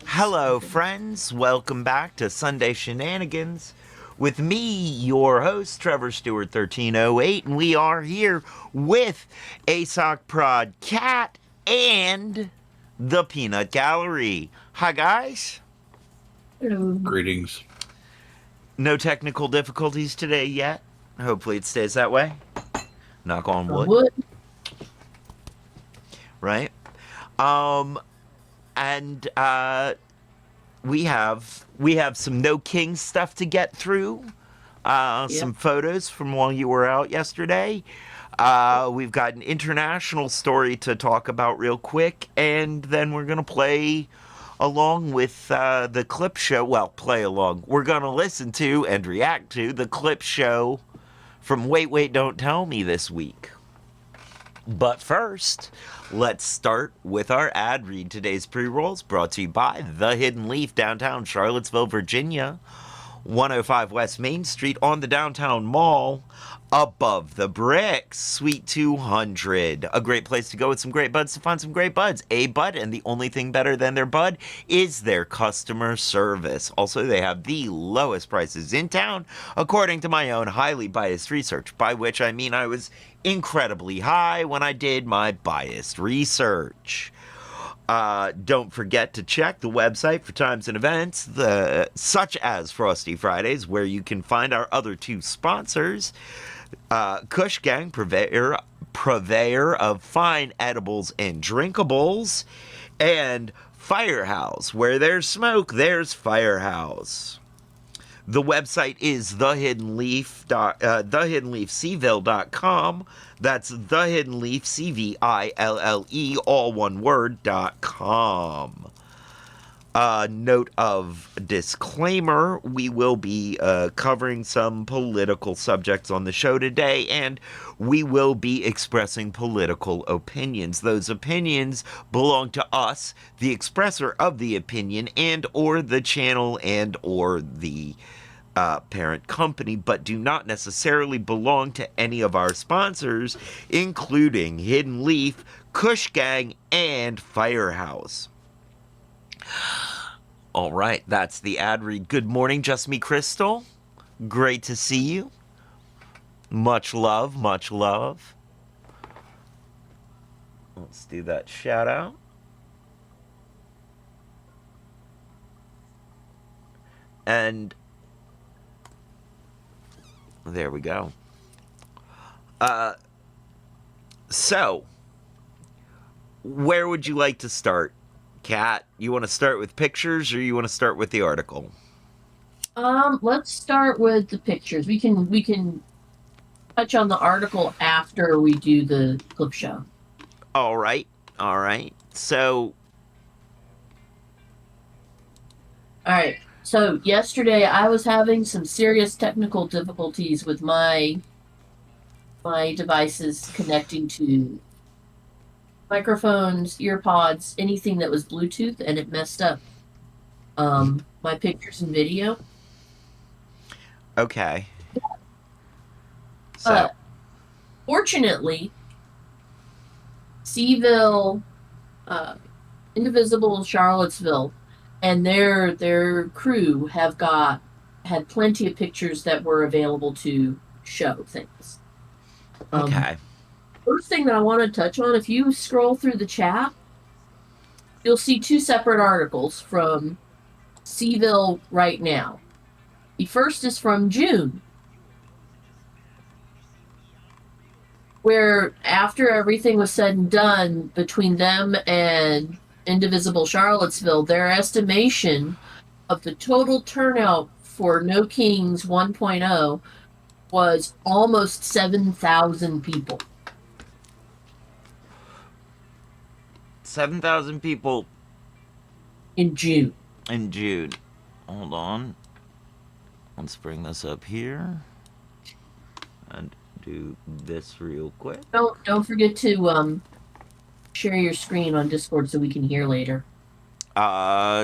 Hello, friends. Welcome back to Sunday Shenanigans with me, your host, Trevor Stewart 1308, and we are here with ASOC Prod Cat and the Peanut Gallery. Hi, guys. Hello. Greetings. No technical difficulties today yet. Hopefully, it stays that way. Knock on wood, Wood. right? Um, and we have some No King stuff to get through. Yep. Some photos from while you were out yesterday. We've got an international story to talk about real quick, and then we're gonna play along with the clip show. Well, play along. We're gonna listen to and react to the clip show from Wait Wait Don't Tell Me this week. But first, let's start with our ad read. Today's pre-rolls brought to you by The Hidden Leaf, downtown Charlottesville, Virginia. 105 West Main Street on the downtown mall, above the bricks, Suite 200. A great place to go with some great buds to find some great buds. A bud, and the only thing better than their bud is their customer service. Also, they have the lowest prices in town, according to my own highly biased research, by which I mean I was incredibly high when I did my biased research. Don't forget to check the website for times and events, such as Frosty Fridays, where you can find our other two sponsors, Kush Gang, purveyor of fine edibles and drinkables, and Firehouse, where there's smoke, there's Firehouse. The website is thehiddenleafcville.com. That's thehiddenleaf, all one word.com. Note of disclaimer, we will be covering some political subjects on the show today, and we will be expressing political opinions. Those opinions belong to us, the expressor of the opinion, and or the channel, and or the parent company, but do not necessarily belong to any of our sponsors, including Hidden Leaf, Kush Gang, and Firehouse. All right, that's the ad read. Good morning, Just Me Crystal. Great to see you. Much love, much love. Let's do that shout out. And there we go. So, where would you like to start? Kat, you want to start with pictures or you want to start with the article? Let's start with the pictures. We can touch on the article after we do the clip show. All right. So, All right. So yesterday I was having some serious technical difficulties with my devices connecting to microphones, earpods, anything that was Bluetooth, and it messed up my pictures and video. okay. Uh, So, Fortunately, Seville, Indivisible Charlottesville, and their crew had plenty of pictures that were available to show things. okay. First thing that I want to touch on, if you scroll through the chat, you'll see two separate articles from Seville right now. The first is from June, where after everything was said and done between them and Indivisible Charlottesville, their estimation of the total turnout for No Kings 1.0 was almost 7,000 people. 7,000 people In June. in June. Hold on. Let's bring this up here. And do this real quick. Don't forget to share your screen on Discord so we can hear later.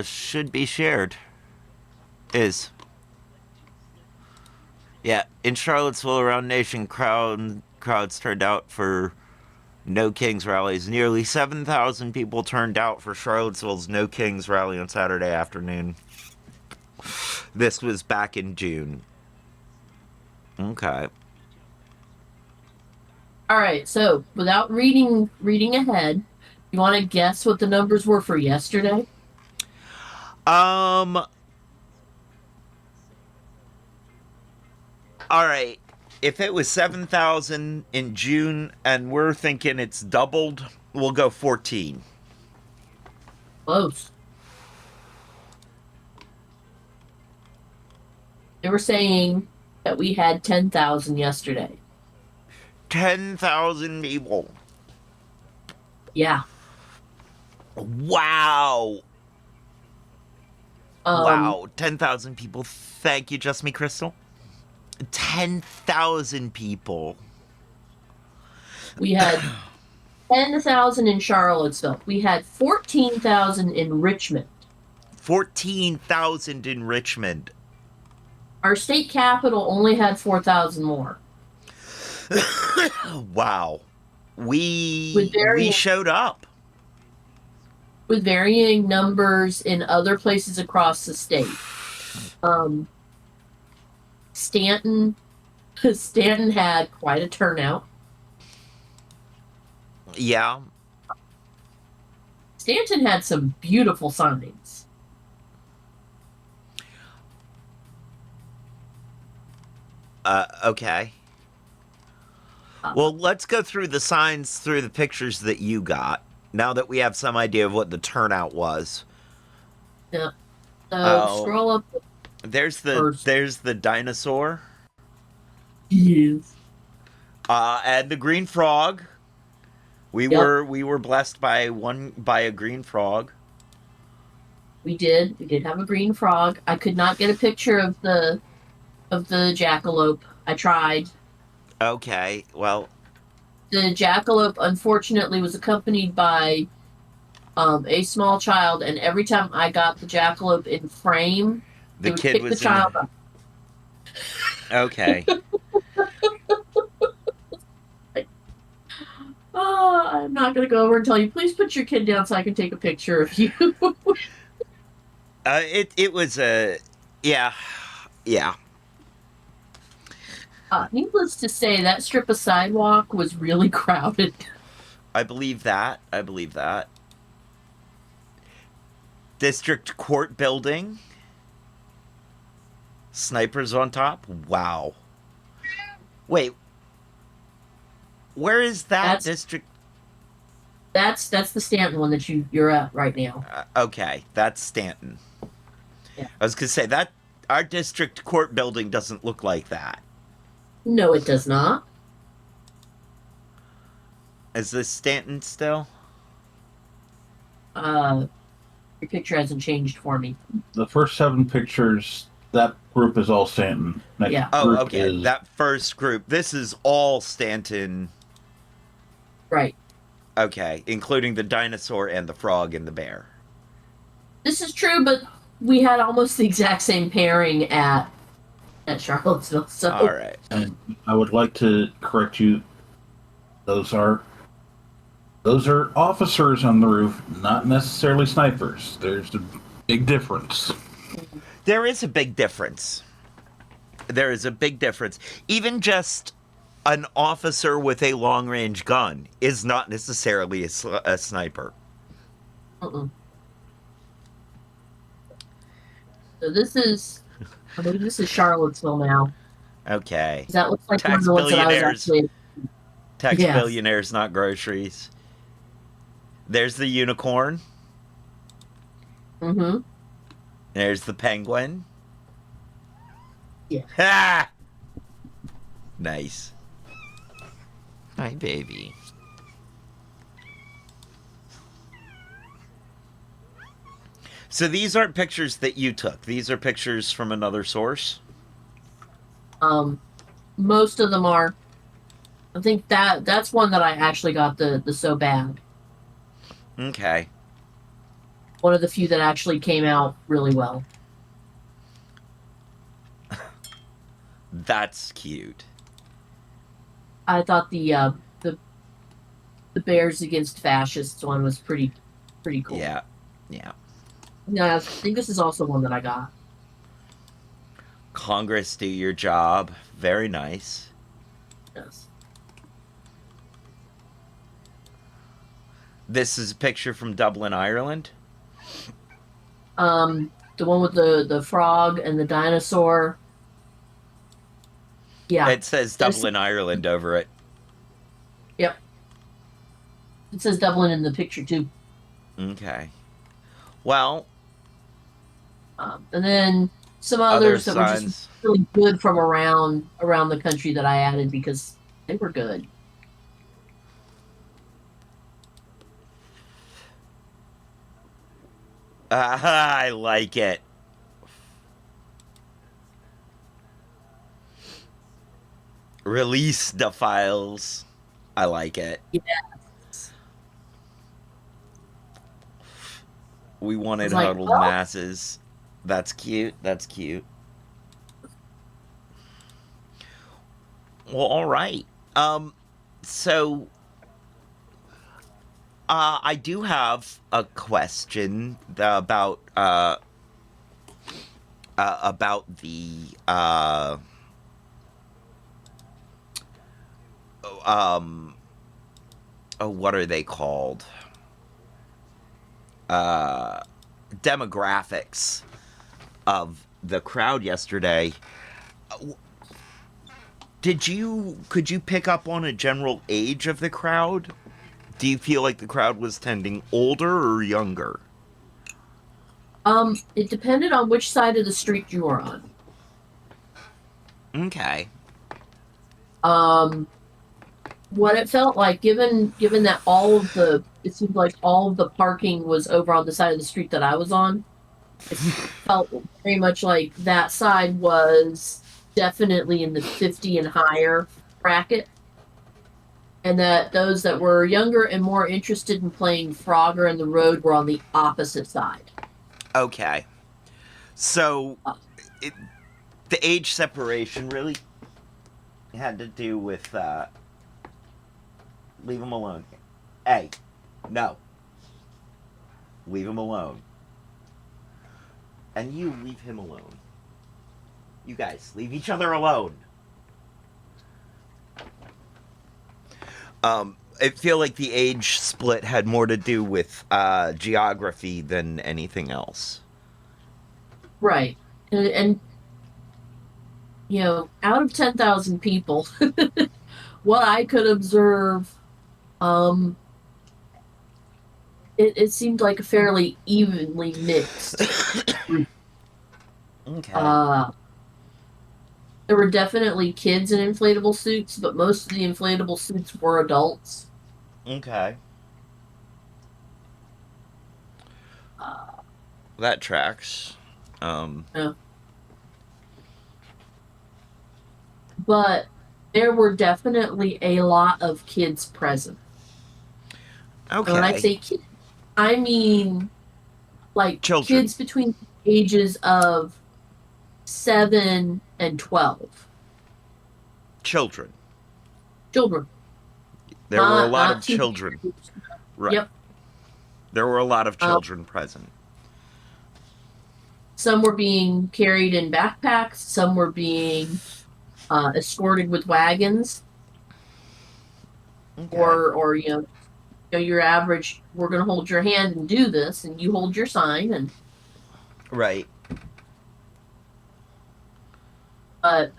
Should be shared. Is. Yeah, in Charlottesville, around Nation, crowds turned out for No Kings rallies. Nearly 7,000 people turned out for Charlottesville's No Kings rally on Saturday afternoon. This was back in June. Okay. All right, so without reading ahead, you want to guess what the numbers were for yesterday? All right. If it was 7,000 in June and we're thinking it's doubled, we'll go 14. Close. They were saying that we had 10,000 yesterday. 10,000 people. Yeah. Wow. Um, Wow. 10,000 people. Thank you, Just Me Crystal. 10,000 people. we had 10,000 in Charlottesville. We had 14,000 in Richmond. 14,000 in Richmond. Our state capital only had 4,000 more. Wow. We With showed up. with varying numbers in other places across the state. Stanton had quite a turnout. Yeah. Stanton had some beautiful signs. Okay. Well, let's go through the signs through the pictures that you got. Now that we have some idea of what the turnout was. Yeah. So scroll up. There's First. the dinosaur. Yes. And the green frog. We were blessed by a green frog. We did have a green frog. I could not get a picture of the jackalope. I tried. Okay, well, The jackalope unfortunately was accompanied by a small child, and every time I got the jackalope in frame, the it would kid pick was the child up. Okay. Oh, I'm not going to go over and tell you, please put your kid down so I can take a picture of you. It was a yeah. Needless to say, that strip of sidewalk was really crowded. I believe that. District Court building. Snipers on top. Wow. Wait. Where is that district? That's the Stanton one that you're at right now. Okay, that's Stanton. Yeah. I was gonna say that our district court building doesn't look like that. No, it does not. Is this Stanton still? Your picture hasn't changed for me. The first 7 pictures, that group is all Stanton. Next Yeah. Oh, okay. That first group. This is all Stanton. Right. Okay, including the dinosaur and the frog and the bear. This is true, but we had almost the exact same pairing at Charlottesville. So All right. And I would like to correct you. Those are officers on the roof, not necessarily snipers. There's a big difference. There is a big difference. Even just an officer with a long-range gun is not necessarily a sniper. So I believe this is Charlottesville now. Okay. That looks like one of Tax the ones that I was billionaires. actually. Tax Yes. billionaires, not groceries. There's the unicorn. Mm-hmm. There's the penguin. Yeah. Ha! Nice. Hi, baby. So these aren't pictures that you took. These are pictures from another source. Most of them are. I think that's one that I actually got the so bad. Okay. One of the few that actually came out really well. That's cute. I thought the the Bears Against Fascists one was pretty cool. Yeah. Yeah. Yeah, I think this is also one that I got. Congress, do your job. Very nice. Yes. This is a picture from Dublin, Ireland. The one with the frog and the dinosaur. Yeah. It says Dublin, Ireland over it. Yep. It says Dublin in the picture too. Okay. Well, And then some other others that were just signs. really good from around the country that I added because they were good. I like it. Release the files. I like it. Yes. We wanted It's like, huddled oh. masses. That's cute. That's cute. Well, all right. So I do have a question about the what are they called? Demographics of the crowd yesterday. Could you pick up on a general age of the crowd? Do you feel like the crowd was tending older or younger? It depended on which side of the street you were on. Okay. What it felt like, given that it seemed like all of the parking was over on the side of the street that I was on, it felt very much like that side was definitely in the 50 and higher bracket. And that those that were younger and more interested in playing Frogger in the Road were on the opposite side. Okay. So, the age separation really had to do with, leave him alone. Hey, no. Leave him alone. And you leave him alone. You guys, leave each other alone. I feel like the age split had more to do with geography than anything else. Right. And you know, out of 10,000 people, what I could observe, it seemed like a fairly evenly mixed group. Okay. There were definitely kids in inflatable suits, but most of the inflatable suits were adults. Okay. That tracks. Yeah. But there were definitely a lot of kids present. Okay. And when I say kids, I mean like Children. kids between the ages of 7 and 12. Children. Children. There were a lot not of children. teenagers. Right. Yep. There were a lot of children present. Some were being carried in backpacks. Some were being escorted with wagons. Okay. Or you know, your average, we're going to hold your hand and do this, and you hold your sign. And Right. But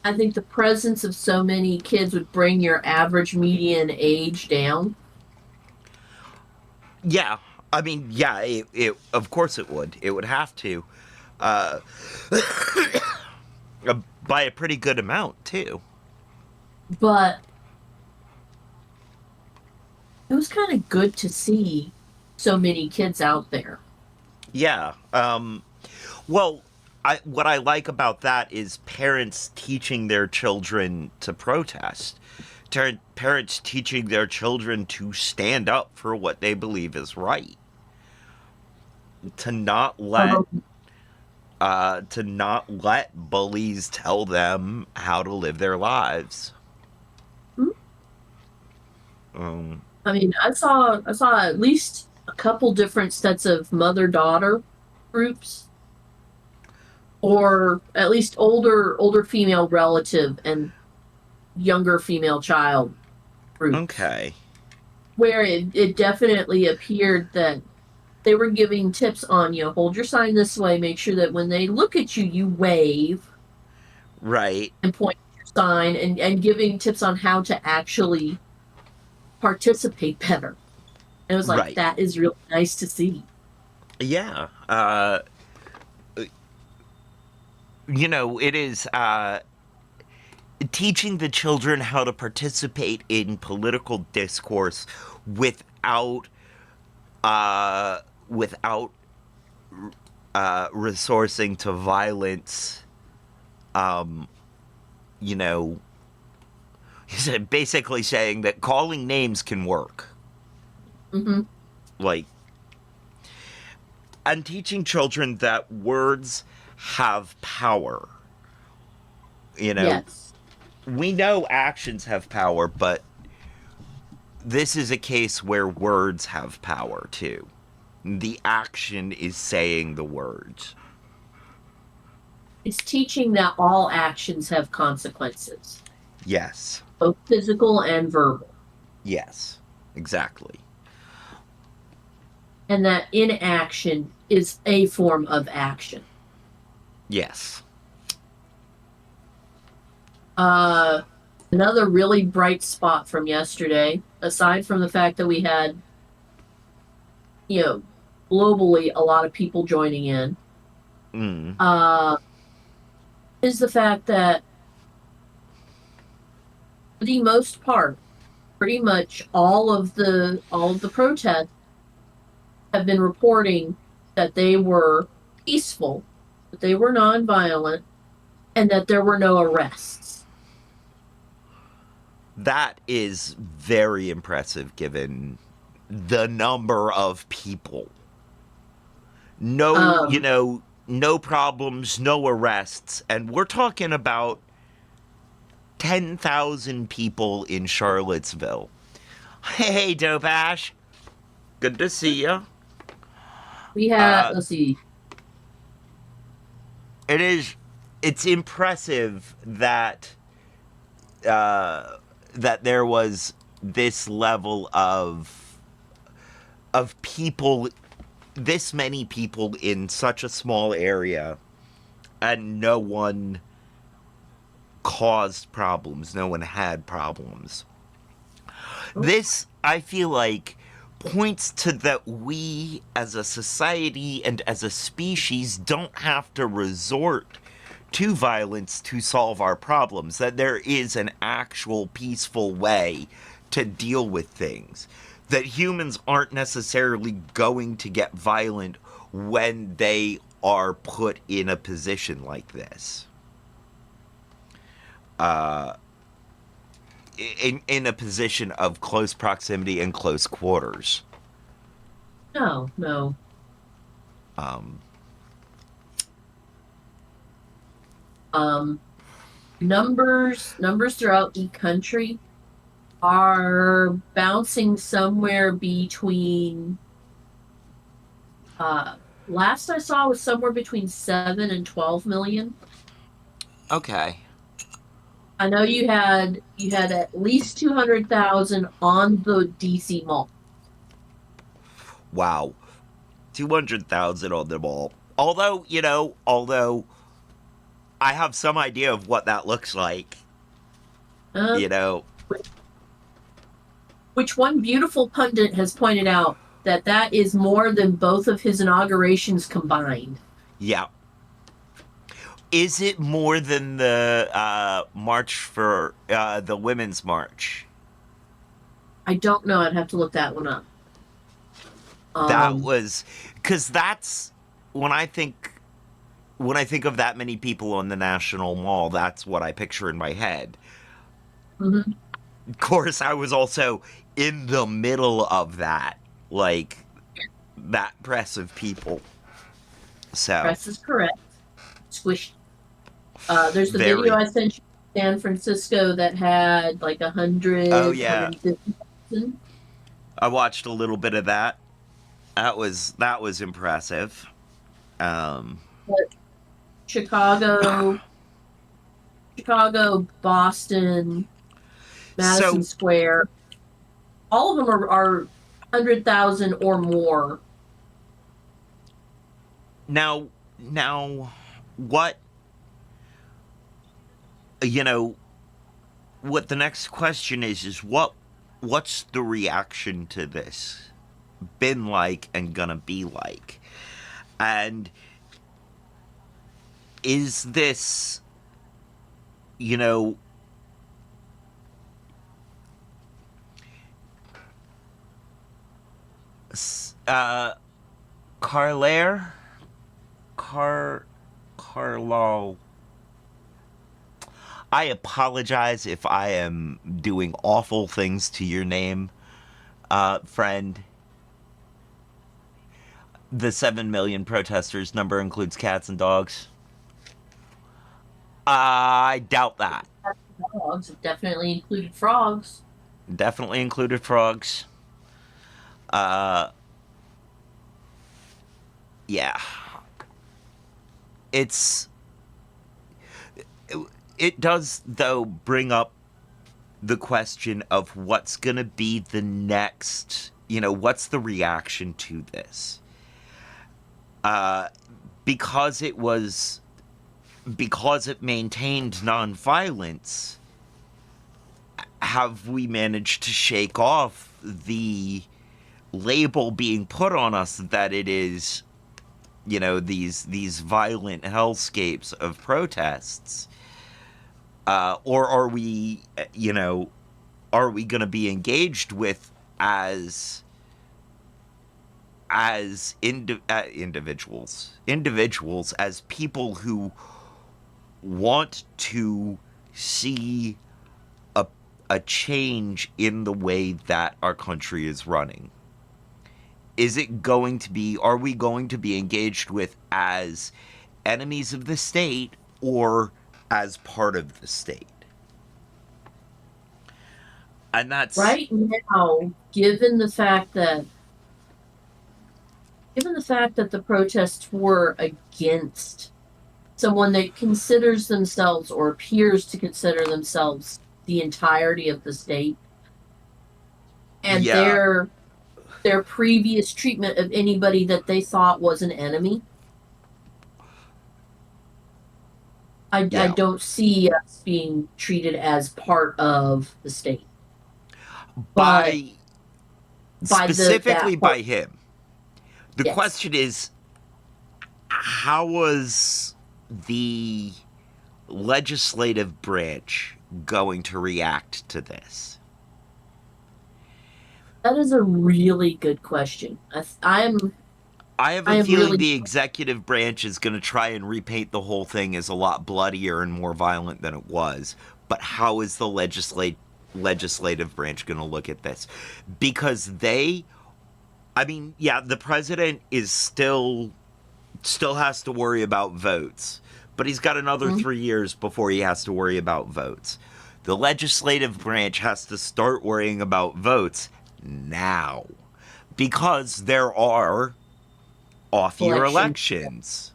I think the presence of so many kids would bring your average median age down. Yeah. I mean, yeah, it of course it would. It would have to. By a pretty good amount, too. But it was kind of good to see so many kids out there. Yeah. Well, what I like about that is parents teaching their children to protest. Parents teaching their children to stand up for what they believe is right. To not let bullies tell them how to live their lives. I mean, I saw at least a couple different sets of mother-daughter groups, or at least older female relative and younger female child groups, Okay. where it definitely appeared that they were giving tips on, hold your sign this way, make sure that when they look at you, you wave Right. and point your sign, and giving tips on how to actually participate better. And it was like, Right. that is really nice to see. Yeah. It is teaching the children how to participate in political discourse without without resourcing to violence. Um, you know, basically saying that calling names can work. Mm-hmm. Like, and teaching children that words have power. Yes. We know actions have power, but this is a case where words have power too. The action is saying the words. It's teaching that all actions have consequences, Yes. both physical and verbal, Yes. Exactly. and that inaction is a form of action. Yes. Another really bright spot from yesterday, aside from the fact that we had, globally a lot of people joining in, is the fact that for the most part, pretty much all of the protests have been reporting that they were peaceful, that they were nonviolent, and that there were no arrests. That is very impressive given the number of people. No, no problems, no arrests. And we're talking about 10,000 people in Charlottesville. Hey, Dope Ash. Good to see you. We had, let's see. It's impressive that that there was this level of people, this many people in such a small area, and no one caused problems, no one had problems. This, I feel like, points to that we as a society and as a species don't have to resort to violence to solve our problems, that there is an actual peaceful way to deal with things, that humans aren't necessarily going to get violent when they are put in a position like this. In a position of close proximity and close quarters. No. Numbers throughout the country are bouncing somewhere between, last I saw was somewhere between 7 and 12 million. Okay. I know you had at least 200,000 on the DC mall. Wow. 200,000 on the mall. Although I have some idea of what that looks like. Which one beautiful pundit has pointed out that is more than both of his inaugurations combined. Yeah. Is it more than the march for the Women's March? I don't know. I'd have to look that one up. That was, because that's when I think of that many people on the National Mall, that's what I picture in my head. Mm-hmm. Of course, I was also in the middle of that, like that press of people. So Press is correct. Squished. There's the very. video I sent you in San Francisco that had like 100. Oh yeah. 150. Boston. I watched a little bit of that. That was impressive. Um, But Chicago, Chicago, Boston, Madison so Square, all of them are 100,000 or more. now, what you know? What the next question is what's the reaction to this been like and gonna be like? And is this, you know, Carlaire? Carlo. I apologize if I am doing awful things to your name, friend. The 7 million protesters number includes cats and dogs. I doubt that. Dogs. It definitely included frogs. Definitely included frogs. Uh, yeah. It's. It does, though, bring up the question of what's going to be the next, what's the reaction to this? Uh, because it was. Because it maintained nonviolence, have we managed to shake off the label being put on us that it is, these violent hellscapes of protests, or are we, are we going to be engaged with individuals as people who want to see a change in the way that our country is running? Are we going to be engaged with as enemies of the state or as part of the state? And that's Right now, given the fact that the protests were against someone that considers themselves or appears to consider themselves the entirety of the state, and yeah, their previous treatment of anybody that they thought was an enemy, I yeah. don't see us being treated as part of the state. But By by the specifically that part, by him. The yes. question is, how was the legislative branch going to react to this? That is a really good question. I have I a am feeling really the executive branch is going to try and repaint the whole thing as a lot bloodier and more violent than it was. But how is the legislative branch going to look at this? Because the president is still has to worry about votes, but he's got another Mhm. 3 years before he has to worry about votes. The legislative branch has to start worrying about votes now because there are off-year Election. elections,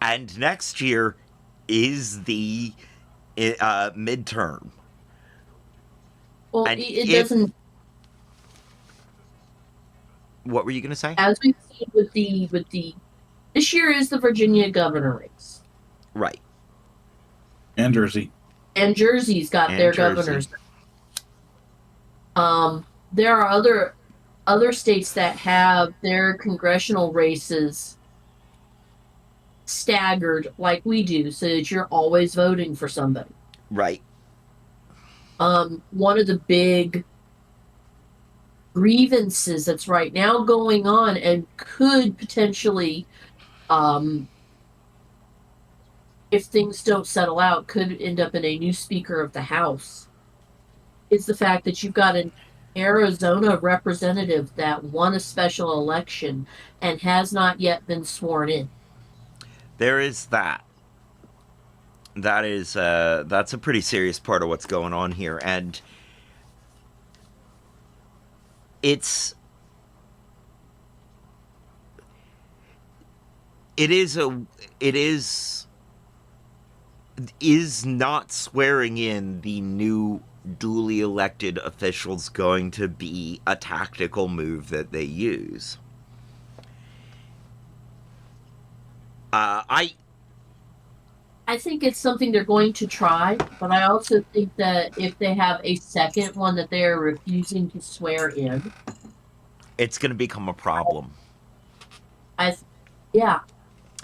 and next year is the midterm. Well, And it if doesn't. what were you going to say? As we've seen with the this year is the Virginia governor race, Right. And Jersey. and Jersey's got And their Jersey. governors. There are other states that have their congressional races staggered like we do, so that you're always voting for somebody. Right. One of the big grievances that's right now going on and could potentially, if things don't settle out, could end up in a new Speaker of the House, is the fact that you've got an Arizona representative that won a special election and has not yet been sworn in. There is that. That's a pretty serious part of what's going on here. And it's it is a it is not swearing in the new duly elected officials going to be a tactical move that they use? I I think it's something they're going to try, but I also think that if they have a second one that they are refusing to swear in, it's going to become a problem. I, yeah,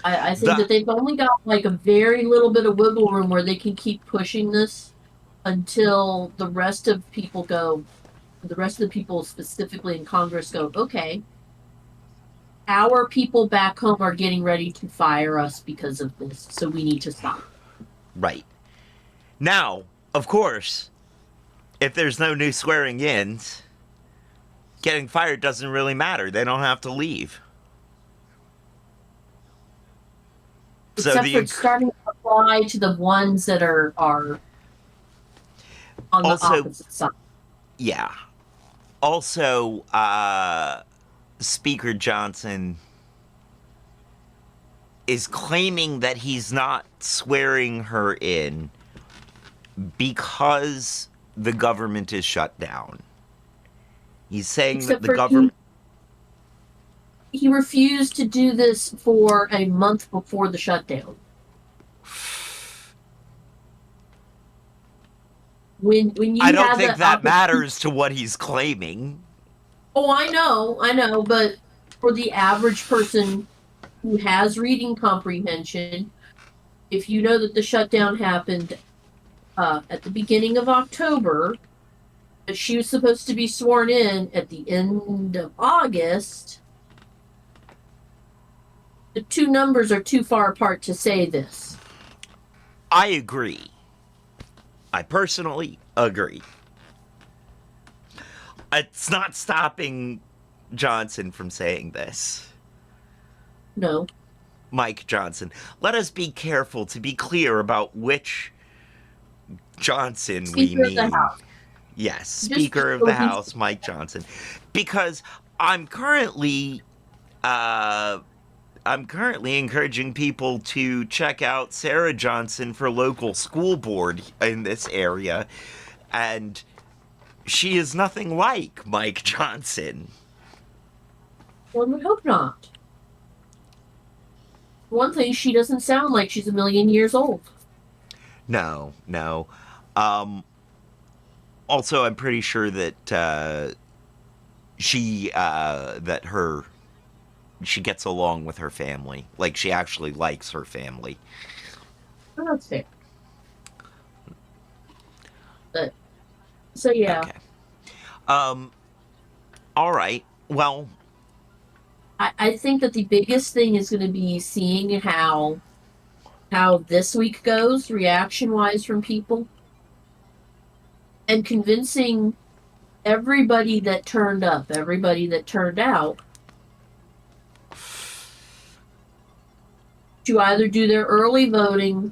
I think The that they've only got like a very little bit of wiggle room where they can keep pushing this until the rest of the people specifically in Congress go, okay, our people back home are getting ready to fire us because of this, so we need to stop. right. Now, of course, if there's no new swearing ins, getting fired doesn't really matter. They don't have to leave. Except for it's starting to apply to the ones that are on the also, opposite side. yeah. Also, Speaker Johnson is claiming that he's not swearing her in because the government is shut down. He's saying Except that the for government. he refused to do this for a month before the shutdown. When you I don't had think the that matters to what he's claiming. Oh, I know, but for the average person who has reading comprehension, if you know that the shutdown happened at the beginning of October, but she was supposed to be sworn in at the end of August, the two numbers are too far apart to say this. I agree. I personally agree. It's not stopping Johnson from saying this. No. Mike Johnson. Let us be careful to be clear about which Johnson Speaker we of the mean. House. Yes, Just Speaker of so the he's- House, Mike Johnson. Because I'm currently encouraging people to check out Sarah Johnson for local school board in this area, and she is nothing like Mike Johnson. One would hope not. One thing, she doesn't sound like she's a million years old. No. Also, I'm pretty sure that she gets along with her family. Like, she actually likes her family. Oh, that's fair. But so yeah. Okay. All right. Well, I think that the biggest thing is going to be seeing how this week goes reaction wise from people and convincing everybody that turned up, everybody that turned out to either do their early voting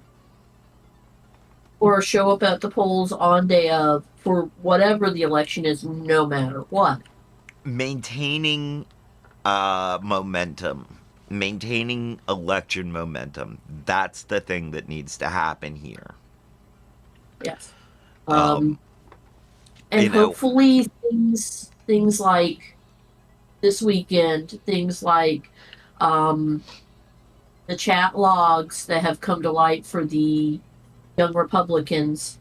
or show up at the polls on day of for whatever the election is, no matter what. maintaining momentum, maintaining election momentum. That's the thing that needs to happen here. Yes. Um, And you know, hopefully things like this weekend, things like the chat logs that have come to light for the young Republicans.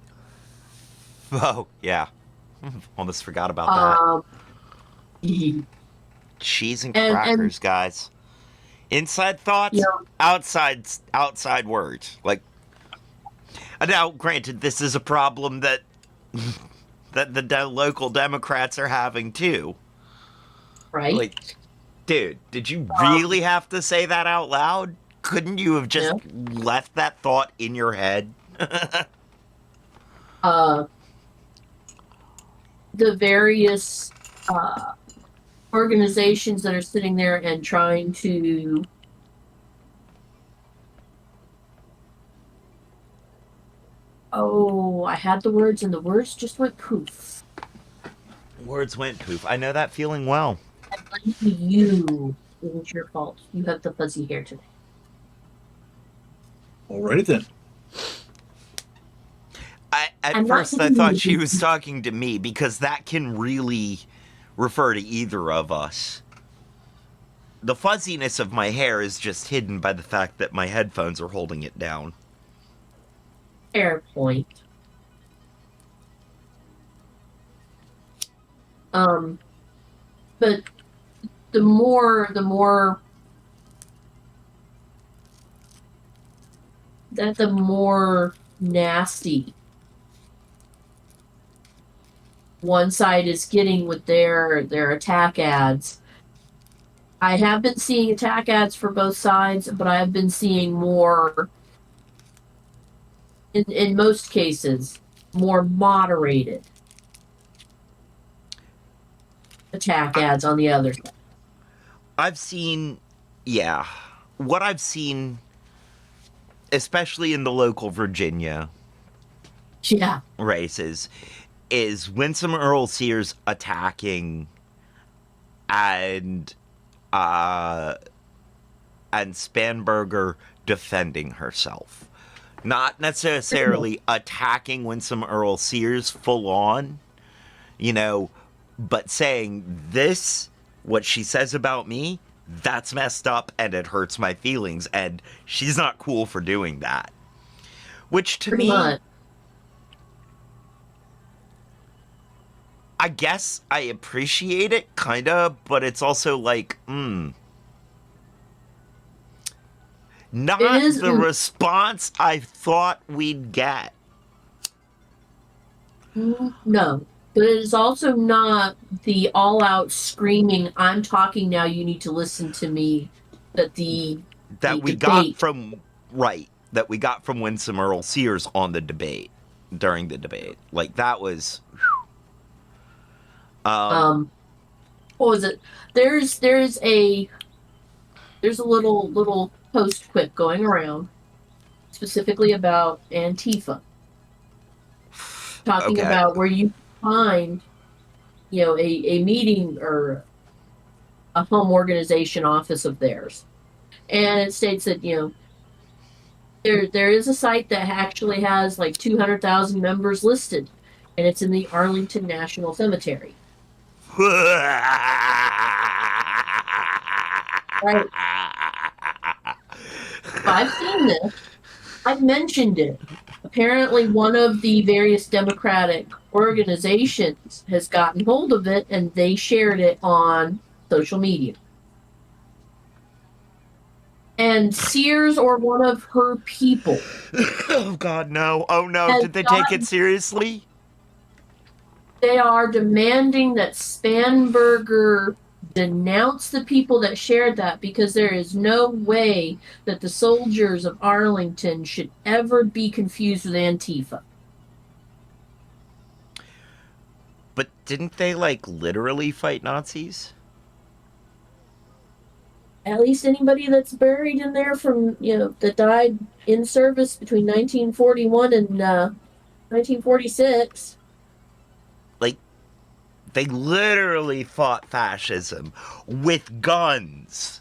Oh, yeah. Almost forgot about that. And Cheese and crackers, guys. Inside thoughts, outside words. Like, now, granted, this is a problem that the local Democrats are having too. right? Like, dude, did you really have to say that out loud? Couldn't you have just left that thought in your head? The various organizations that are sitting there and trying to I had the words and the words just went poof. Words went poof. I know that feeling well. You. It was your fault. You have the fuzzy hair today. Alrighty then. At I'm not first, I giving thought you- she was talking to me because that can really refer to either of us. The fuzziness of my hair is just hidden by the fact that my headphones are holding it down. Fair point. But the more the more nasty one side is getting with their attack ads. I have been seeing attack ads for both sides, but I have been seeing more in most cases more moderated attack ads on the other side. I've seen, yeah, what I've seen, especially in the local Virginia Yeah. races, is Winsome Earl Sears attacking and Spanberger defending herself. Not necessarily attacking Winsome Earl Sears full on, but saying this, what she says about me, that's messed up and it hurts my feelings, and she's not cool for doing that. Which to Pretty me, much. I guess I appreciate it, kinda, but it's also like, not the response I thought we'd get. No, but it is also not the all-out screaming, "I'm talking now, you need to listen to me," that we got from Winsome Earl Sears on the debate, during the debate. Like, that was... what was it? There's a little post quip going around specifically about Antifa. Talking about where you find, a meeting or a home organization office of theirs. And it states that, there is a site that actually has like 200,000 members listed, and it's in the Arlington National Cemetery. Right. I've seen this. I've mentioned it. Apparently, one of the various Democratic organizations has gotten hold of it, and they shared it on social media. And Sears, or one of her people... Oh, God, no. Oh, no. Did they take it seriously? They are demanding that Spanberger denounce the people that shared that, because there is no way that the soldiers of Arlington should ever be confused with Antifa. But didn't they, literally fight Nazis? At least anybody that's buried in there from, that died in service between 1941 and 1946. They literally fought fascism with guns.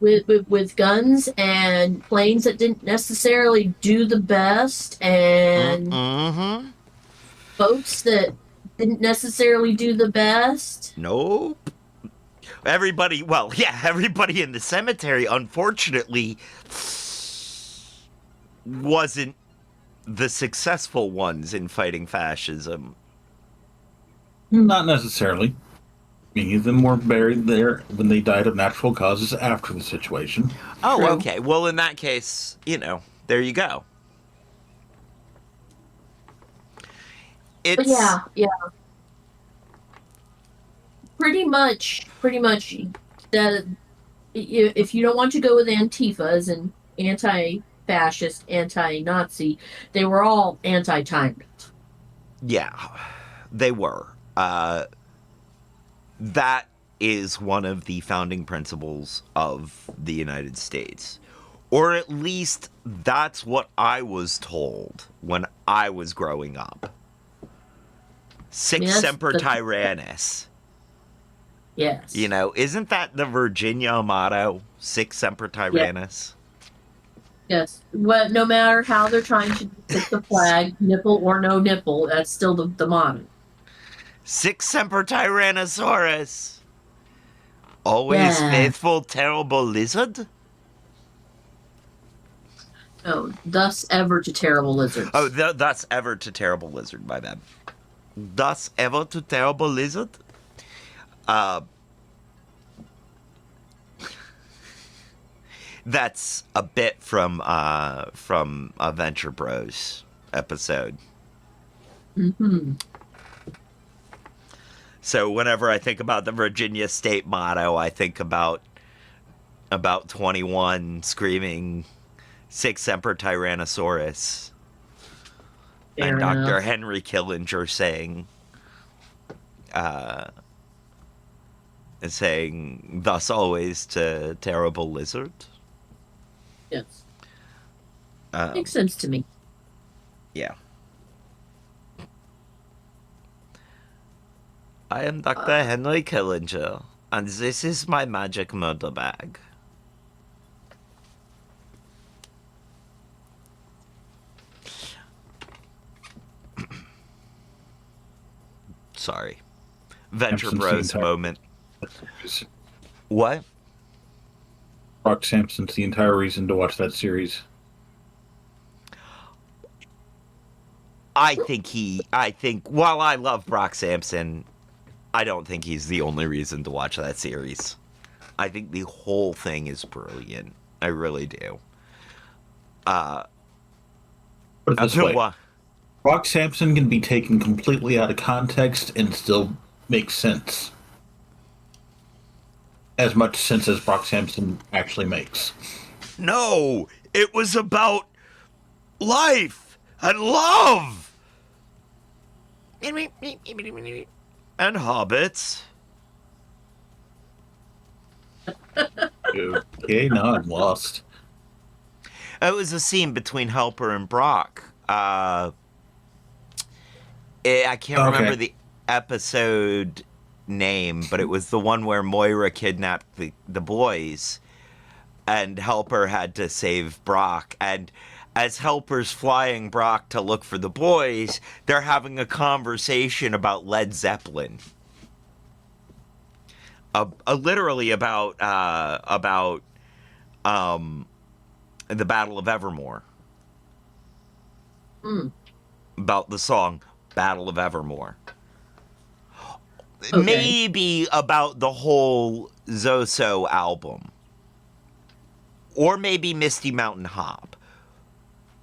With guns and planes that didn't necessarily do the best, and boats that didn't necessarily do the best. Nope. Everybody in the cemetery, unfortunately, wasn't the successful ones in fighting fascism. Not necessarily. Many of them were buried there when they died of natural causes after the situation. Oh, True. Okay. Well, in that case, there you go. But yeah. Pretty much that if you don't want to go with Antifa as an anti-fascist, anti-Nazi, they were all anti-tyrant. Yeah, they were. That is one of the founding principles of the United States. Or at least that's what I was told when I was growing up. Sic Yes, semper the- tyrannis. Yes. You know, isn't that the Virginia motto? Sic semper tyrannis. Yes. What? No matter how they're trying to depict the flag, nipple or no nipple, that's still the motto. Sic semper tyrannosaurus. Always Yeah. faithful, terrible lizard. Oh, thus ever to terrible lizards. Oh, thus ever to terrible lizard. My bad. Thus ever to terrible lizard. That's a bit from a Venture Bros episode. Mm-hmm. So whenever I think about the Virginia State motto, I think about 21 screaming Sic semper tyrannosaurus. Fair And Dr. enough. Henry Killinger saying thus always to terrible lizard. Yes. Makes sense to me. Yeah. I am Dr. Henry Killinger, and this is my magic murder bag. Sorry. Venture Simpson's Bros the entire- moment. What? Brock Sampson's the entire reason to watch that series. I think while I love Brock Sampson, I don't think he's the only reason to watch that series. I think the whole thing is brilliant. I really do. Put it this Until way. what? Brock Sampson can be taken completely out of context and still make sense. As much sense as Brock Sampson actually makes. No, it was about life and love. And hobbits. Okay, now I'm lost. It was a scene between Helper and Brock. I can't remember the episode name, but it was the one where Moira kidnapped the boys, and Helper had to save Brock. And as Helper's flying Brock to look for the boys, they're having a conversation about Led Zeppelin. Literally about the Battle of Evermore. Mm. About the song Battle of Evermore. Okay. Maybe about the whole Zoso album. Or maybe Misty Mountain Hop.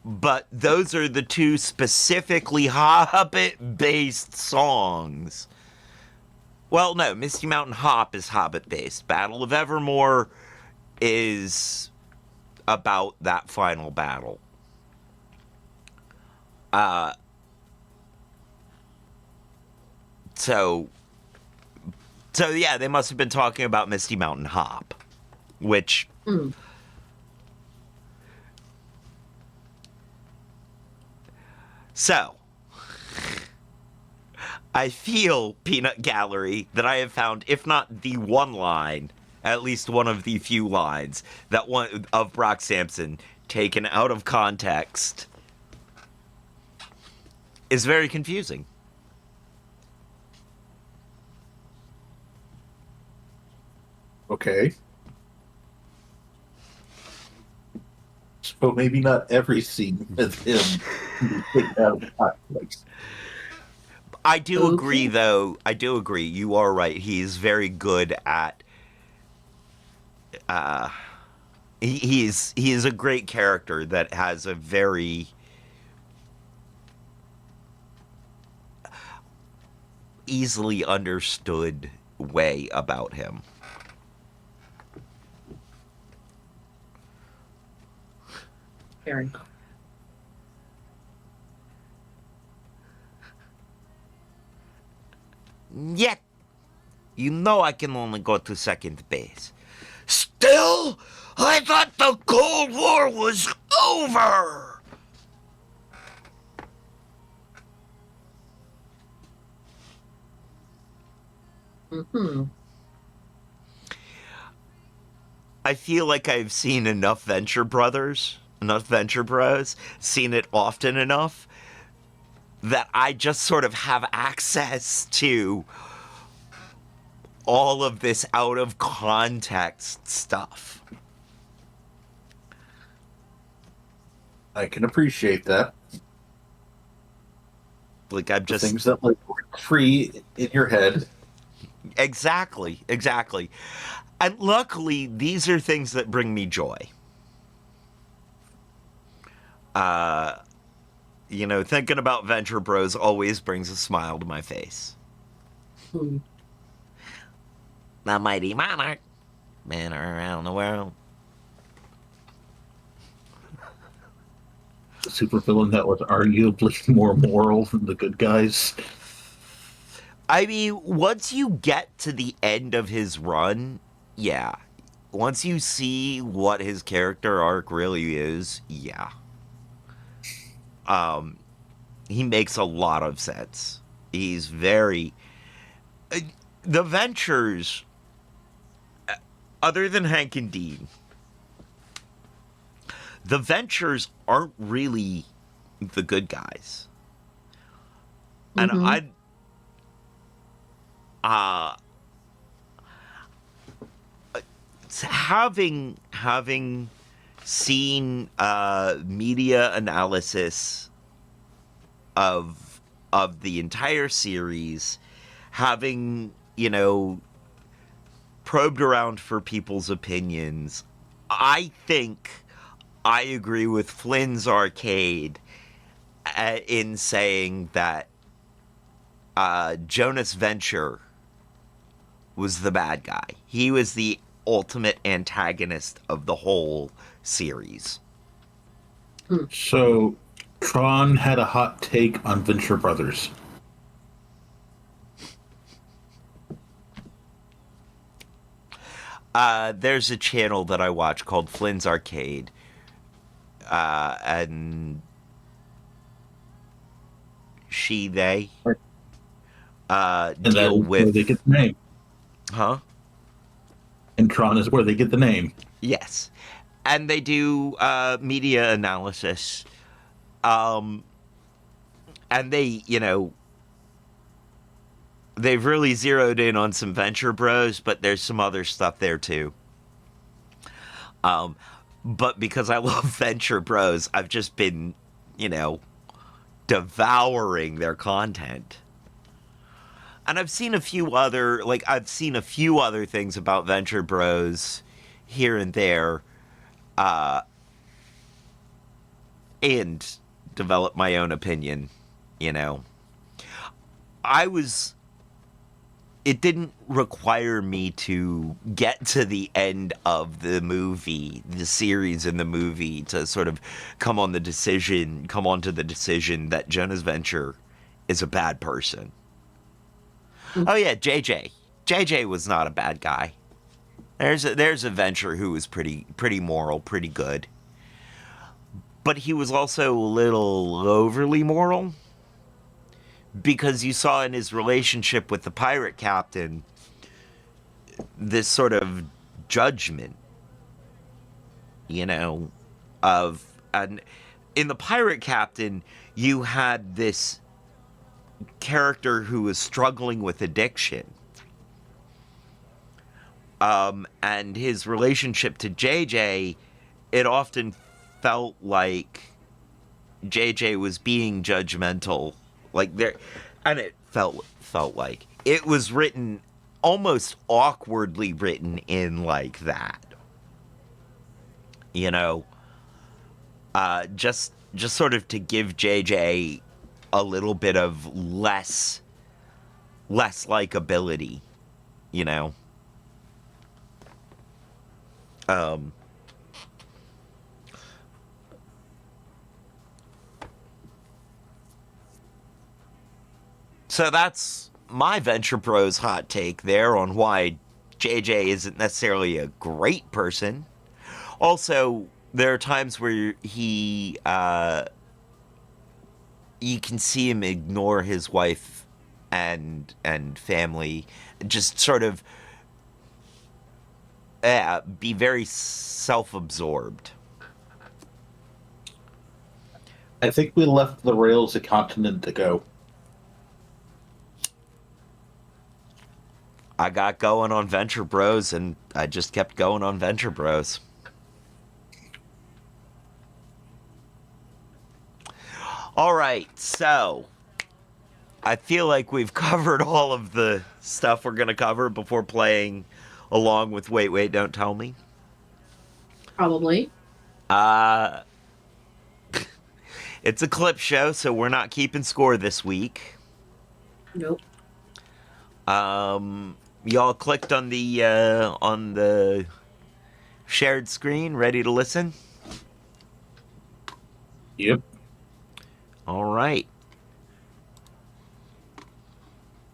But those are the two specifically Hobbit-based songs. Well, no, Misty Mountain Hop is Hobbit-based. Battle of Evermore is about that final battle. So yeah, they must have been talking about Misty Mountain Hop, which Mm. So I feel, Peanut Gallery, that I have found, if not the one line, at least one of the few lines that one of Brock Sampson taken out of context is very confusing. Okay. So maybe not every scene with him can be taken out of context. I do Okay. agree, though. I do agree. You are right. He is very good at. He is a great character that has a very easily understood way about him. Fair enough. Yet, you know I can only go to second base. Still, I thought the Cold War was over. Hmm. I feel like I've seen enough Venture Bros, seen it often enough that I just sort of have access to all of this out of context stuff. I can appreciate that. Like, I'm The just. things that like work free in your head. Exactly. And luckily, these are things that bring me joy. Thinking about Venture Bros always brings a smile to my face. Hmm. The mighty monarch, men around the world. The supervillain that was arguably more moral than the good guys. I mean, once you get to the end of his run, yeah. Once you see what his character arc really is, yeah. He makes a lot of sense. He's very. The Ventures, other than Hank and Dean, the Ventures aren't really the good guys. And Mm-hmm. uh, having seen media analysis of the entire series, having probed around for people's opinions, I think I agree with Flynn's Arcade in saying that Jonas Venture was the bad guy. He was the ultimate antagonist of the whole series. So Tron had a hot take on Venture Brothers. There's a channel that I watch called Flynn's Arcade, and they And that deal is where they with, get the name. huh? And Tron is where they get the name. Yes, and they do media analysis, and they've really zeroed in on some Venture Bros, but there's some other stuff there too. But because I love Venture Bros, I've just been, devouring their content. And I've seen a few other things about Venture Bros here and there, and develop my own opinion, you know. I was it didn't require me to get to the end of the movie, the series in the movie, to sort of come onto the decision that Jonas Venture is a bad person. Oh yeah, JJ. JJ was not a bad guy. There's a Venture who was pretty moral, pretty good. But he was also a little overly moral, because you saw in his relationship with the pirate captain this sort of judgment, of, and in the pirate captain you had this character who was struggling with addiction, and his relationship to JJ, it often felt like JJ was being judgmental, like there, and it felt like it was written almost awkwardly written in like that, you know, just sort of to give JJ a little bit of less likability, you know. Um, so that's my Venture Bros hot take there on why JJ isn't necessarily a great person. Also, there are times where you can see him ignore his wife and family. just sort of be very self-absorbed. I think we left the rails a continent ago. I got going on Venture Bros, and I just kept going on Venture Bros. All right, so I feel like we've covered all of the stuff we're going to cover before playing along with Wait, Wait, Don't Tell Me. Probably. It's a clip show, so we're not keeping score this week. Nope. Y'all clicked on the shared screen, ready to listen? Yep. All right.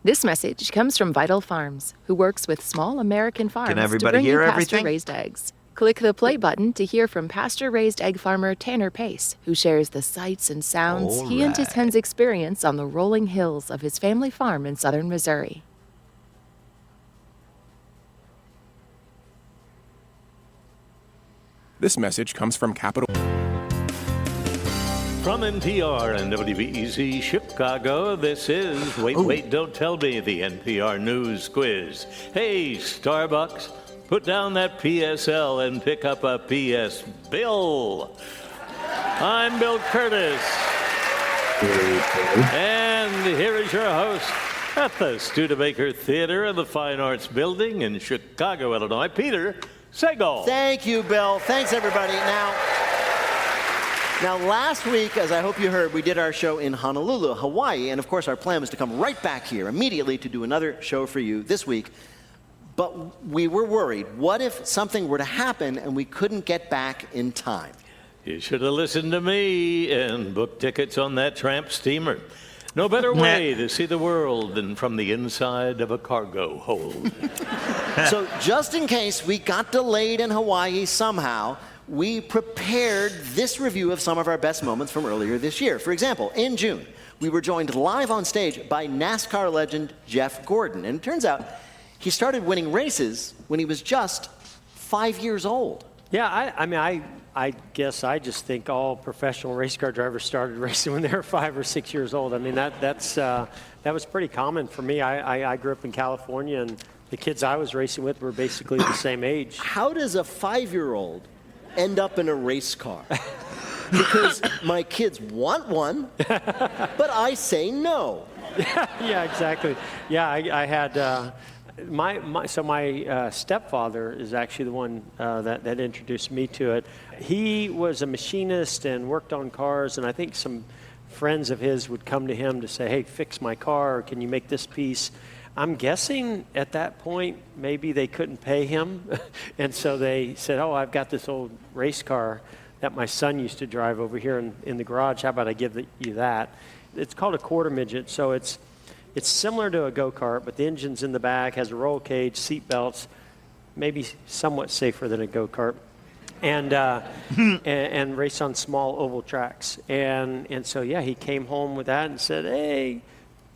This message comes from Vital Farms, who works with small American farms to everybody bring you hear everything? pasture-raised eggs. Click the play button to hear from pasture-raised egg farmer Tanner Pace, who shares the sights and sounds he and his Alright. hens experience on the rolling hills of his family farm in southern Missouri. This message comes from Capital. From NPR and WWDTM Chicago, this is Wait, Wait, Don't Tell Me, the NPR News Quiz. Hey, Starbucks, put down that PSL and pick up a PS Bill. I'm Bill Curtis, and here is your host at the Studebaker Theater in the Fine Arts Building in Chicago, Illinois, Peter Sagal. Thank you, Bill. Thanks, everybody. Now, last week, as I hope you heard, we did our show in Honolulu, Hawaii, and of course our plan was to come right back here immediately to do another show for you this week. But we were worried. What if something were to happen and we couldn't get back in time? You should have listened to me and booked tickets on that tramp steamer. No better way to see the world than from the inside of a cargo hold. So just in case we got delayed in Hawaii somehow, we prepared this review of some of our best moments from earlier this year. For example, in June, we were joined live on stage by NASCAR legend Jeff Gordon. And it turns out he started winning races when he was just 5 years old. Yeah, I guess I just think all professional race car drivers started racing when they were 5 or 6 years old. I mean, that was pretty common for me. I grew up in California, and the kids I was racing with were basically the same age. How does a 5-year-old end up in a race car? Because my kids want one, but I say no. Yeah, exactly. Yeah, I had my stepfather is actually the one that introduced me to it. He was a machinist and worked on cars, and I think some friends of his would come to him to say, "Hey, fix my car, or can you make this piece?" I'm guessing at that point maybe they couldn't pay him, and so they said, "Oh, I've got this old race car that my son used to drive over here in the garage. How about I give you that?" It's called a quarter midget, so it's similar to a go-kart, but the engine's in the back, has a roll cage, seat belts, maybe somewhat safer than a go-kart, and race on small oval tracks. And so yeah, he came home with that and said, "Hey,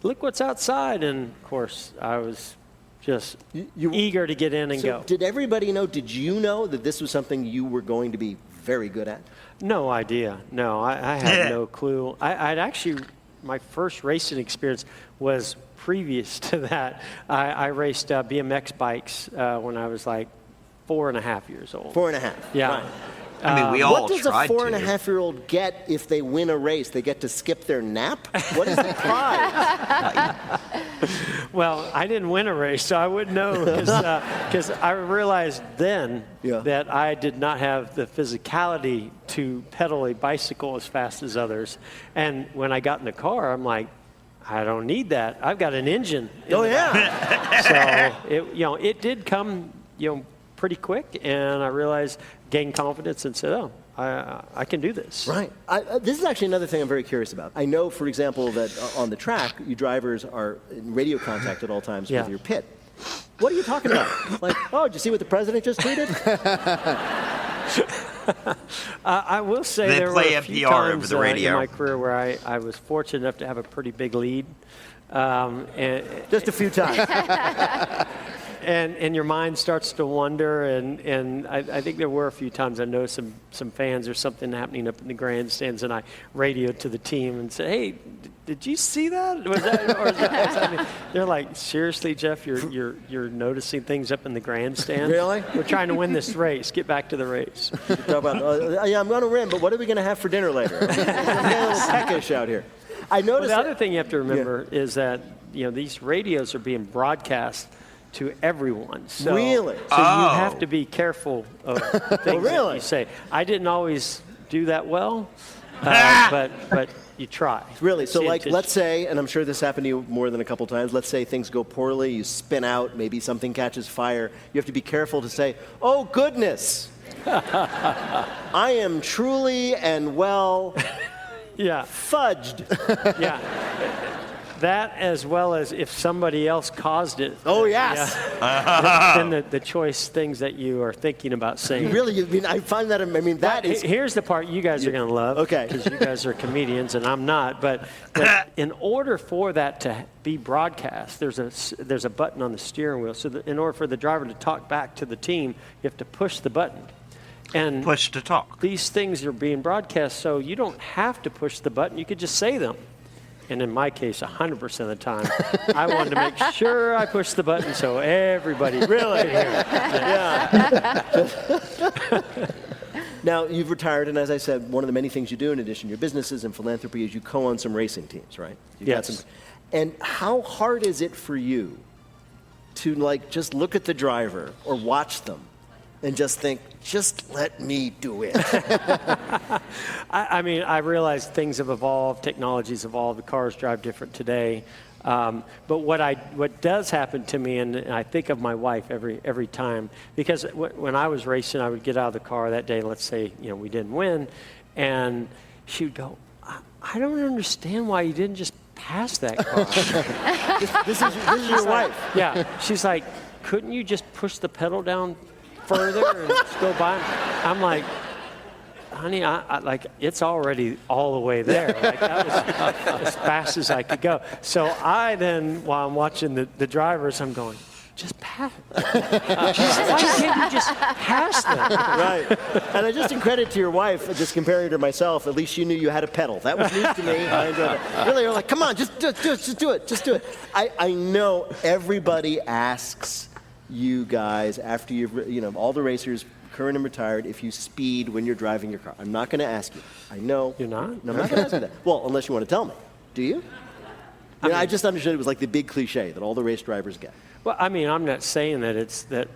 look what's outside." And of course, I was just eager to get in and go. Did everybody know, did you know that this was something you were going to be very good at? No idea. No, I had no clue. I'd actually, my first racing experience was previous to that. I raced BMX bikes when I was like 4.5 years old. 4.5. Yeah. Right. I mean, we all What does a tried 4.5-year-old get if they win a race? They get to skip their nap? What is the prize? Well, I didn't win a race, so I wouldn't know, because I realized then that I did not have the physicality to pedal a bicycle as fast as others. And when I got in the car, I'm like, I don't need that. I've got an engine. Oh, yeah. So it did come, pretty quick, and I realized, gained confidence, and said, "Oh, I can do this." Right. This is actually another thing I'm very curious about. I know, for example, that on the track, you drivers are in radio contact at all times with your pit. What are you talking about? Like, oh, did you see what the president just tweeted? I will say They there play were a few NPR over times the radio. in my career where I was fortunate enough to have a pretty big lead. And Just a few times. and your mind starts to wander, and I think there were a few times I noticed some fans or something happening up in the grandstands, and I radioed to the team and said, "Hey, did you see that? Was that or is that what's happening?" They're like, "Seriously, Jeff, you're noticing things up in the grandstand? Really? We're trying to win this race. Get back to the race." Talk about, yeah, I'm going to win, but what are we going to have for dinner later? I'm getting a little peckish out here. I Well, noticed the other thing you have to remember is that these radios are being broadcast to everyone. So, Really? So you have to be careful of things really? that you say. I didn't always do that well, but you try. Really? So, See like, attention. let's say, and I'm sure this happened to you more than a couple times, let's say things go poorly, you spin out, maybe something catches fire. You have to be careful to say, "Oh, goodness, I am truly and well Yeah, fudged." yeah. That, as well as if somebody else caused it. Oh, yes. Then the choice things that you are thinking about saying. Really, I mean, I find that, I mean, that is... Here's the part you guys are going to love. Okay. Because you guys are comedians and I'm not. But in order for that to be broadcast, there's a button on the steering wheel. So in order for the driver to talk back to the team, you have to push the button. And Push to talk. these things are being broadcast, so you don't have to push the button. You could just say them. And in my case, 100% of the time, I wanted to make sure I pushed the button so everybody really could hear it. Now, you've retired, and as I said, one of the many things you do in addition to your businesses and philanthropy is you co-own some racing teams, right? You've got Yes. and how hard is it for you to, like, just look at the driver or watch them and just think, just let me do it? I mean, I realize things have evolved, technology's evolved, the cars drive different today. But what does happen to me, and I think of my wife every time, because when I was racing, I would get out of the car that day, let's say, we didn't win, and she would go, I don't understand why you didn't just pass that car. This is your wife. Yeah, she's like, couldn't you just push the pedal down further and just go by? I'm like, honey, I like, it's already all the way there. Like, that was as fast as I could go. So I then, while I'm watching the drivers, I'm going, just pass. Why can't you just pass them? Right. And I just in credit to your wife, just comparing to myself, at least you knew you had a pedal. That was news to me. I enjoyed it. Really, you're like, come on, just do it. I know everybody asks you guys after you've, all the racers, current and retired, if you speed when you're driving your car. I'm not going to ask you. I know. You're not? No, I'm not going to ask you that. Well, unless you want to tell me. Do you? I just understood it was like the big cliche that all the race drivers get. Well, I mean, I'm not saying that it's that,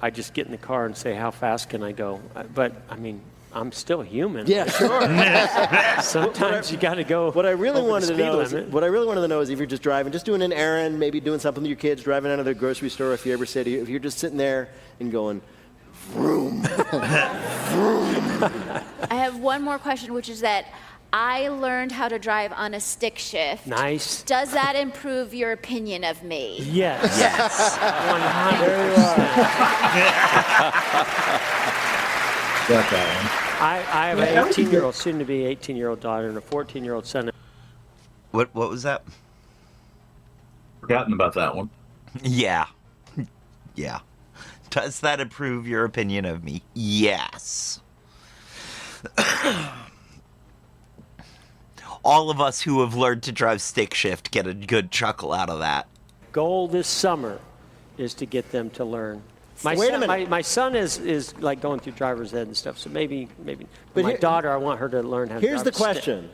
I just get in the car and say, how fast can I go? But, I mean, I'm still human. Yeah, sure. Sometimes you got to go. What I really over wanted the to know speed is limit. what I really wanted to know is if you're just driving, just doing an errand, maybe doing something with your kids, driving out of the grocery store, if you ever said, if you're just sitting there and going, vroom, vroom. I have one more question, which is that I learned how to drive on a stick shift. Nice. Does that improve your opinion of me? Yes. Yes. 100%. There you are. Got that one. I have an 18-year-old, soon to be 18-year-old daughter and a 14-year-old son. What was that? Forgotten about that one. Yeah. Yeah. Does that improve your opinion of me? Yes. All of us who have learned to drive stick shift get a good chuckle out of that. Goal this summer is to get them to learn. Wait a minute. My son is like going through driver's ed and stuff, so maybe. But my here- daughter, I want her to learn how to Here's drive the a stick. question.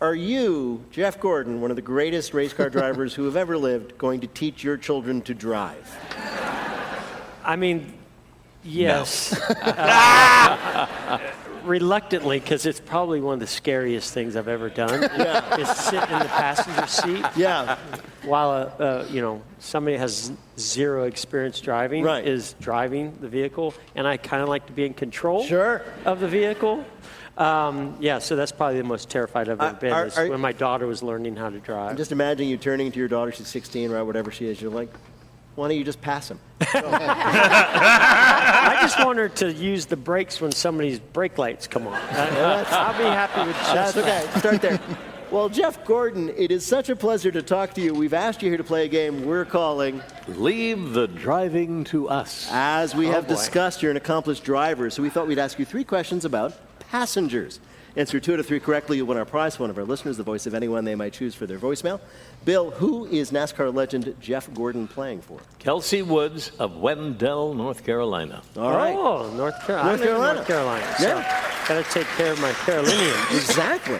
Are you, Jeff Gordon, one of the greatest race car drivers who have ever lived, going to teach your children to drive? I mean, yes. Reluctantly, because it's probably one of the scariest things I've ever done. Yeah. Is sit in the passenger seat Yeah. while somebody has zero experience driving Right. is driving the vehicle, and I kind of like to be in control Sure. of the vehicle. So that's probably the most terrified I've ever been. Is when my daughter was learning how to drive. I'm just imagining you turning to your daughter, she's 16, right, whatever she is, you're like, why don't you just pass him? I just want her to use the brakes when somebody's brake lights come on. I'll be happy with just That's okay. Start there. Well, Jeff Gordon, it is such a pleasure to talk to you. We've asked you here to play a game we're calling Leave the driving to us. As we have boy. discussed, you're an accomplished driver, so we thought we'd ask you 3 questions about passengers. Answer 2 out of 3 correctly, you'll win our prize for one of our listeners, the voice of anyone they might choose for their voicemail. Bill, who is NASCAR legend Jeff Gordon playing for? Kelsey Woods of Wendell, North Carolina. All right. Oh, North Carolina. North Carolina. North Carolina. So Yeah. got to take care of my Carolinians. Exactly.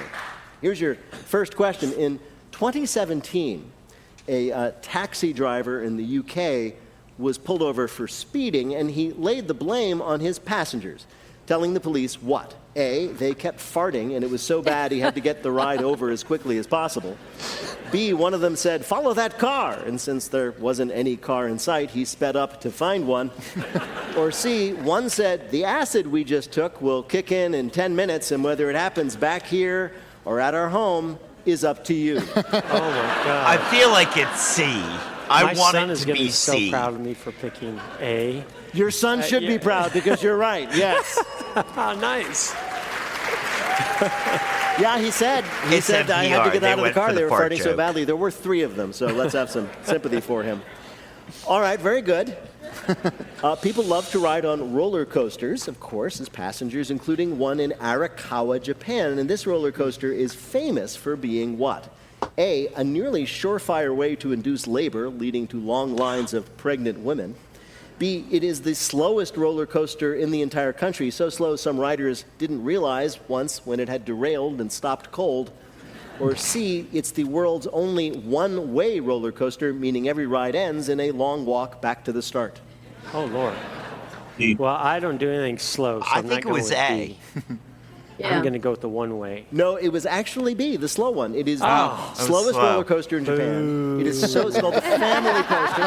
Here's your first question. In 2017, a taxi driver in the UK was pulled over for speeding, and he laid the blame on his passengers, telling the police what? A, they kept farting, and it was so bad he had to get the ride over as quickly as possible. B, one of them said, follow that car, and since there wasn't any car in sight, he sped up to find one. Or C, one said, the acid we just took will kick in 10 minutes, and whether it happens back here or at our home is up to you. Oh, my God. I feel like it's C. I My want son it is to going to be be so C. proud of me for picking A. Your son should be yeah. proud because you're right, yes. Oh, nice. Yeah, he said It's I had to NPR. get They out of the went car. for the They were fart farting so joke. badly. There were 3 of them, so let's have some sympathy for him. All right, very good. People love to ride on roller coasters, of course, as passengers, including one in Arakawa, Japan. And this roller coaster is famous for being what? A, a nearly surefire way to induce labor, leading to long lines of pregnant women. B, it is the slowest roller coaster in the entire country, so slow some riders didn't realize once when it had derailed and stopped cold. Or C, it's the world's only one-way roller coaster, meaning every ride ends in a long walk back to the start. Oh, Lord. D. Well, I don't do anything slow, so I I'm think not it going was with A. B. Yeah. I'm going to go with the one way. No, it was actually B, the slow one. It is the Oh, it was slowest slow. roller coaster in Japan. It is so, it's called the family coaster.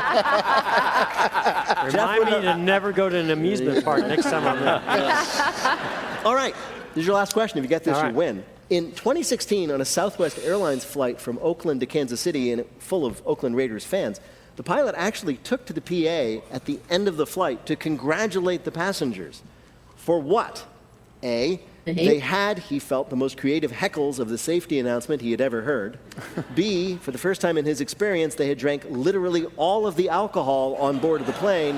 Remind me to never go to an amusement park next time I'm there. All right, this is your last question. If you get this, All you right. win. In 2016, on a Southwest Airlines flight from Oakland to Kansas City, and full of Oakland Raiders fans, the pilot actually took to the PA at the end of the flight to congratulate the passengers. For what? A, they had, he felt, the most creative heckles of the safety announcement he had ever heard. B, for the first time in his experience, they had drank literally all of the alcohol on board of the plane.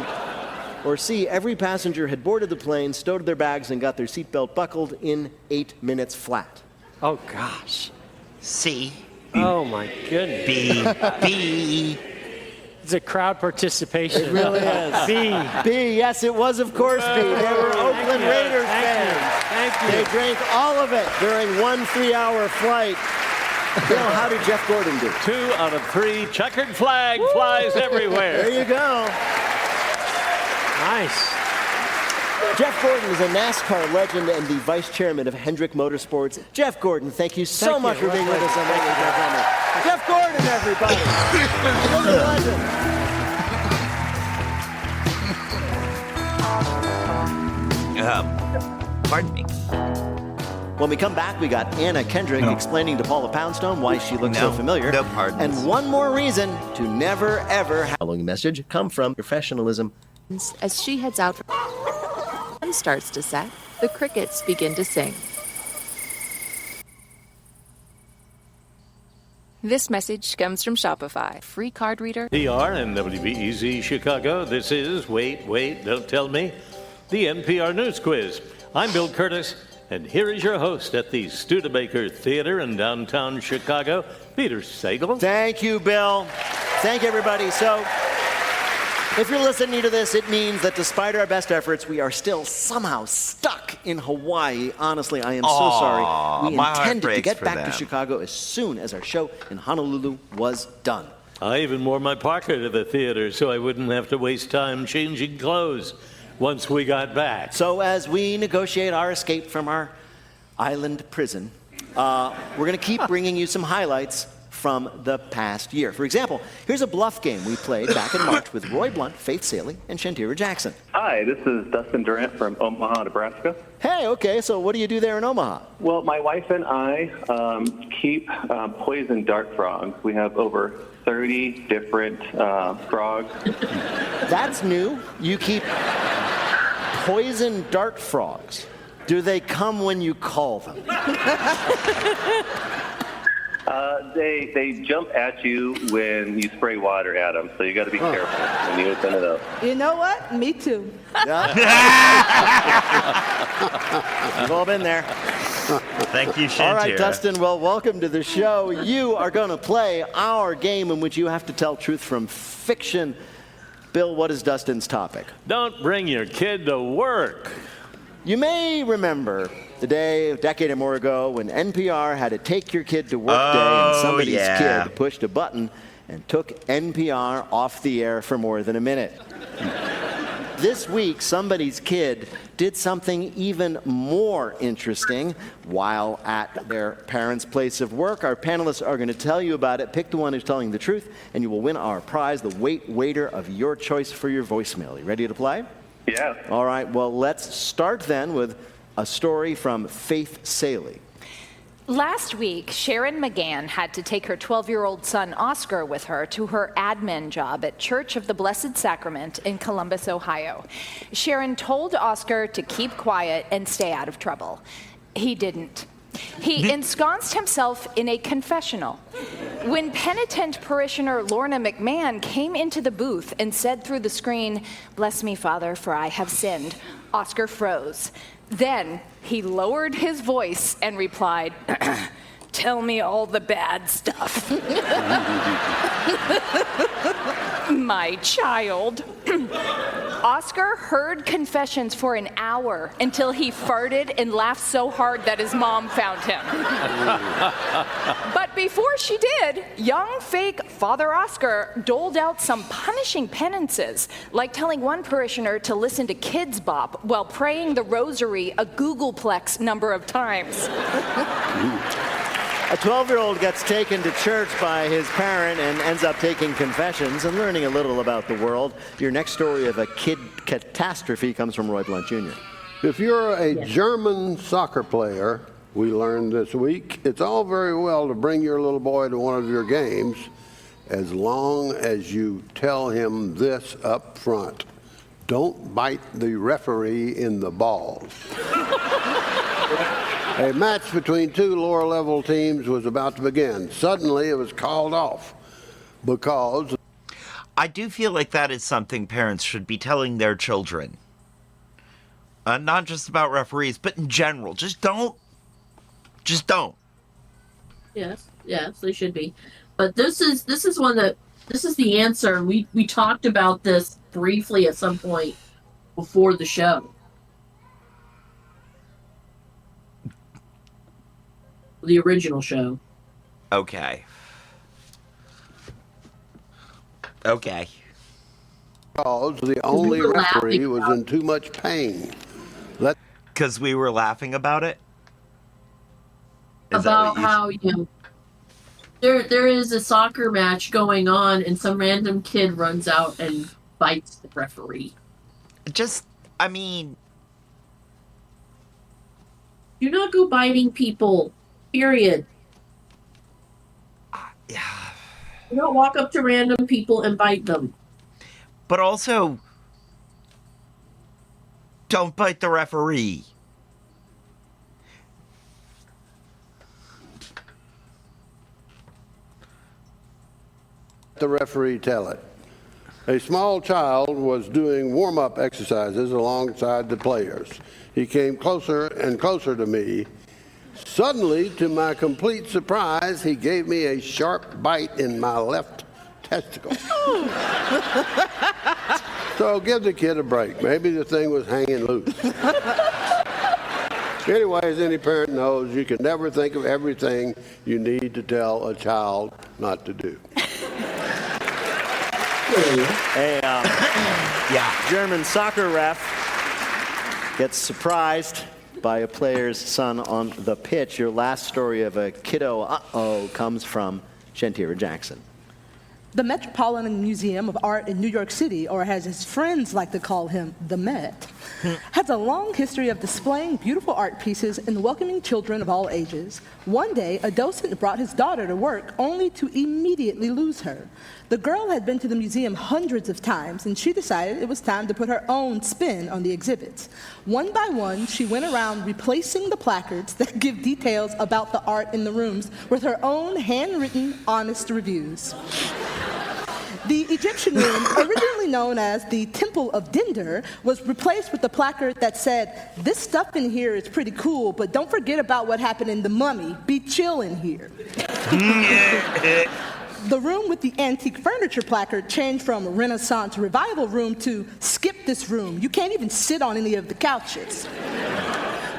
Or C, every passenger had boarded the plane, stowed their bags, and got their seatbelt buckled in 8 minutes flat. Oh, gosh. C. Oh, my goodness. B. It's a crowd participation. It really is. B. B, yes, it was, of course, B. They were Oakland you. Raiders Thank you. fans. Thank you. They drank all of it during one 3-hour flight. Bill, how did Jeff Gordon do? 2 out of 3. Checkered flag flies everywhere. There you go. Nice. Jeff Gordon is a NASCAR legend and the vice chairman of Hendrick Motorsports. Jeff Gordon, thank you so Thank much you. for being with us on Ladies and Gentlemen. Jeff Gordon, everybody. What a legend. Pardon me. When we come back, we got Anna Kendrick explaining to Paula Poundstone why she looks so No, familiar. no pardons. And one more reason to never, ever have a following message come from professionalism. As she heads out, sun starts to set, the crickets begin to sing. This message comes from Shopify. Free card reader. PR and WBEZ Chicago. This is Wait, Don't Tell Me, the NPR News Quiz. I'm Bill Curtis, and here is your host at the Studebaker Theater in downtown Chicago, Peter Sagal. Thank you, Bill. Thank you, everybody. So, if you're listening to this, it means that despite our best efforts, we are still somehow stuck in Hawaii. Honestly, I am so sorry. We my heart intended to breaks get for back to them. Chicago as soon as our show in Honolulu was done. I even wore my parka to the theater so I wouldn't have to waste time changing clothes once we got back. So as we negotiate our escape from our island prison, we're going to keep bringing you some highlights from the past year. For example, here's a bluff game we played back in March with Roy Blunt, Faith Saley, and Shantira Jackson. Hi, this is Dustin Durant from Omaha, Nebraska. Hey, okay, so what do you do there in Omaha? Well, my wife and I keep poison dart frogs. We have over 30 different frogs. That's new. You keep poison dart frogs. Do they come when you call them? They jump at you when you spray water at them, so you got to be careful when you open it up. You know what? Me too. We've all been there. Thank you, Shantira. All right, Dustin, well, welcome to the show. You are going to play our game in which you have to tell truth from fiction. Bill, what is Dustin's topic? Don't bring your kid to work. You may remember the day, a decade or more ago, when NPR had a Take Your Kid to Work day, and somebody's kid pushed a button and took NPR off the air for more than a minute. This week, somebody's kid did something even more interesting while at their parents' place of work. Our panelists are going to tell you about it. Pick the one who's telling the truth, and you will win our prize, the waiter of your choice for your voicemail. You ready to play? Yeah. All right, well, let's start then with a story from Faith Saley. Last week, Sharon McGann had to take her 12-year-old son Oscar with her to her admin job at Church of the Blessed Sacrament in Columbus, Ohio. Sharon told Oscar to keep quiet and stay out of trouble. He didn't. He ensconced himself in a confessional. When penitent parishioner Lorna McMahon came into the booth and said through the screen, "Bless me, Father, for I have sinned," Oscar froze. Then he lowered his voice and replied, "Tell me all the bad stuff." My child. Oscar heard confessions for an hour until he farted and laughed so hard that his mom found him. But before she did, young fake Father Oscar doled out some punishing penances, like telling one parishioner to listen to Kids Bop while praying the rosary a Googleplex number of times. A 12-year-old gets taken to church by his parent and ends up taking confessions and learning a little about the world. Your next story of a kid catastrophe comes from Roy Blunt Jr. If you're a German soccer player, we learned this week, it's all very well to bring your little boy to one of your games as long as you tell him this up front. Don't bite the referee in the balls. A match between two lower-level teams was about to begin. Suddenly, it was called off because... I do feel like that is something parents should be telling their children. Not just about referees, but in general. Just don't. Just don't. Yes, they should be. But this is the answer. We talked about this briefly at some point before the show. The original show. Okay. Because the only referee was in too much pain. Because we were laughing about it? About how, there is a soccer match going on and some random kid runs out and bites the referee. Do not go biting people. Period. Yeah. You don't walk up to random people and bite them. But also, don't bite the referee. The referee tell it. A small child was doing warm-up exercises alongside the players. He came closer and closer to me. Suddenly, to my complete surprise, he gave me a sharp bite in my left testicle. So give the kid a break. Maybe the thing was hanging loose. Anyway, as any parent knows, you can never think of everything you need to tell a child not to do. German soccer ref gets surprised by a player's son on the pitch. Your last story of a kiddo uh-oh comes from Shantira Jackson. The Metropolitan Museum of Art in New York City, or as his friends like to call him, the Met, has a long history of displaying beautiful art pieces and welcoming children of all ages. One day, a docent brought his daughter to work only to immediately lose her. The girl had been to the museum hundreds of times, and she decided it was time to put her own spin on the exhibits. One by one, she went around replacing the placards that give details about the art in the rooms with her own handwritten, honest reviews. The Egyptian room, originally known as the Temple of Dinder, was replaced with a placard that said, "This stuff in here is pretty cool, but don't forget about what happened in the Mummy. Be chill in here." The room with the antique furniture placard changed from Renaissance Revival room to "Skip this room. You can't even sit on any of the couches."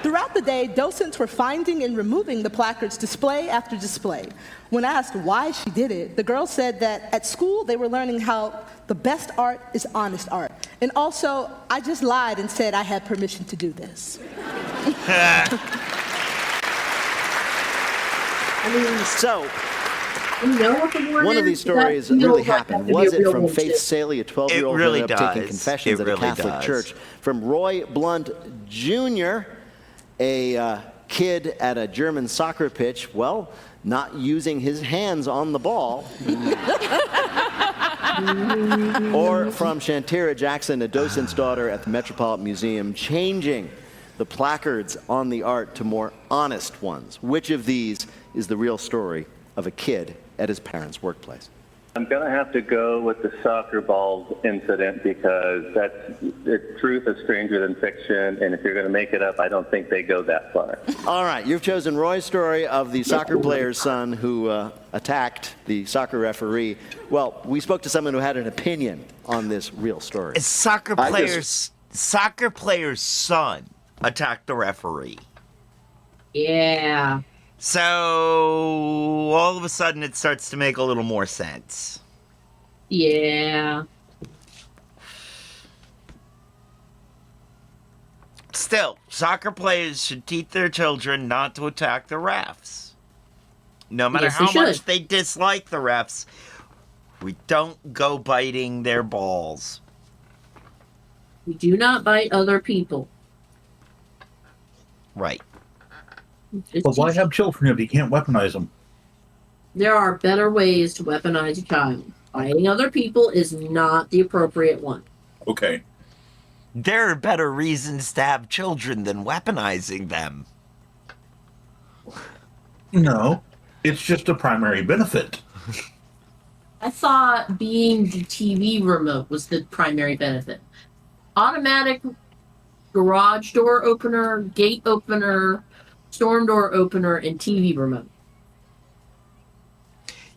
Throughout the day, docents were finding and removing the placards display after display. When asked why she did it, the girl said that at school they were learning how the best art is honest art. And also, I just lied and said I had permission to do this. So, you know what the word one of is? these stories That really feels like happened. that could be Was a it real from one, Faith too. Saley, a 12-year-old It really who ended up taking does. confessions It at a really Catholic does. church? From Roy Blunt Jr., a kid at a German soccer pitch, well, not using his hands on the ball. Or from Shantira Jackson, a docent's daughter at the Metropolitan Museum, changing the placards on the art to more honest ones. Which of these is the real story of a kid at his parents' workplace? I'm going to have to go with the soccer balls incident because truth is stranger than fiction, and if you're going to make it up, I don't think they go that far. All right, you've chosen Roy's story of the soccer player's son who attacked the soccer referee. Well, we spoke to someone who had an opinion on this real story. A soccer player's son attacked the referee. Yeah. So all of a sudden it starts to make a little more sense. Yeah. Still, soccer players should teach their children not to attack the refs. No matter Yes, they how much should. they dislike the refs, we don't go biting their balls. We do not bite other people. Right. But why have children if you can't weaponize them? There are better ways to weaponize a child. Biting other people is not the appropriate one. Okay. There are better reasons to have children than weaponizing them. No, it's just a primary benefit. I thought being the TV remote was the primary benefit. Automatic garage door opener, gate opener, storm door opener, and TV remote.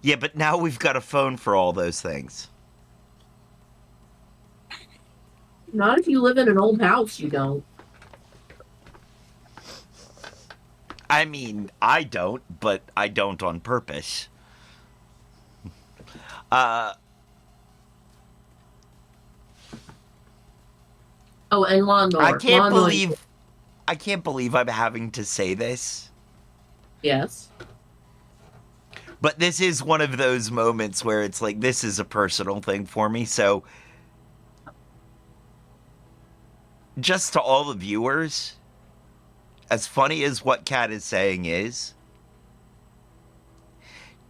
Yeah, but now we've got a phone for all those things. Not if you live in an old house, you don't. I mean, I don't, but I don't on purpose. Oh, and lawnmower. I can't Lawnmower. believe I'm having to say this. Yes. But this is one of those moments where it's like, this is a personal thing for me. So, just to all the viewers, as funny as what Kat is saying is,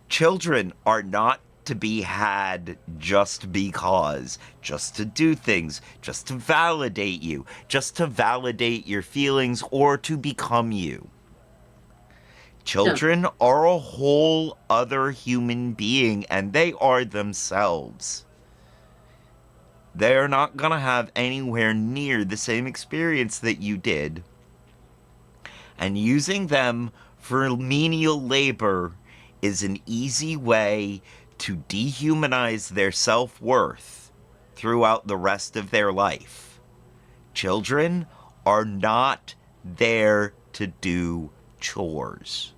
children are not to be had just because, just to do things, just to validate you, just to validate your feelings or to become you. Children are a whole other human being, and they are themselves. They're not gonna have anywhere near the same experience that you did. And using them for menial labor is an easy way to dehumanize their self-worth throughout the rest of their life. Children are not there to do chores.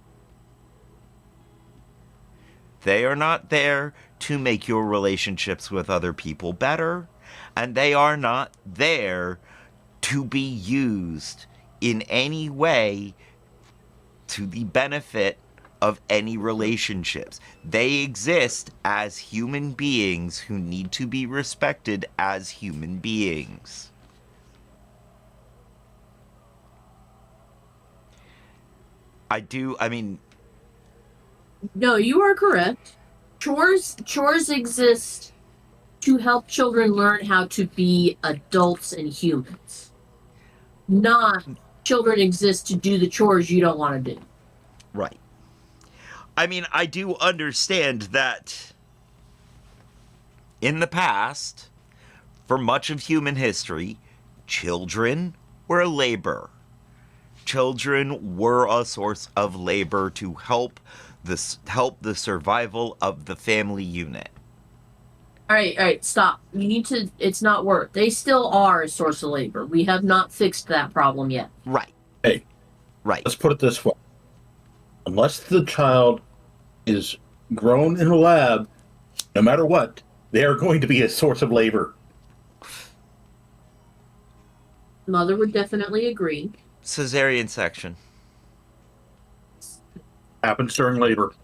They are not there to make your relationships with other people better, and they are not there to be used in any way to the benefit of any relationships. They exist as human beings who need to be respected as human beings. I mean, No, you are correct. Chores exist to help children learn how to be adults and humans. Not children exist to do the chores you don't want to do. right. I mean, I do understand that in the past, for much of human history, children were labor. Children were a source of labor to help the survival of the family unit. All right, stop. You need to. It's not work. They still are a source of labor. We have not fixed that problem yet. Right. Hey, right. Let's put it this way: unless the child is grown in a lab, no matter what, they are going to be a source of labor. Mother would definitely agree. Cesarean section. Happens during labor.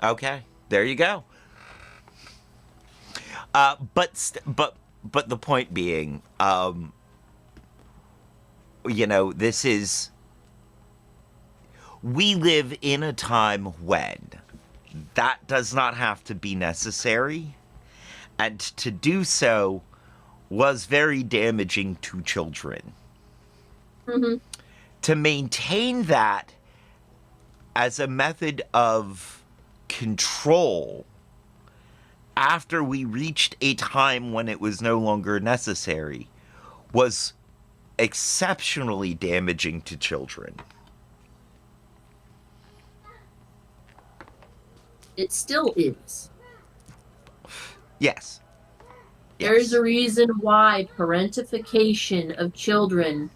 Okay, there you go. But the point being, this is, we live in a time when that does not have to be necessary, and to do so was very damaging to children. Mm-hmm. To maintain that as a method of control after we reached a time when it was no longer necessary was exceptionally damaging to children. It still is. Yes. There is a reason why parentification of children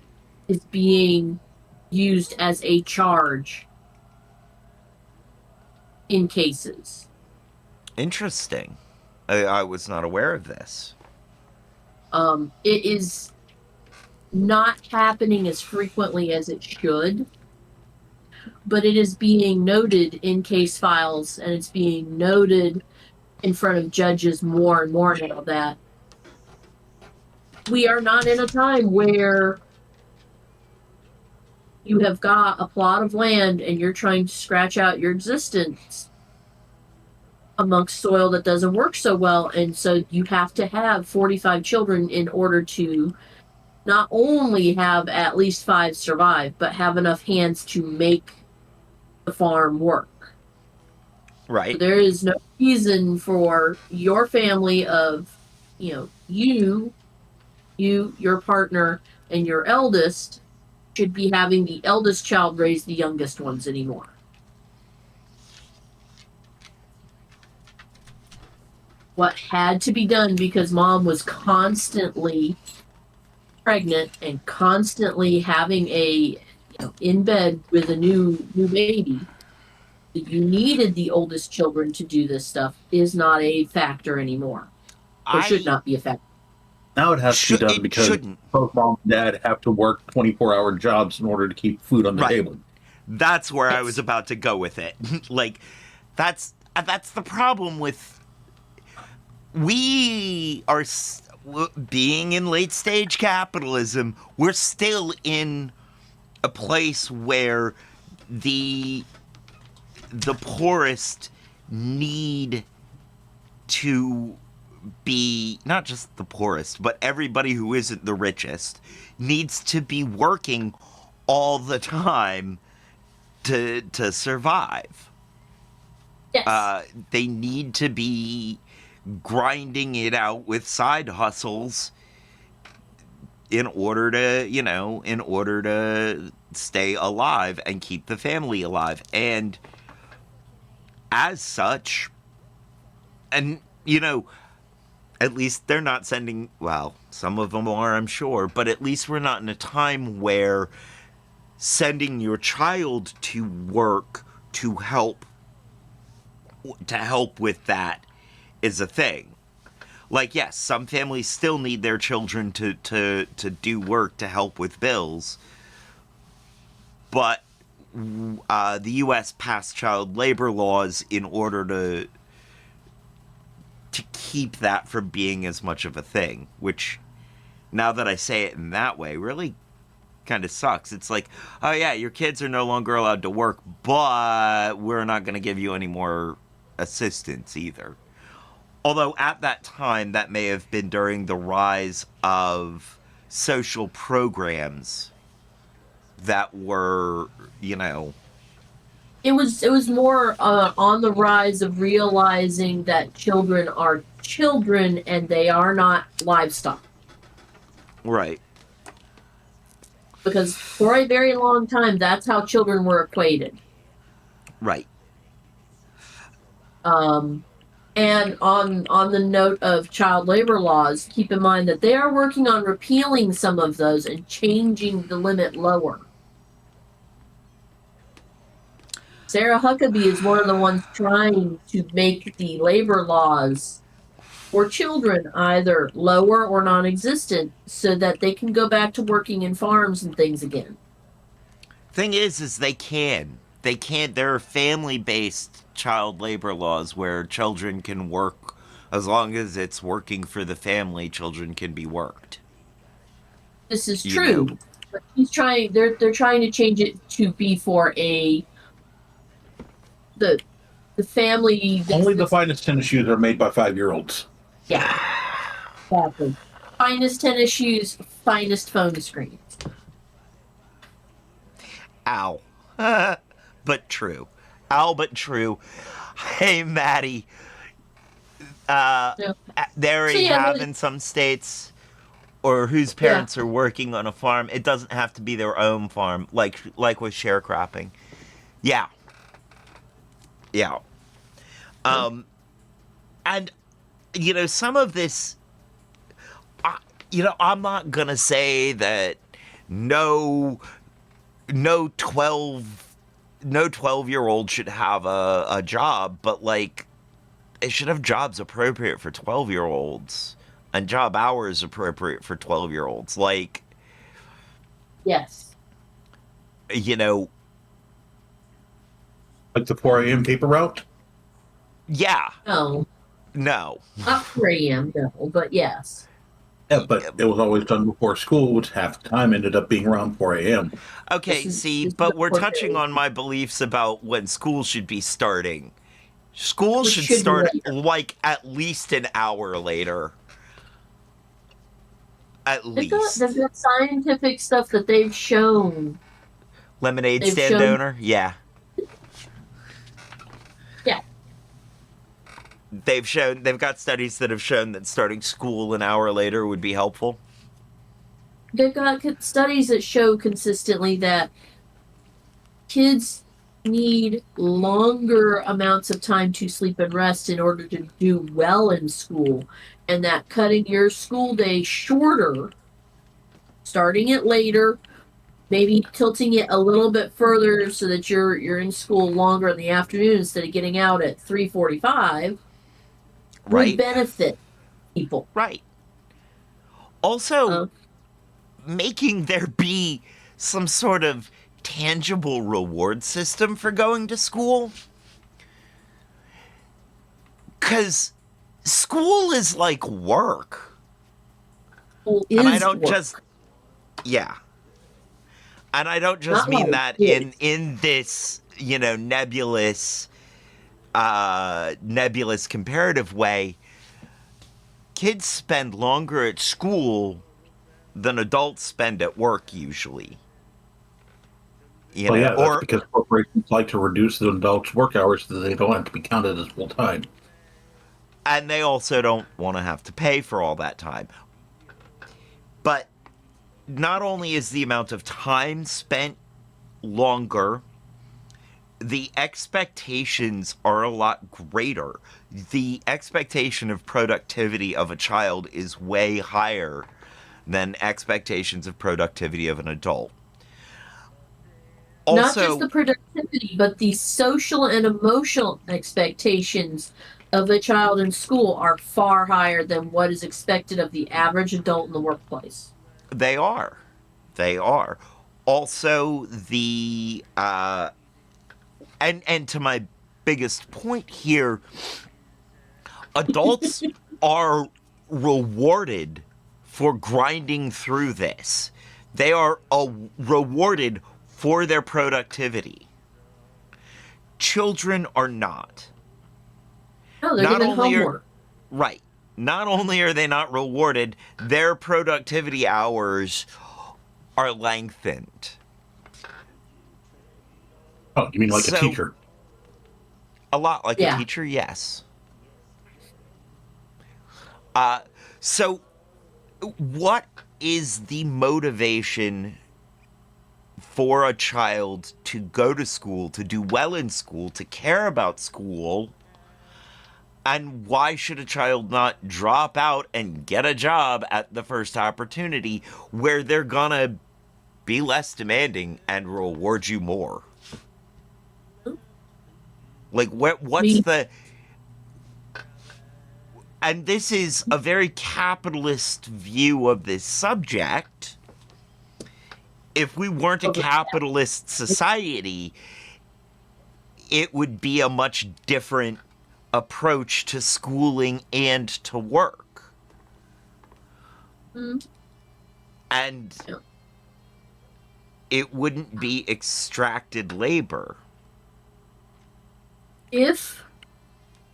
is being used as a charge in cases. Interesting. I was not aware of this. It is not happening as frequently as it should, but it is being noted in case files, and it's being noted in front of judges more and more now that we are not in a time where you have got a plot of land and you're trying to scratch out your existence amongst soil that doesn't work so well, and so you have to have 45 children in order to not only have at least 5 survive, but have enough hands to make the farm work. Right. So there is no reason for your family of, you, your partner, and your eldest should be having the eldest child raise the youngest ones anymore. What had to be done because mom was constantly pregnant and constantly having in bed with a new baby, you needed the oldest children to do this stuff is not a factor anymore. Or should not be a factor. Now it has to be done because both mom and dad have to work 24-hour jobs in order to keep food on the table. That's where I was about to go with it. That's the problem with, we are being in late stage capitalism. We're still in a place where the poorest need to be, not just the poorest, but everybody who isn't the richest needs to be working all the time to survive. Yes. They need to be grinding it out with side hustles in order to stay alive and keep the family alive. And as such, and at least they're not sending, well, some of them are, I'm sure, but at least we're not in a time where sending your child to work to help with that is a thing. Yes, some families still need their children to do work to help with bills, but the U.S. passed child labor laws in order to keep that from being as much of a thing, which, now that I say it in that way, really kind of sucks. It's like, oh yeah, your kids are no longer allowed to work, but we're not going to give you any more assistance either. Although at that time, that may have been during the rise of social programs that were, It was more on the rise of realizing that children are children and they are not livestock. right. Because for a very long time, that's how children were equated. Right. And on the note of child labor laws, keep in mind that they are working on repealing some of those and changing the limit lower. Sarah Huckabee is one of the ones trying to make the labor laws for children either lower or non-existent so that they can go back to working in farms and things again. Thing is they can. They can't. There are family-based child labor laws where children can work as long as it's working for the family. Children can be worked. This is true, but he's trying. They're trying to change it to be for the family. Only the finest tennis shoes are made by 5-year-olds. Yeah, exactly. Finest tennis shoes, finest phone screens. Ow. But true. Ow, but true. Hey, Maddie. There you have in some states, or whose parents are working on a farm, it doesn't have to be their own farm, like with sharecropping. Yeah. Yeah. And, some of this, I'm not going to say that no 12-year-old should have a job, but, like, they should have jobs appropriate for 12-year-olds and job hours appropriate for 12-year-olds. Like, yes. Like the 4 a.m. paper route? Yeah. No. No. Not 4 a.m., no, but yes. Yeah, but it was always done before school, which half the time ended up being around 4 a.m. Okay, but we're touching on my beliefs about when school should be starting. School should start, like, at least an hour later. At least. They've got scientific stuff that they've shown. Lemonade stand owner? Yeah. Yeah. They've got studies that have shown that starting school an hour later would be helpful. They've got studies that show consistently that kids need longer amounts of time to sleep and rest in order to do well in school, and that cutting your school day shorter, starting it later, maybe tilting it a little bit further so that you're in school longer in the afternoon instead of getting out at 3:45, would benefit people. Right. Also, making there be some sort of tangible reward system for going to school. Because school is like work. And I don't just... Yeah. And I don't just mean that in this, nebulous comparative way. Kids spend longer at school than adults spend at work usually. That's because corporations like to reduce the adults' work hours so that they don't have to be counted as full time. And they also don't want to have to pay for all that time. But not only is the amount of time spent longer, the expectations are a lot greater. The expectation of productivity of a child is way higher than expectations of productivity of an adult. Also, not just the productivity, but the social and emotional expectations of a child in school are far higher than what is expected of the average adult in the workplace. They are. Also, the and to my biggest point here, adults are rewarded for grinding through this. They are rewarded for their productivity. Children are not. No, they're given homework. Right. Not only are they not rewarded, their productivity hours are lengthened. Oh, you mean like a teacher? A lot like Yeah. a teacher, yes. So what is the motivation for a child to go to school, to do well in school, to care about school? And why should a child not drop out and get a job at the first opportunity where they're gonna be less demanding and reward you more? Like, what's the... And this is a very capitalist view of this subject. If we weren't a capitalist society, it would be a much different approach to schooling and to work. And it wouldn't be extracted labor. If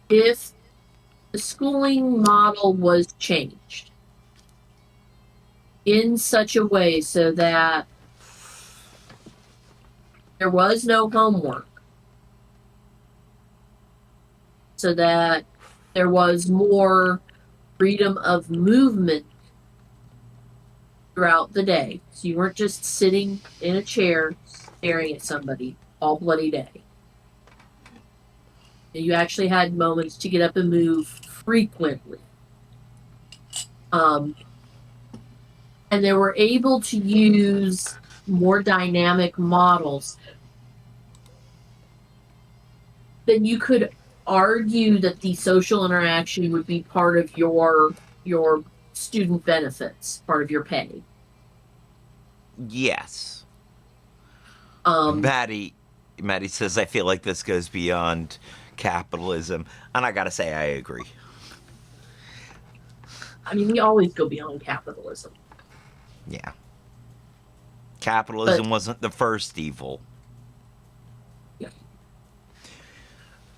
the schooling model was changed in such a way so that there was no homework, so that there was more freedom of movement throughout the day, so you weren't just sitting in a chair staring at somebody all bloody day. You actually had moments to get up and move frequently. And they were able to use more dynamic models. Then you could argue that the social interaction would be part of your student benefits, part of your pay. Yes. Maddie says, I feel like this goes beyond capitalism. And I gotta say, I agree. I mean, we always go beyond capitalism. Yeah. Capitalism wasn't the first evil. Yeah.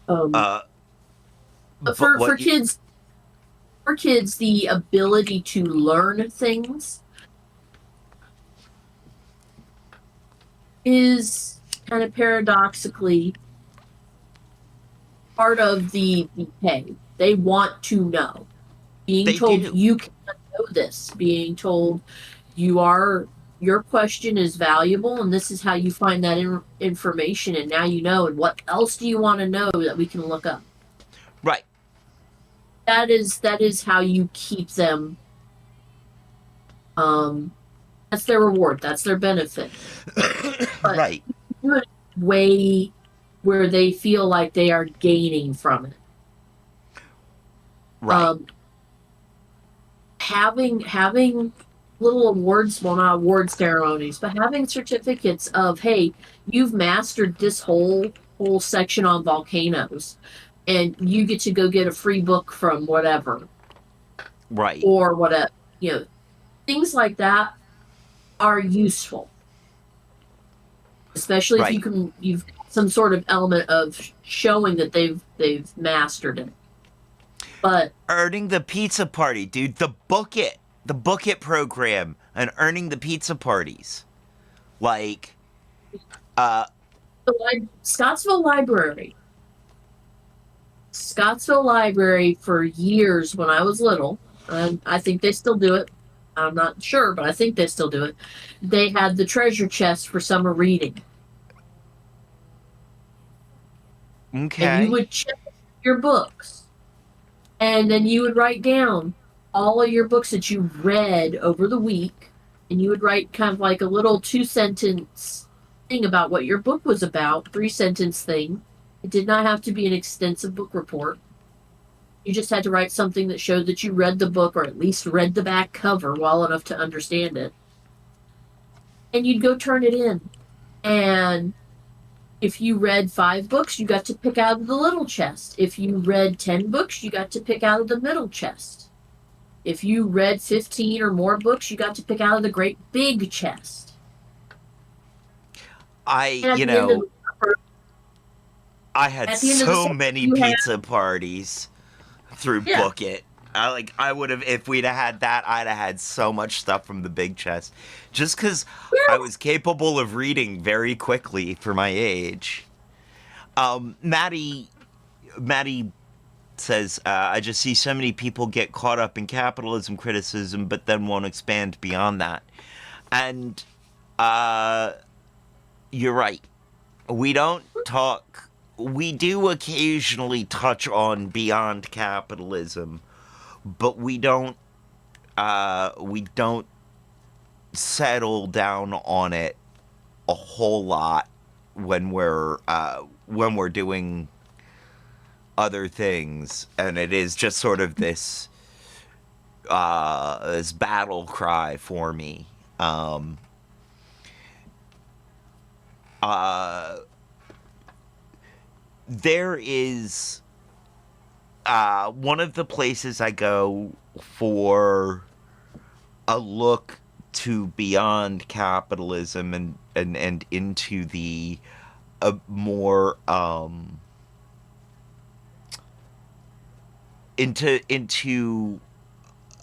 But for kids, the ability to learn things is kind of paradoxically part of the pay. They want to know. Being told you cannot know this. Being told your question is valuable and this is how you find that information and now you know, and what else do you want to know that we can look up? Right. That is how you keep them. That's their reward. That's their benefit. But right. Do it in a way where they feel like they are gaining from it. Right. Having little awards, well, not award ceremonies, but having certificates of, hey, you've mastered this whole section on volcanoes, and you get to go get a free book from whatever. Right. Or whatever, things like that are useful, especially if you've some sort of element of showing that they've mastered it. But earning the pizza party, dude, the book it program and earning the pizza parties, like Scottsville Library for years when I was little, and I think they still do it. I'm not sure, but I think they still do it. They had the treasure chest for summer reading. Okay. And you would check your books. And then you would write down all of your books that you read over the week. And you would write kind of like a little 2-sentence thing about what your book was about, 3-sentence thing. It did not have to be an extensive book report. You just had to write something that showed that you read the book or at least read the back cover well enough to understand it. And you'd go turn it in. And if you read 5 books, you got to pick out of the little chest. If you read 10 books, you got to pick out of the middle chest. If you read 15 or more books, you got to pick out of the great big chest. I And at the end of I had at the end of the so session, many you had pizza parties through yeah. Book It. I would have, if we'd have had that, I'd have had so much stuff from the big chest. Just because I was capable of reading very quickly for my age. Maddie says, I just see so many people get caught up in capitalism criticism, but then won't expand beyond that. And you're right. We don't talk. We do occasionally touch on beyond capitalism, but we don't settle down on it a whole lot when we're doing other things, and it is just sort of this battle cry for me. There is one of the places I go for a look to beyond capitalism and into the more into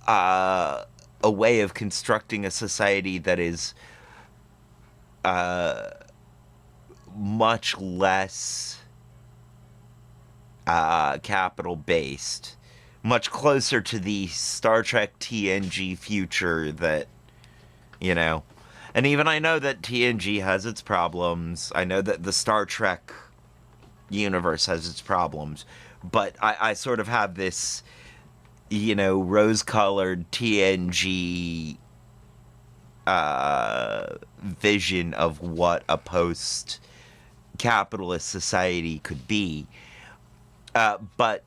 a way of constructing a society that is much less capital based, much closer to the Star Trek TNG future that, and even I know that TNG has its problems. I know that the Star Trek universe has its problems, but I sort of have this, rose-colored TNG vision of what a post-capitalist society could be. But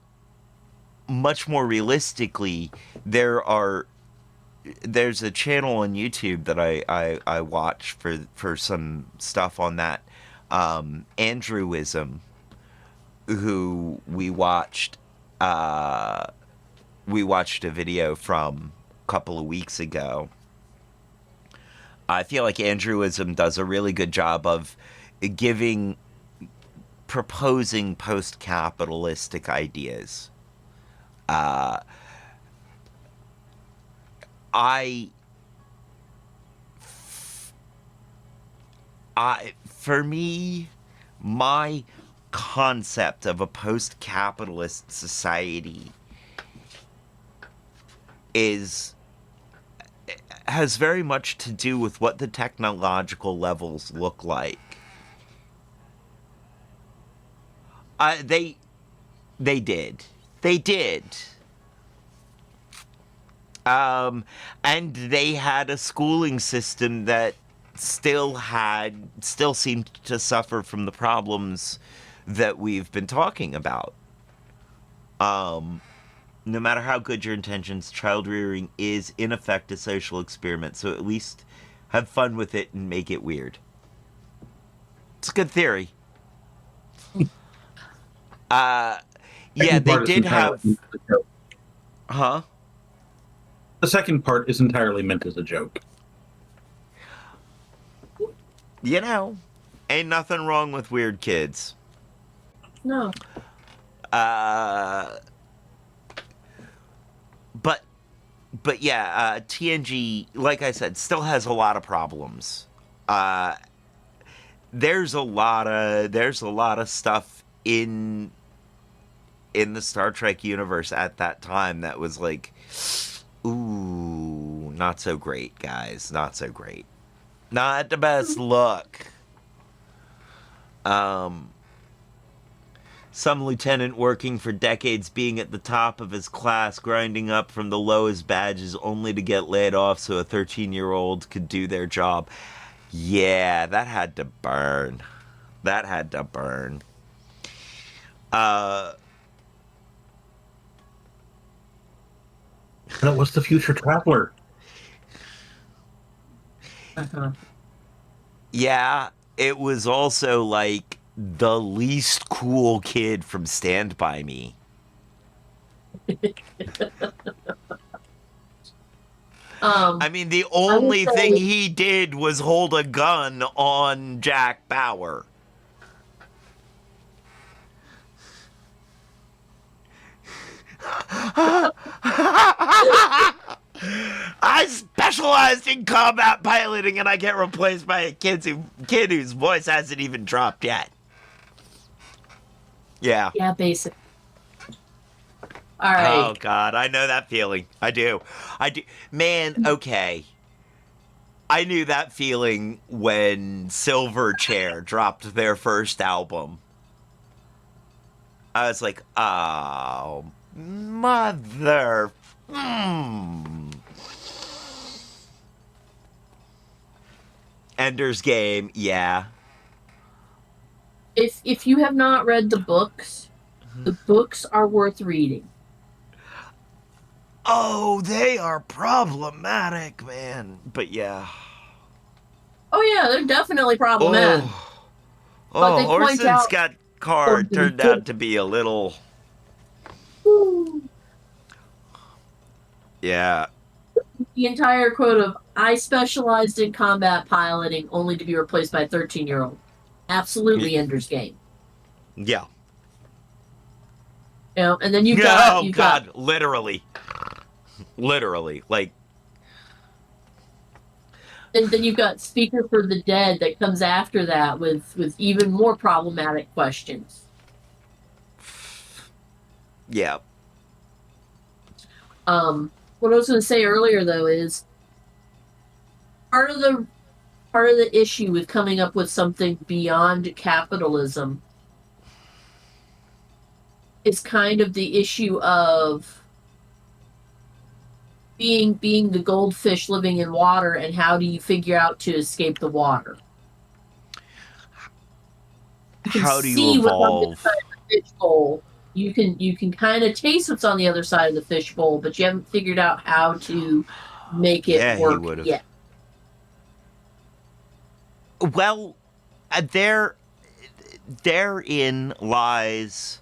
much more realistically, there's a channel on YouTube that I watch for some stuff on that. Andrewism, who we watched a video from a couple of weeks ago. I feel like Andrewism does a really good job of proposing post-capitalistic ideas. For me, my concept of a post-capitalist society has very much to do with what the technological levels look like. They did. And they had a schooling system that still seemed to suffer from the problems that we've been talking about. No matter how good your intentions, child rearing is in effect a social experiment, so at least have fun with it and make it weird. It's a good theory. Yeah, they did have... Huh? The second part is entirely meant as a joke. Ain't nothing wrong with weird kids. No. But yeah, TNG, like I said, still has a lot of problems. There's a lot of stuff in the Star Trek universe at that time that was like, ooh, not so great, guys. Not so great. Not the best look. Some lieutenant working for decades being at the top of his class, grinding up from the lowest badges only to get laid off so a 13-year-old could do their job. Yeah, that had to burn. That was the future traveler. Uh-huh. Yeah, it was also like the least cool kid from Stand By Me. I mean, the only thing he did was hold a gun on Jack Bauer. I specialized in combat piloting, and I get replaced by a kid whose voice hasn't even dropped yet. Yeah. Yeah, basically. All right. Oh God, I know that feeling. I do. Man, okay. I knew that feeling when Silverchair dropped their first album. I was like, oh, mother. Ender's Game, yeah. If you have not read the books are worth reading. Oh, they are problematic, man. But yeah. Oh yeah, they're definitely problematic. But they point Orson out Scott Card turned out to be a little. Yeah. The entire quote of "I specialized in combat piloting, only to be replaced by a 13-year-old." Absolutely, Ender's Game. Yeah. You know, and then you've got God, literally, like. And then you've got Speaker for the Dead that comes after that with even more problematic questions. Yeah. What I was going to say earlier though is part of the issue with coming up with something beyond capitalism is kind of the issue of being the goldfish living in water, and how do you figure out to escape the water? How do you evolve? What's on the other side of the fishbowl. You can kind of taste what's on the other side of the fishbowl, but you haven't figured out how to make it work yet. Well, therein lies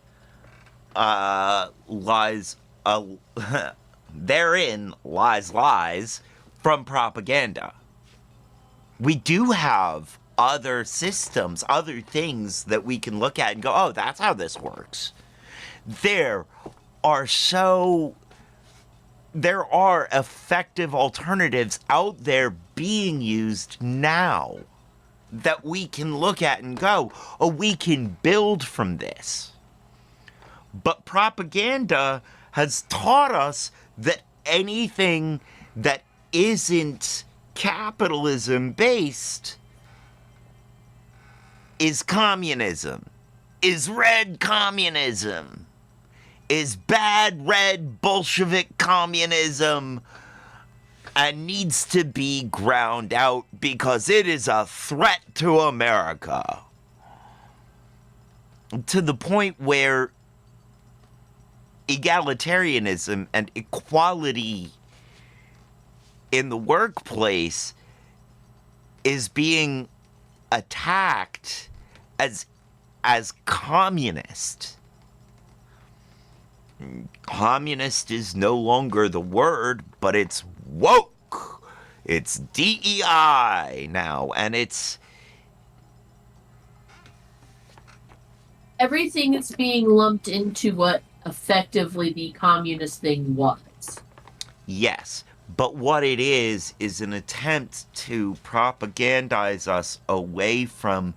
therein lies from propaganda. We do have other systems, other things that we can look at and go, oh, that's how this works. There are effective alternatives out there being used now that we can look at and go, oh, we can build from this. But propaganda has taught us that anything that isn't capitalism based is communism, is red communism, is bad red Bolshevik communism, and needs to be ground out because it is a threat to America. To the point where egalitarianism and equality in the workplace is being attacked as communist. Communist is no longer the word, but it's woke. It's DEI now, and it's everything is being lumped into what effectively the communist thing was. Yes, but what it is an attempt to propagandize us away from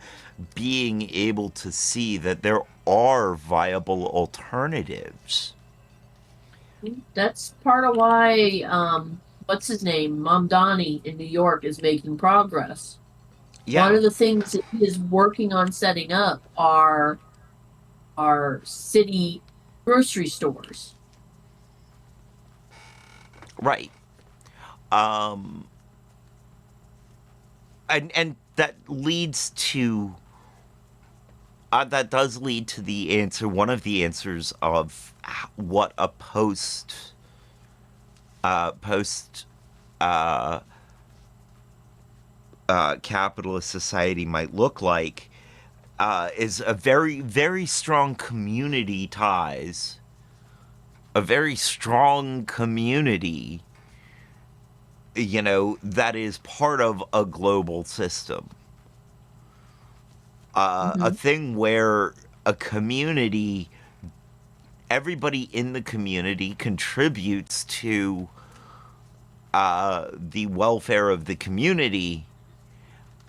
being able to see that there are viable alternatives. That's part of why, what's his name, Mamdani in New York is making progress. Yeah. One of the things that he is working on setting up are city grocery stores. Right. And that leads to that does lead to the answer, one of the answers of what a post capitalist society might look like, is a very, very strong community ties, a very strong community that is part of a global system. A thing where a community, everybody in the community contributes to the welfare of the community,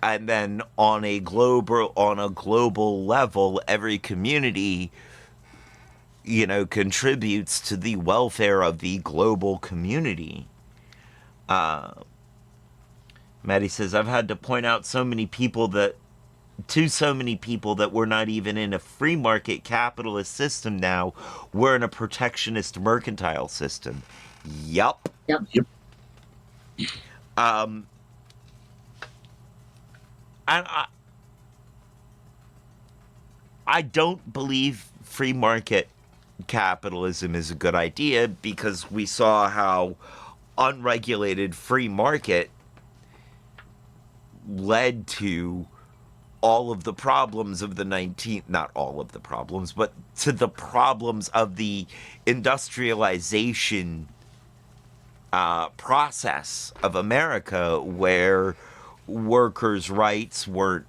and then on a global level, every community, contributes to the welfare of the global community. Maddie says, I've had to point out to so many people that we're not even in a free market capitalist system now. We're in a protectionist mercantile system. Yup. Yep. And I don't believe free market capitalism is a good idea, because we saw how unregulated free market led to all of the problems of the not all of the problems, but to the problems of the industrialization process of America, where workers' rights weren't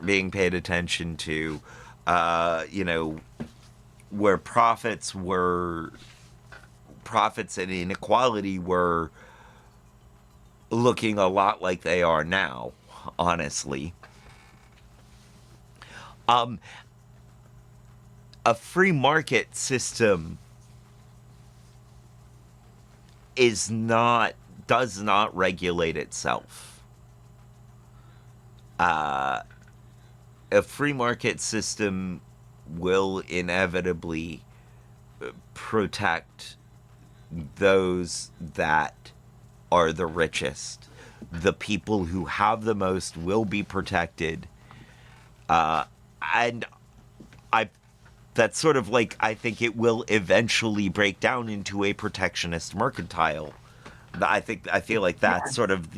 being paid attention to, where profits and inequality were looking a lot like they are now, honestly. A free market system does not regulate itself. A free market system will inevitably protect those that are the richest. The people who have the most will be protected. And that's sort of like, I think it will eventually break down into a protectionist mercantile. I feel like that's sort of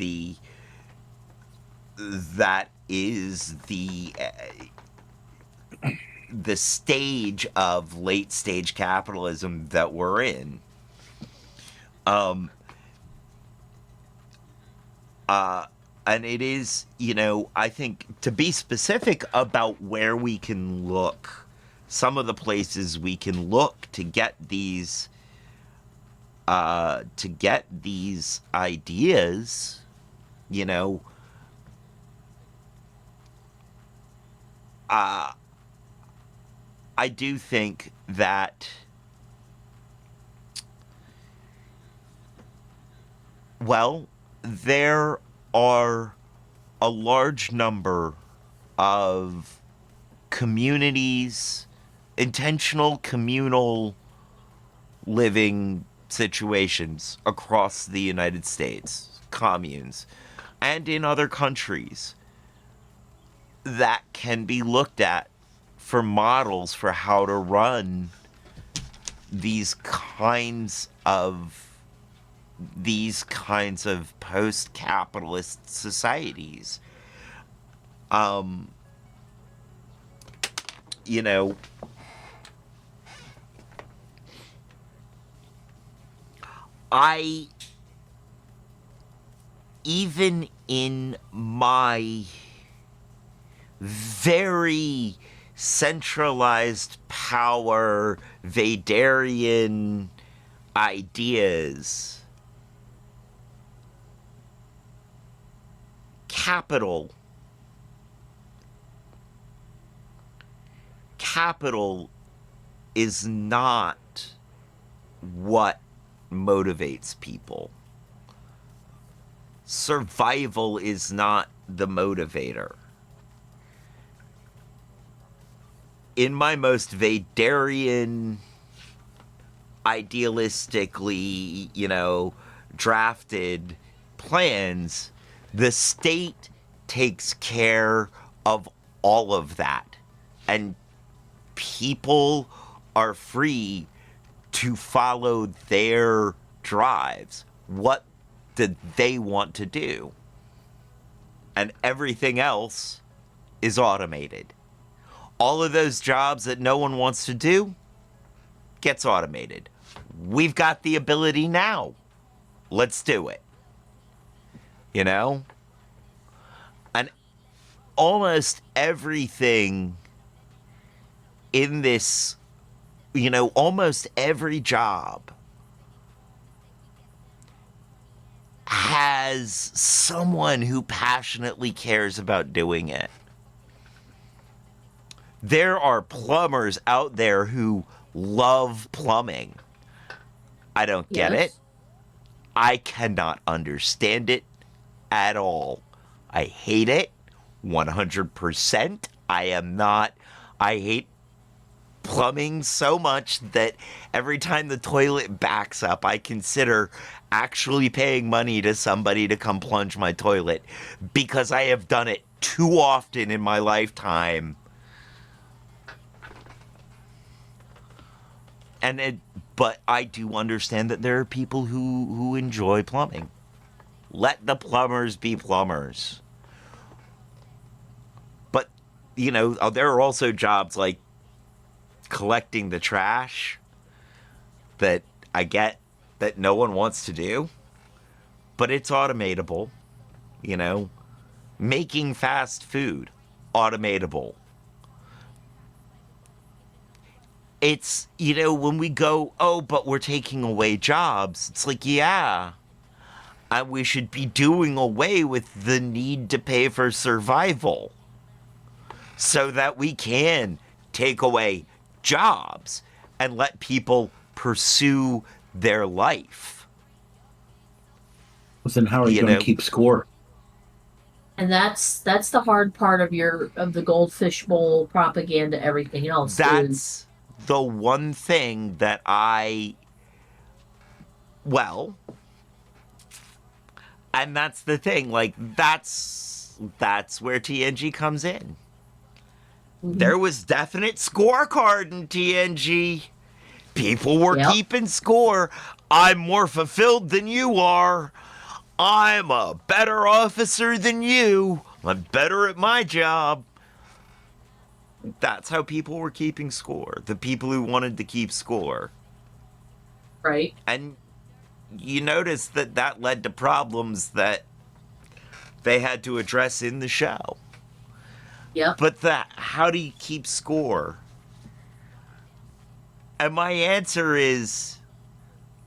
that is the stage of late stage capitalism that we're in. And it is, I think, to be specific about where we can look, some of the places we can look to get these ideas, I do think that there are a large number of communities, intentional communal living situations across the United States, communes, and in other countries that can be looked at for models for how to run these kinds of post-capitalist societies. Even in my very centralized power, Vaderian ideas, capital is not what motivates people. Survival is not the motivator. In my most Vaderian, idealistically, drafted plans, the state takes care of all of that. And people are free to follow their drives. What did they want to do? And everything else is automated. All of those jobs that no one wants to do gets automated. We've got the ability now. Let's do it. you know? And almost everything in this, almost every job has someone who passionately cares about doing it. There are plumbers out there who love plumbing. I don't get it. I cannot understand it at all. I hate it 100%. I hate plumbing so much that every time the toilet backs up, I consider actually paying money to somebody to come plunge my toilet, because I have done it too often in my lifetime. But I do understand that there are people who enjoy plumbing. Let the plumbers be plumbers. But, there are also jobs like collecting the trash that I get that no one wants to do, but it's automatable. Making fast food, automatable. It's, when we go, oh, but we're taking away jobs, it's like, yeah, and we should be doing away with the need to pay for survival so that we can take away jobs and let people pursue their life. Well, then how are you going to keep score? And that's the hard part of the goldfish bowl propaganda, everything else. That's the one thing that and that's the thing, like, that's where TNG comes in. Mm-hmm. There was definite scorecard in TNG. People were keeping score. I'm more fulfilled than you are. I'm a better officer than you. I'm better at my job. That's how people were keeping score. The people who wanted to keep score. Right. And you notice that led to problems that they had to address in the show. Yeah. But how do you keep score? And my answer is,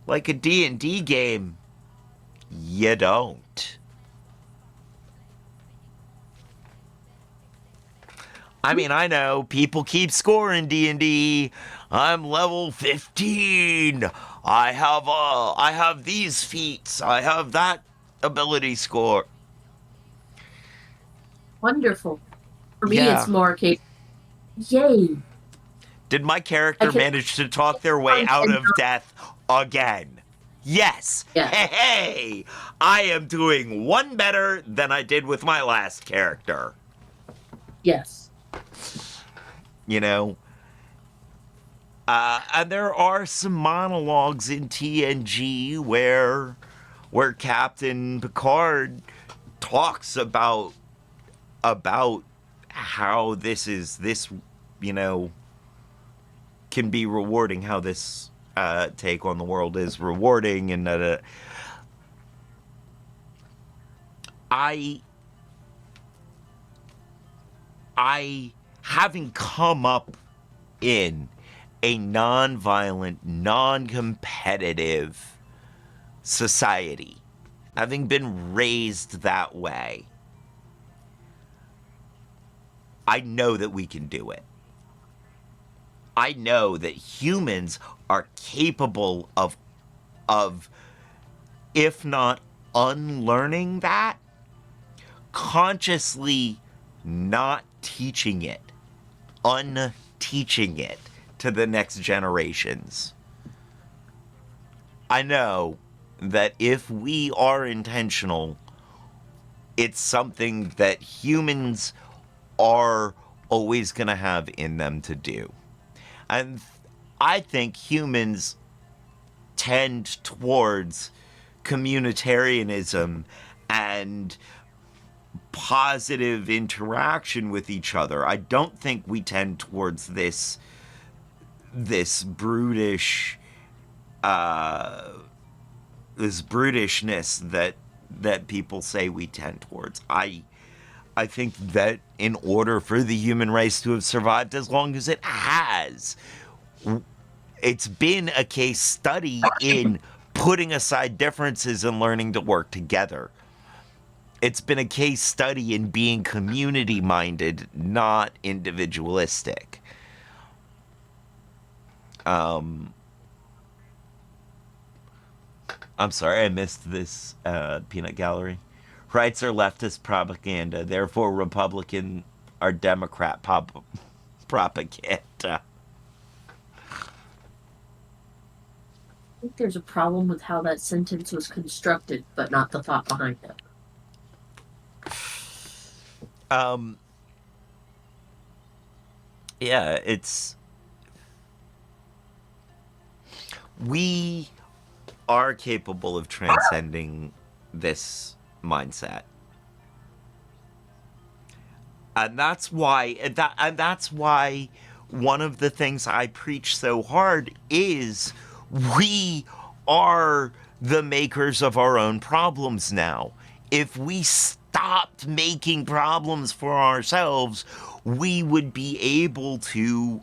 like a D&D game, you don't. I mean, I know people keep score in D&D. I'm level 15. I have these feats. I have that ability score. Wonderful. For me, it's more case. Yay. Did my character manage to talk their way out of death again? Yes. Yeah. Hey, I am doing one better than I did with my last character. Yes. And there are some monologues in TNG where Captain Picard talks about how this can be rewarding, how this take on the world is rewarding, and I having come up in a non-violent, non-competitive society, having been raised that way, I know that we can do it. I know that humans are capable of if not unlearning that, consciously not teaching it, unteaching it to the next generations. I know that if we are intentional, it's something that humans are always going to have in them to do. And I think humans tend towards communitarianism and positive interaction with each other. I don't think we tend towards this brutish, this brutishness that people say we tend towards. I think that in order for the human race to have survived as long as it has, it's been a case study in putting aside differences and learning to work together. It's been a case study in being community minded, not individualistic. I'm sorry, I missed this peanut gallery. Rights are leftist propaganda, therefore Republican are Democrat propaganda. I think there's a problem with how that sentence was constructed, but not the thought behind it. Yeah, we are capable of transcending this mindset. And that's why one of the things I preach so hard is we are the makers of our own problems now. If we stopped making problems for ourselves, we would be able to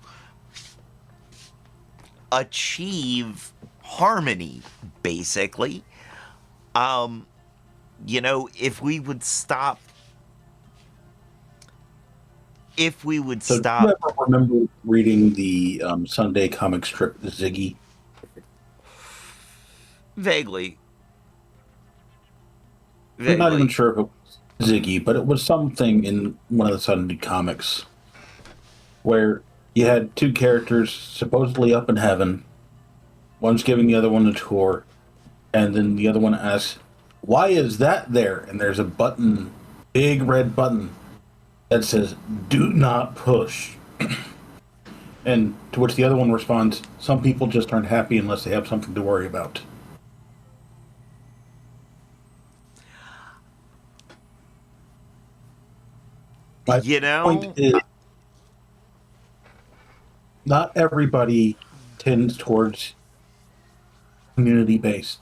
achieve harmony, basically. If we would stop. Do you ever remember reading the Sunday comic strip Ziggy? Vaguely. I'm not even sure if it was Ziggy, but it was something in one of the Sunday comics where you had two characters supposedly up in heaven. One's giving the other one a tour, and then the other one asks, "Why is that there?" And there's a button, big red button, that says, "Do not push." And to which the other one responds, "Some people just aren't happy unless they have something to worry about." My point is, not everybody tends towards community-based.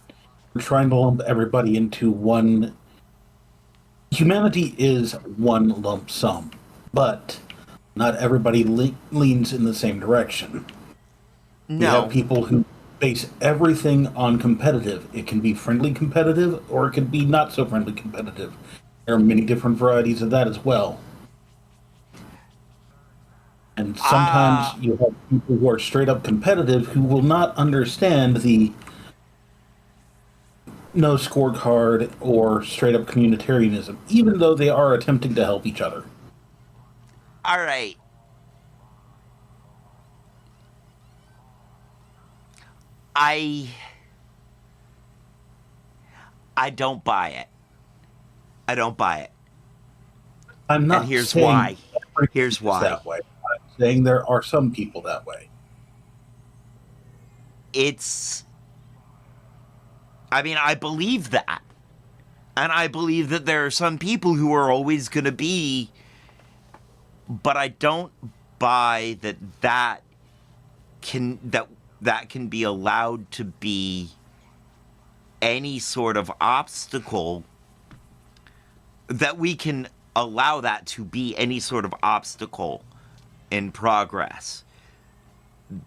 We're trying to lump everybody into one. Humanity is one lump sum, but not everybody leans in the same direction. No. We have people who base everything on competitive. It can be friendly competitive, or it can be not so friendly competitive. There are many different varieties of that as well. And sometimes you have people who are straight up competitive who will not understand the no scorecard or straight up communitarianism, even though they are attempting to help each other. All right. I don't buy it. I don't buy it. I'm not and here's saying why. Here's why. That way. I'm saying there are some people that way. I believe that. And I believe that there are some people who are always going to be, but I don't buy that can be allowed to be any sort of obstacle, that we can allow that to be any sort of obstacle in progress.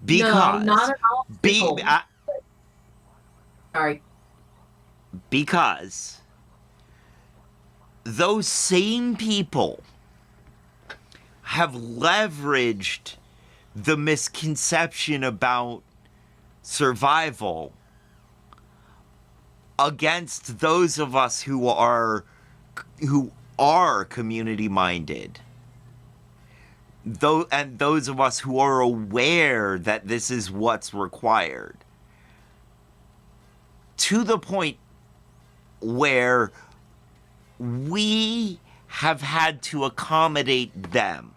Because no, not an obstacle. Sorry. Because those same people have leveraged the misconception about survival against those of us who are community minded. And those of us who are aware that this is what's required. To the point where we have had to accommodate them.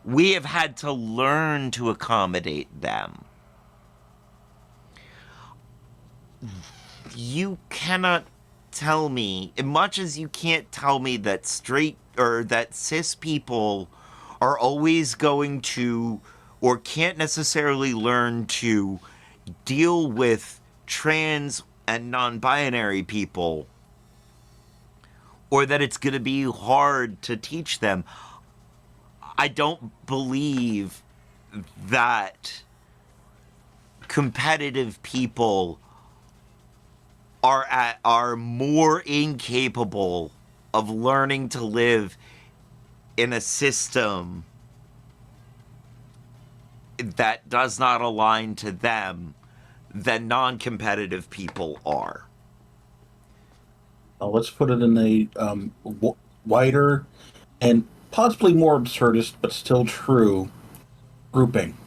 We have had to learn to accommodate them. You cannot tell me, as much as you can't tell me that that cis people are always going to, or can't necessarily learn to deal with trans and non-binary people or that it's going to be hard to teach them. I don't believe that competitive people are more incapable of learning to live in a system that does not align to them than non-competitive people are. Let's put it in a wider and possibly more absurdist, but still true grouping.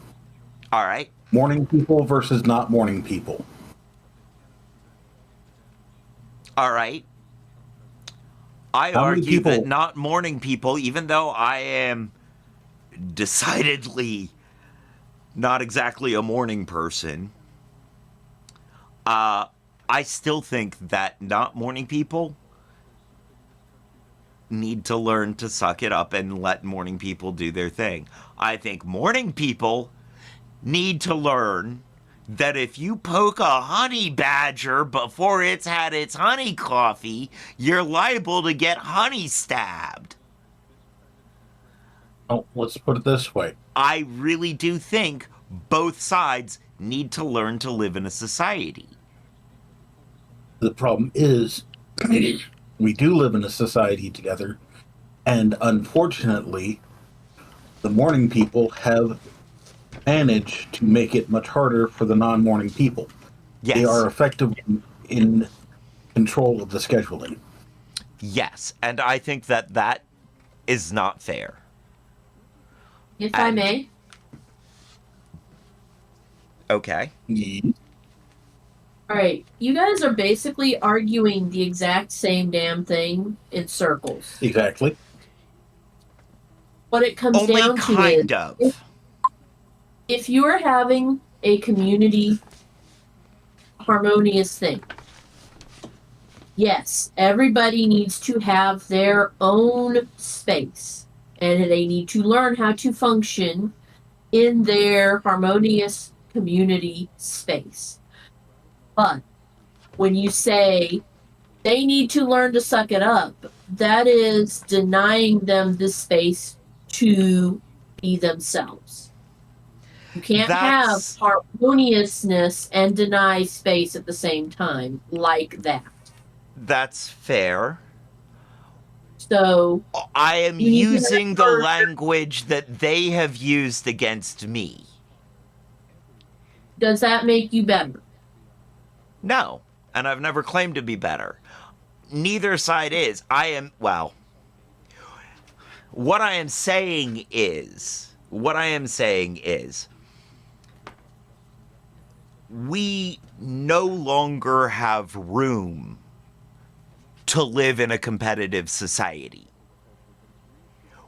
All right. Morning people versus not morning people. All right. I How many argue people- that not morning people, even though I am decidedly not exactly a morning person, I still think that not morning people need to learn to suck it up and let morning people do their thing. I think morning people need to learn that if you poke a honey badger before it's had its honey coffee, you're liable to get honey stabbed. Oh, let's put it this way. I really do think both sides need to learn to live in a society. The problem is, we do live in a society together, and unfortunately, the morning people have managed to make it much harder for the non-morning people. Yes. They are effectively in control of the scheduling. Yes, and I think that that is not fair. If I may. Okay. All right, you guys are basically arguing the exact same damn thing in circles. Exactly. What it comes Only down to kind is, of. if you are having a community harmonious thing, yes, everybody needs to have their own space, and they need to learn how to function in their harmonious community space. But when you say they need to learn to suck it up, that is denying them the space to be themselves. You can't have harmoniousness and deny space at the same time like that. That's fair. So I am you need to using the learn- language that they have used against me. Does that make you better? No, and I've never claimed to be better. Neither side is. What I am saying is, we no longer have room to live in a competitive society.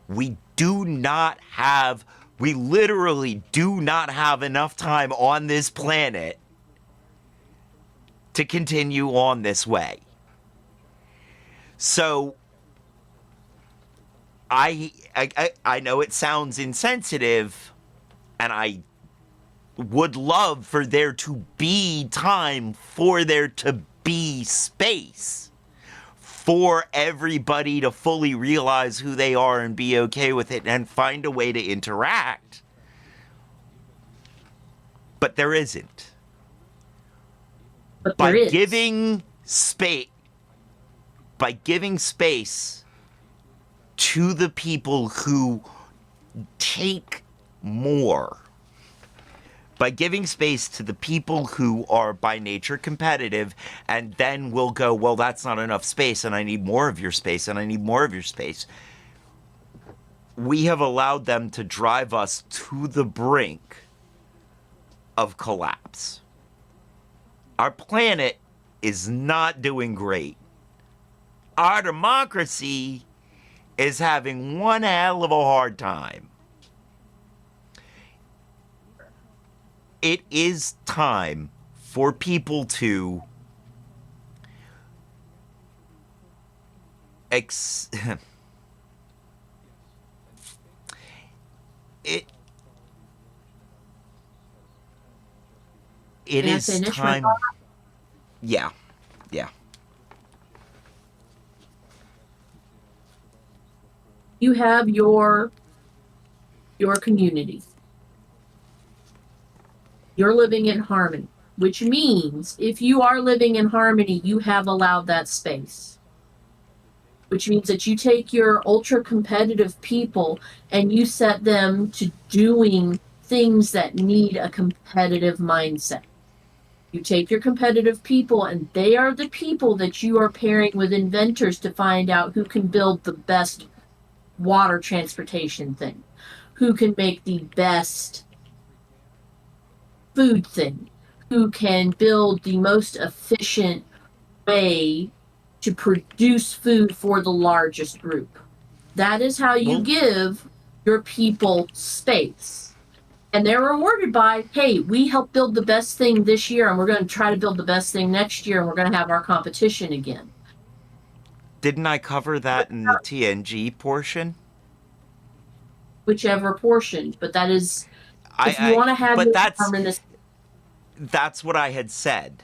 We literally do not have enough time on this planet to continue on this way. So I know it sounds insensitive, and I would love for there to be time, for there to be space for everybody to fully realize who they are and be okay with it and find a way to interact. But there isn't. But By there is. giving space to the people who take more, by giving space to the people who are by nature competitive, and then will go, well, that's not enough space, and I need more of your space, and I need more of your space. We have allowed them to drive us to the brink of collapse. Our planet is not doing great. Our democracy is having one hell of a hard time. It is time for people to it Can I is finish my time. thought? Yeah. You have your community. You're living in harmony, which means if you are living in harmony, you have allowed that space. Which means that you take your ultra competitive people and you set them to doing things that need a competitive mindset. You take your competitive people and they are the people that you are pairing with inventors to find out who can build the best water transportation thing, who can make the best food thing, who can build the most efficient way to produce food for the largest group. That is how you give your people space. And they're rewarded by, hey, we helped build the best thing this year, and we're going to try to build the best thing next year, and we're going to have our competition again. Didn't I cover that in the TNG portion? Whichever portion, but that is, if you want to have but your that's harmonious. That's what I had said.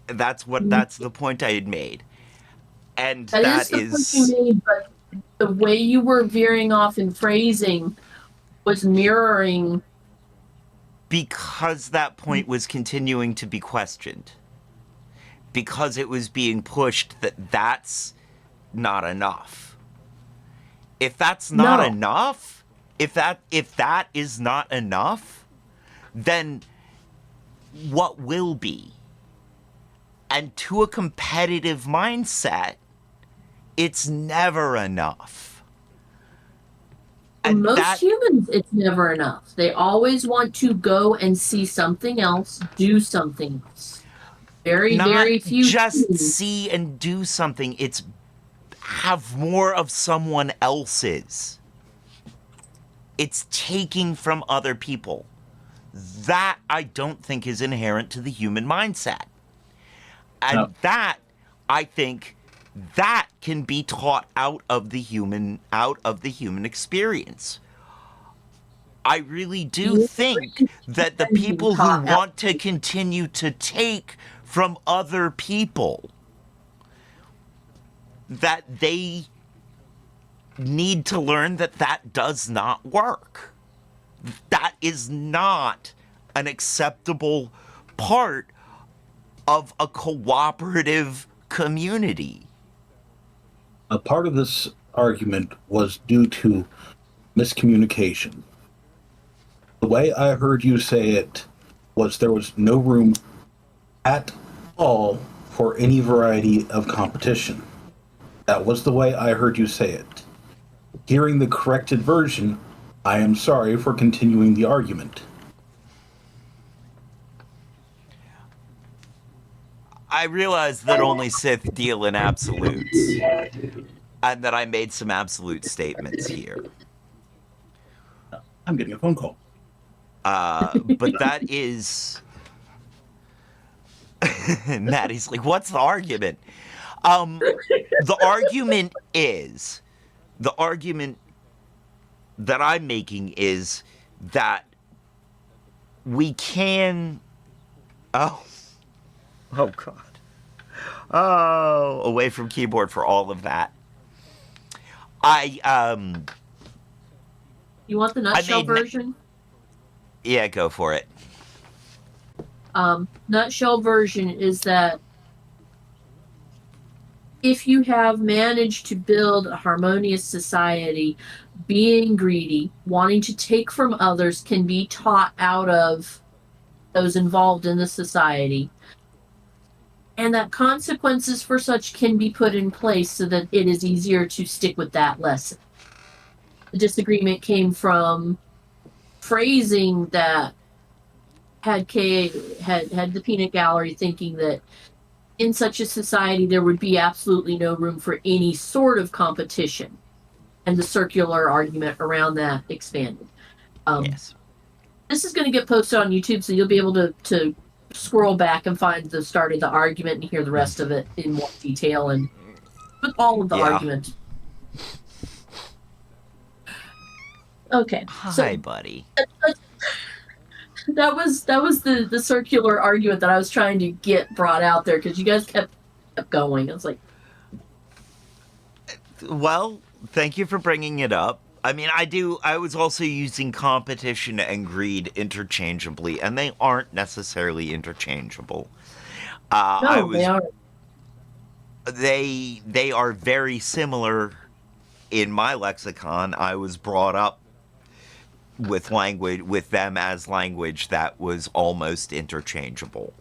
That's the point I had made. And That is the point you made, but the way you were veering off in phrasing was mirroring. Because that point was continuing to be questioned. Because it was being pushed that that's not enough. If that's not enough, if that is not enough, then what will be? And to a competitive mindset, it's never enough. And most humans, it's never enough. They always want to go and see something else, do something else. Very few. Just see and do something. It's have more of someone else's. It's taking from other people. That I don't think is inherent to the human mindset. And that, I think, that can be taught out of the human experience. I really do think that the people who want to continue to take from other people, that they need to learn that that does not work. That is not an acceptable part of a cooperative community. A part of this argument was due to miscommunication. The way I heard you say it was there was no room at all for any variety of competition. That was the way I heard you say it. Hearing the corrected version, I am sorry for continuing the argument. I realize that only Sith deal in absolutes, and that I made some absolute statements here. I'm getting a phone call. But that is... Maddie's like, what's the argument? The argument that I'm making is that we can... Oh, God. Oh, away from keyboard for all of that. You want the nutshell version? Yeah, go for it. Nutshell version is that if you have managed to build a harmonious society, being greedy, wanting to take from others can be taught out of those involved in the society. And that consequences for such can be put in place so that it is easier to stick with that lesson. The disagreement came from phrasing that had the peanut gallery thinking that in such a society there would be absolutely no room for any sort of competition, and the circular argument around that expanded. Yes. This is going to get posted on YouTube, so you'll be able to scroll back and find the start of the argument and hear the rest of it in more detail and with all of the argument. Okay. Hi, buddy. That was the circular argument that I was trying to get brought out there because you guys kept going. I was like, well, thank you for bringing it up. I mean, I was also using competition and greed interchangeably, and they aren't necessarily interchangeable. No, they are. They are very similar in my lexicon. I was brought up with them as language that was almost interchangeable.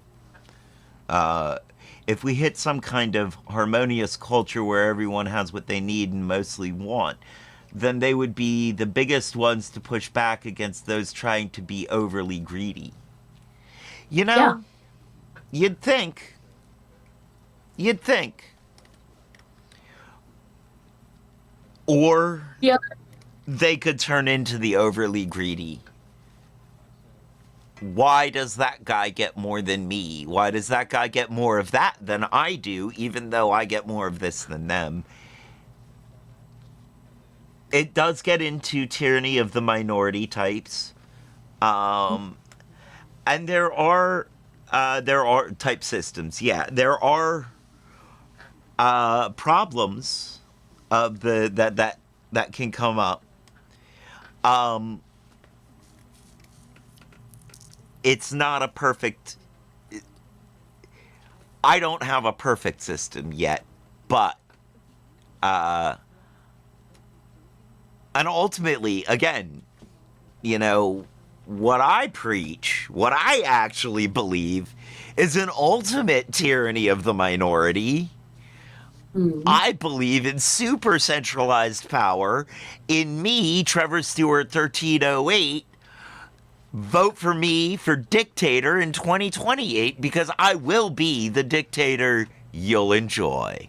If we hit some kind of harmonious culture where everyone has what they need and mostly want, then they would be the biggest ones to push back against those trying to be overly greedy. Yeah. You'd think. Or Yeah. they could turn into the overly greedy. Why does that guy get more than me? Why does that guy get more of that than I do, even though I get more of this than them? It does get into tyranny of the minority types. And there are type systems. Yeah, there are problems of that can come up. It's not a perfect. I don't have a perfect system yet, but and ultimately, again, what I preach, what I actually believe, is an ultimate tyranny of the minority. I believe in super centralized power. In me, Trevor Stewart 1308, vote for me for dictator in 2028 because I will be the dictator you'll enjoy.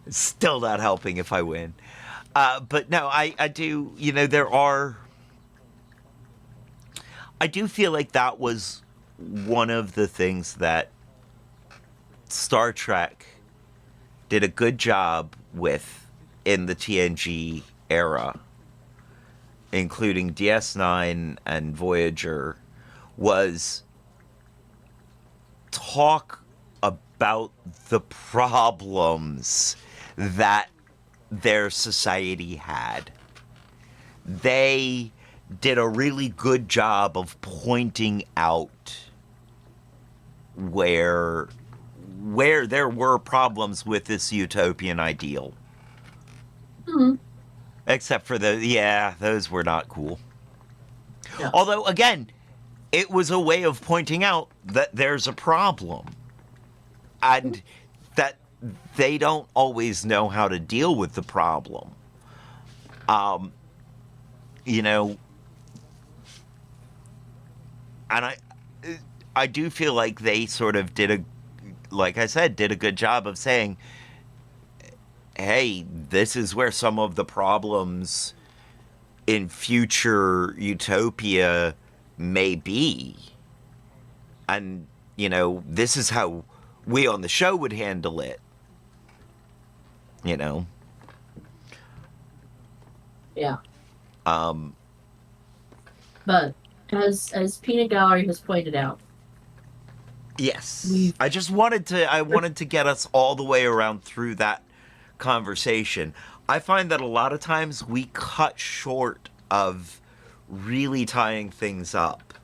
Still not helping if I win. But no, I do, I do feel like that was one of the things that Star Trek did a good job with in the TNG era, including DS9 and Voyager, was talk about the problems that their society had. They did a really good job of pointing out where there were problems with this utopian ideal. Except for those were not cool. Yeah. Although, again, it was a way of pointing out that there's a problem. And that they don't always know how to deal with the problem. And I do feel like they sort of did a good job of saying, hey, this is where some of the problems in future utopia may be. And, this is how we on the show would handle it. Yeah. But as Peanut Gallery has pointed out. Yes. I wanted to get us all the way around through that conversation. I find that a lot of times we cut short of really tying things up.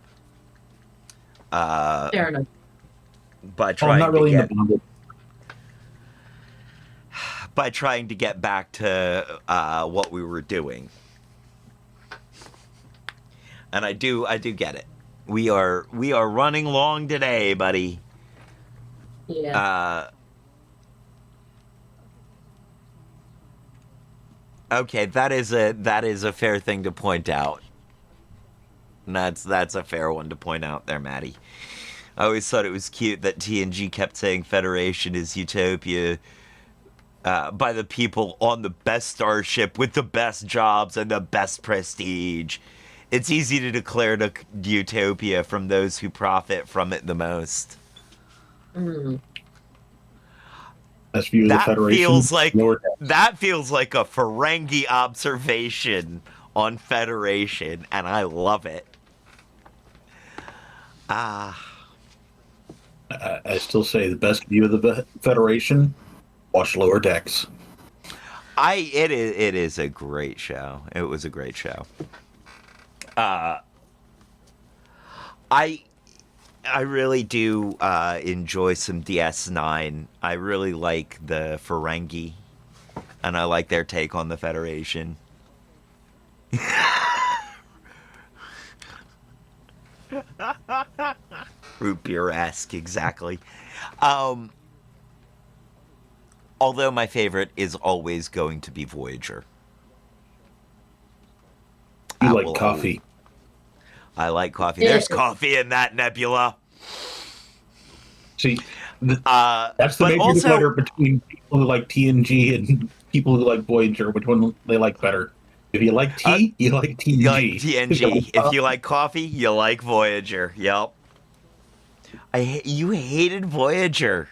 Fair enough. By trying not really by trying to get back to what we were doing. And I do get it. We are running long today, buddy. Yeah. Okay, that is a fair thing to point out. That's a fair one to point out there, Maddie. I always thought it was cute that TNG kept saying Federation is utopia by the people on the best starship with the best jobs and the best prestige. It's easy to declare the utopia from those who profit from it the most. Best view of the Federation. That feels like a Ferengi observation on Federation, and I love it. I still say the best view of the Federation. Watch Lower Decks. It is a great show. It was a great show. I really do enjoy some DS9. I really like the Ferengi, and I like their take on the Federation. Root beer-esque, exactly. Although my favorite is always going to be Voyager. You like coffee. I like coffee. There's coffee in that nebula. See, that's the major divider between people who like TNG and people who like Voyager. Which one they like better? If you like tea, you like TNG. You like TNG. If you like coffee, you like Voyager. Yep. You hated Voyager.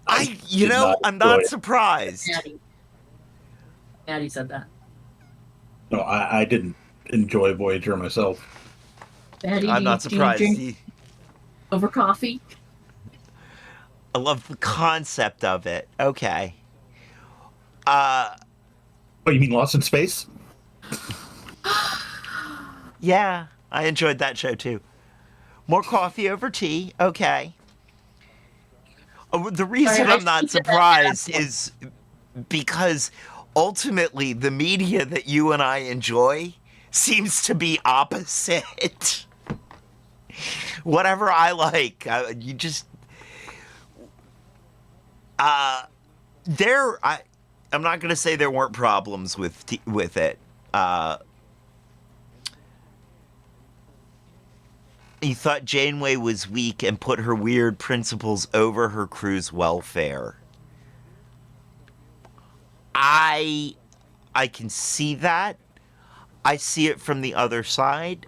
I'm not surprised. Maddie said that. No, I didn't enjoy Voyager myself. Maddie, I'm not surprised. Over coffee? I love the concept of it. Okay. Oh, you mean Lost in Space? Yeah, I enjoyed that show too. More coffee over tea. Okay. The reason I'm not surprised is because ultimately the media that you and I enjoy seems to be opposite. Whatever I like, you just I'm not going to say there weren't problems with it. He thought Janeway was weak and put her weird principles over her crew's welfare. I can see that. I see it from the other side.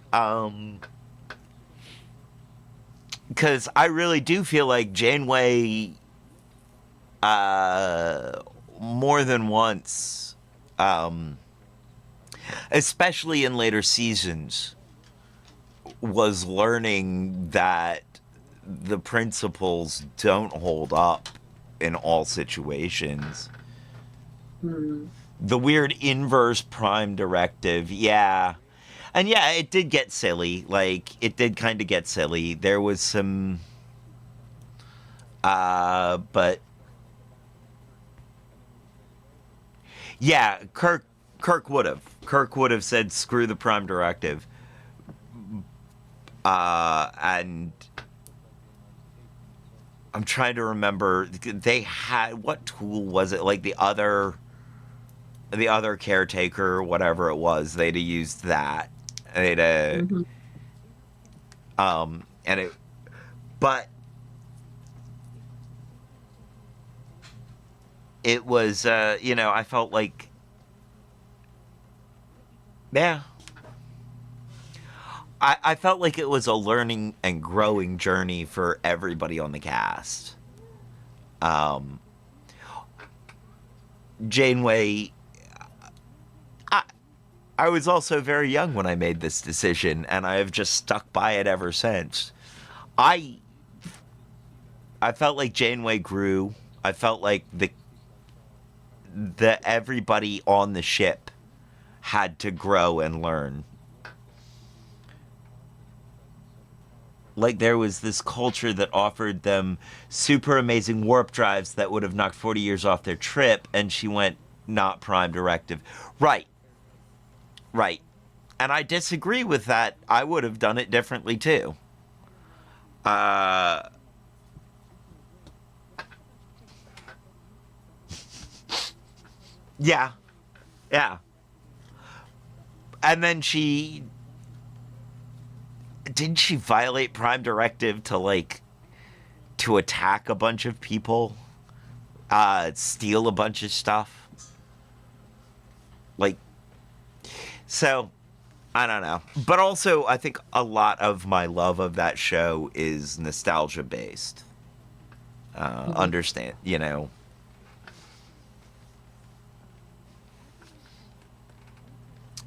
Because I really do feel like Janeway, more than once, especially in later seasons, was learning that the principles don't hold up in all situations. The weird inverse prime directive, yeah. And yeah, it did get silly. Like, it did kind of get silly. There was some... but... Yeah, Kirk would have. Kirk would have said, screw the prime directive. And... I'm trying to remember. They had... What tool was it? Like, the other caretaker, whatever it was, they'd have used that. They'd and it, but it was, I felt like, yeah, I felt like it was a learning and growing journey for everybody on the cast. Janeway, I was also very young when I made this decision, and I have just stuck by it ever since. I felt like Janeway grew. I felt like the everybody on the ship had to grow and learn. Like, there was this culture that offered them super amazing warp drives that would have knocked 40 years off their trip, and she went, not prime directive. Right. And I disagree with that. I would have done it differently, too. Yeah. And then didn't she violate prime directive to attack a bunch of people? Steal a bunch of stuff? So, I don't know. But also, I think a lot of my love of that show is nostalgia-based. Understand,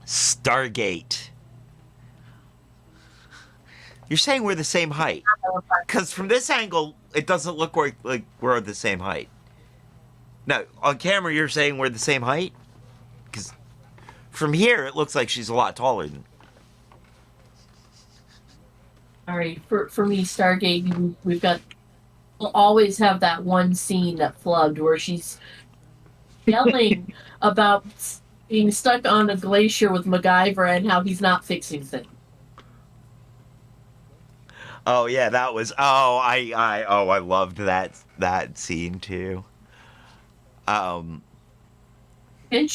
Stargate. You're saying we're the same height. Because from this angle, it doesn't look like we're the same height. No, on camera, you're saying we're the same height? Because from here, it looks like she's a lot taller than... All right, for me, Stargate, we'll always have that one scene that flubbed where she's yelling about being stuck on a glacier with MacGyver and how he's not fixing things. Oh yeah, that was. I loved that scene too. Can't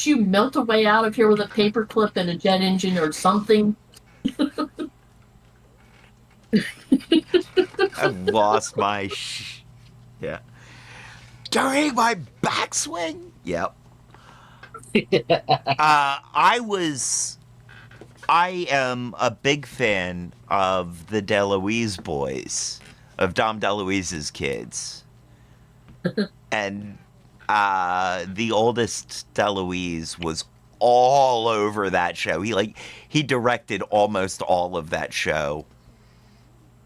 you melt a way out of here with a paperclip and a jet engine or something? I've lost my. Yeah. During my backswing. Yep. I am a big fan of the DeLuise boys, of Dom DeLuise's kids. And the oldest DeLuise was all over that show. He directed almost all of that show.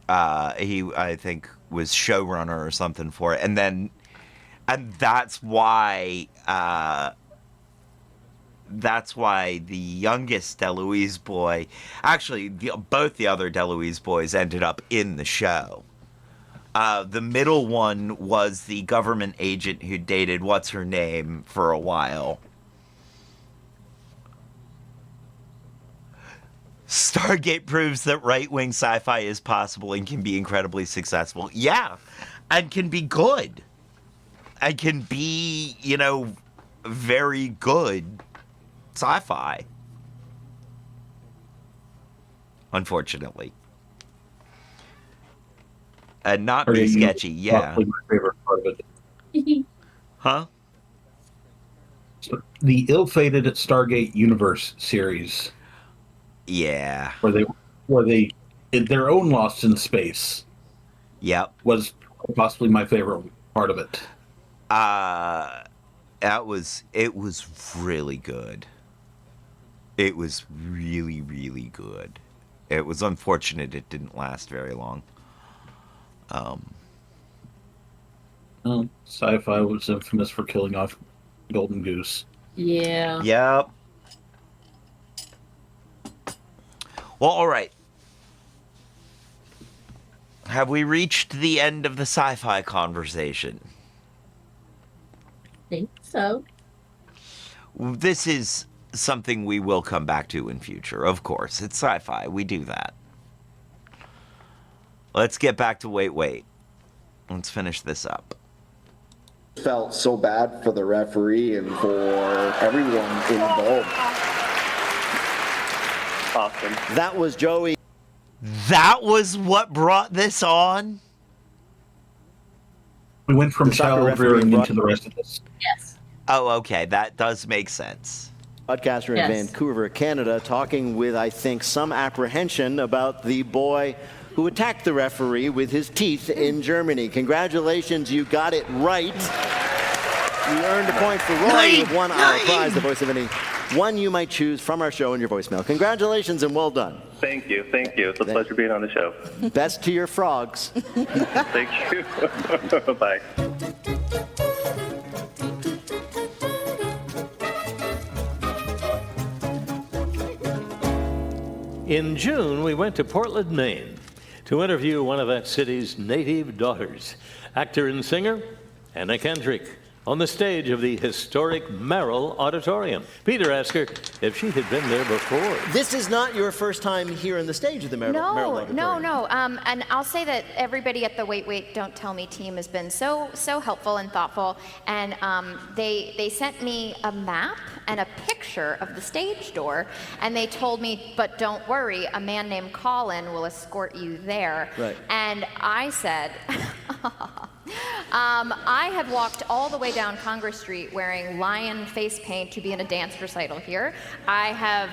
I think, was showrunner or something for it. And that's why the youngest DeLuise boy, actually, both the other DeLuise boys ended up in the show. The middle one was the government agent who dated what's-her-name for a while. Stargate proves that right-wing sci-fi is possible and can be incredibly successful. Yeah, and can be good. And can be, very good sci-fi. Unfortunately. And not be sketchy, yeah. Probably my favorite part of it. Huh? So the ill-fated Stargate Universe series. Yeah. Where they in their own Lost in Space. Yep. Was possibly my favorite part of it. It was really good. It was really, really good. It was unfortunate it didn't last very long. Sci-fi was infamous for killing off Golden Goose. Yeah. Yep. Well, all right. Have we reached the end of the sci-fi conversation? I think so. This is something we will come back to in future, of course. It's sci-fi. We do that. Let's get back to Wait. Let's finish this up. Felt so bad for the referee and for everyone involved. Awesome. That was Joey. That was what brought this on? We went from The soccer child referee rearing brought- into the rest of this. Yes. Oh, okay. That does make sense. Broadcaster in Yes. Vancouver, Canada, talking with, I think, some apprehension about the boy who attacked the referee with his teeth in Germany. Congratulations, you got it right. You earned a point for Roy. You've won our prize, the voice of any one you might choose from our show in your voicemail. Congratulations and well done. Thank you. It's a pleasure being on the show. Best to your frogs. Thank you. Bye. In June, we went to Portland, Maine, to interview one of that city's native daughters, actor and singer Anna Kendrick, on the stage of the historic Merrill Auditorium. Peter asked her if she had been there before. This is not your first time here on the stage of the Merrill Auditorium. No. And I'll say that everybody at the Wait, Don't Tell Me team has been so helpful and thoughtful. And they sent me a map and a picture of the stage door, and they told me, but don't worry, a man named Colin will escort you there. Right. And I said, I had walked all the way down Congress Street wearing lion face paint to be in a dance recital here. I have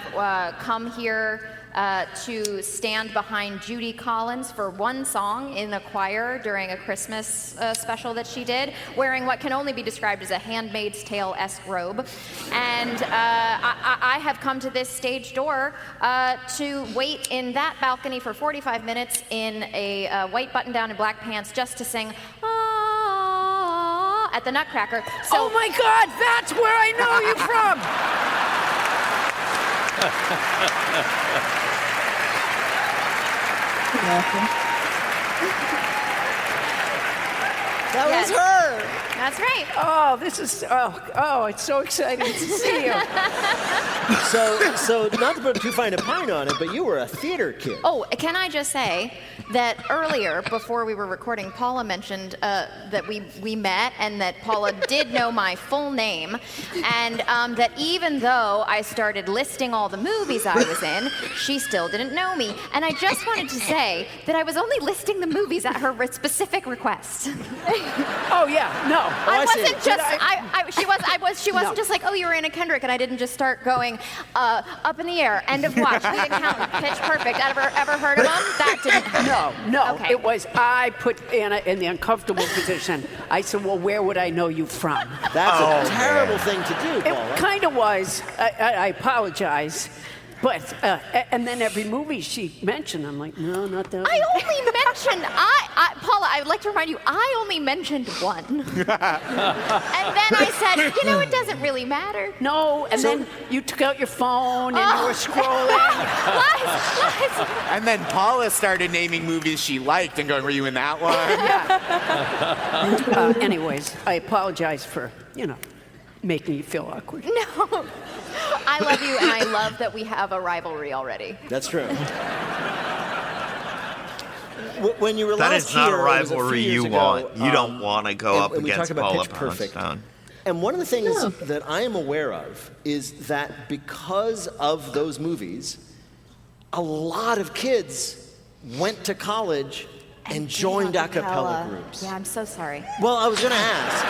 come here to stand behind Judy Collins for one song in the choir during a Christmas special that she did, wearing what can only be described as a Handmaid's Tale-esque robe. And I have come to this stage door to wait in that balcony for 45 minutes in a white button-down and black pants just to sing "Ah" at the Nutcracker. So, oh my God, that's where I know you from! That was her. That's right. Oh, this is, oh, it's so exciting to see you. So not to put too fine a point on it, but you were a theater kid. Oh, can I just say that earlier, before we were recording, Paula mentioned that we met and that Paula did know my full name, and that even though I started listing all the movies I was in, she still didn't know me. And I just wanted to say that I was only listing the movies at her specific request. Oh yeah, no. I wasn't just. She wasn't just like, oh, you were Anna Kendrick, and I didn't just start going Up in the Air, End of Watch, The Accountant, Pitch Perfect. Ever heard of them? That didn't happen. No. Okay. It was, I put Anna in the uncomfortable position. I said, well, where would I know you from? That's a terrible thing to do, Paula. It kind of was. I apologize. But, and then every movie she mentioned, I'm like, no, not that one. I only mentioned, Paula, I would like to remind you, I only mentioned one. And then I said, you know, it doesn't really matter. No, and then you took out your phone and you were scrolling. Lies. And then Paula started naming movies she liked and going, were you in that one? Anyways, I apologize for, making you feel awkward. No. I love you, and I love that we have a rivalry already. That's true. When you were That last is not here, a it was rivalry few years you ago, want. You don't want to go up and we against talked about Paula Pitch Perfect. Poundstone. And one of the things that I am aware of is that because of those movies, a lot of kids went to college and joined a cappella groups. Yeah, I'm so sorry. Well, I was going to ask,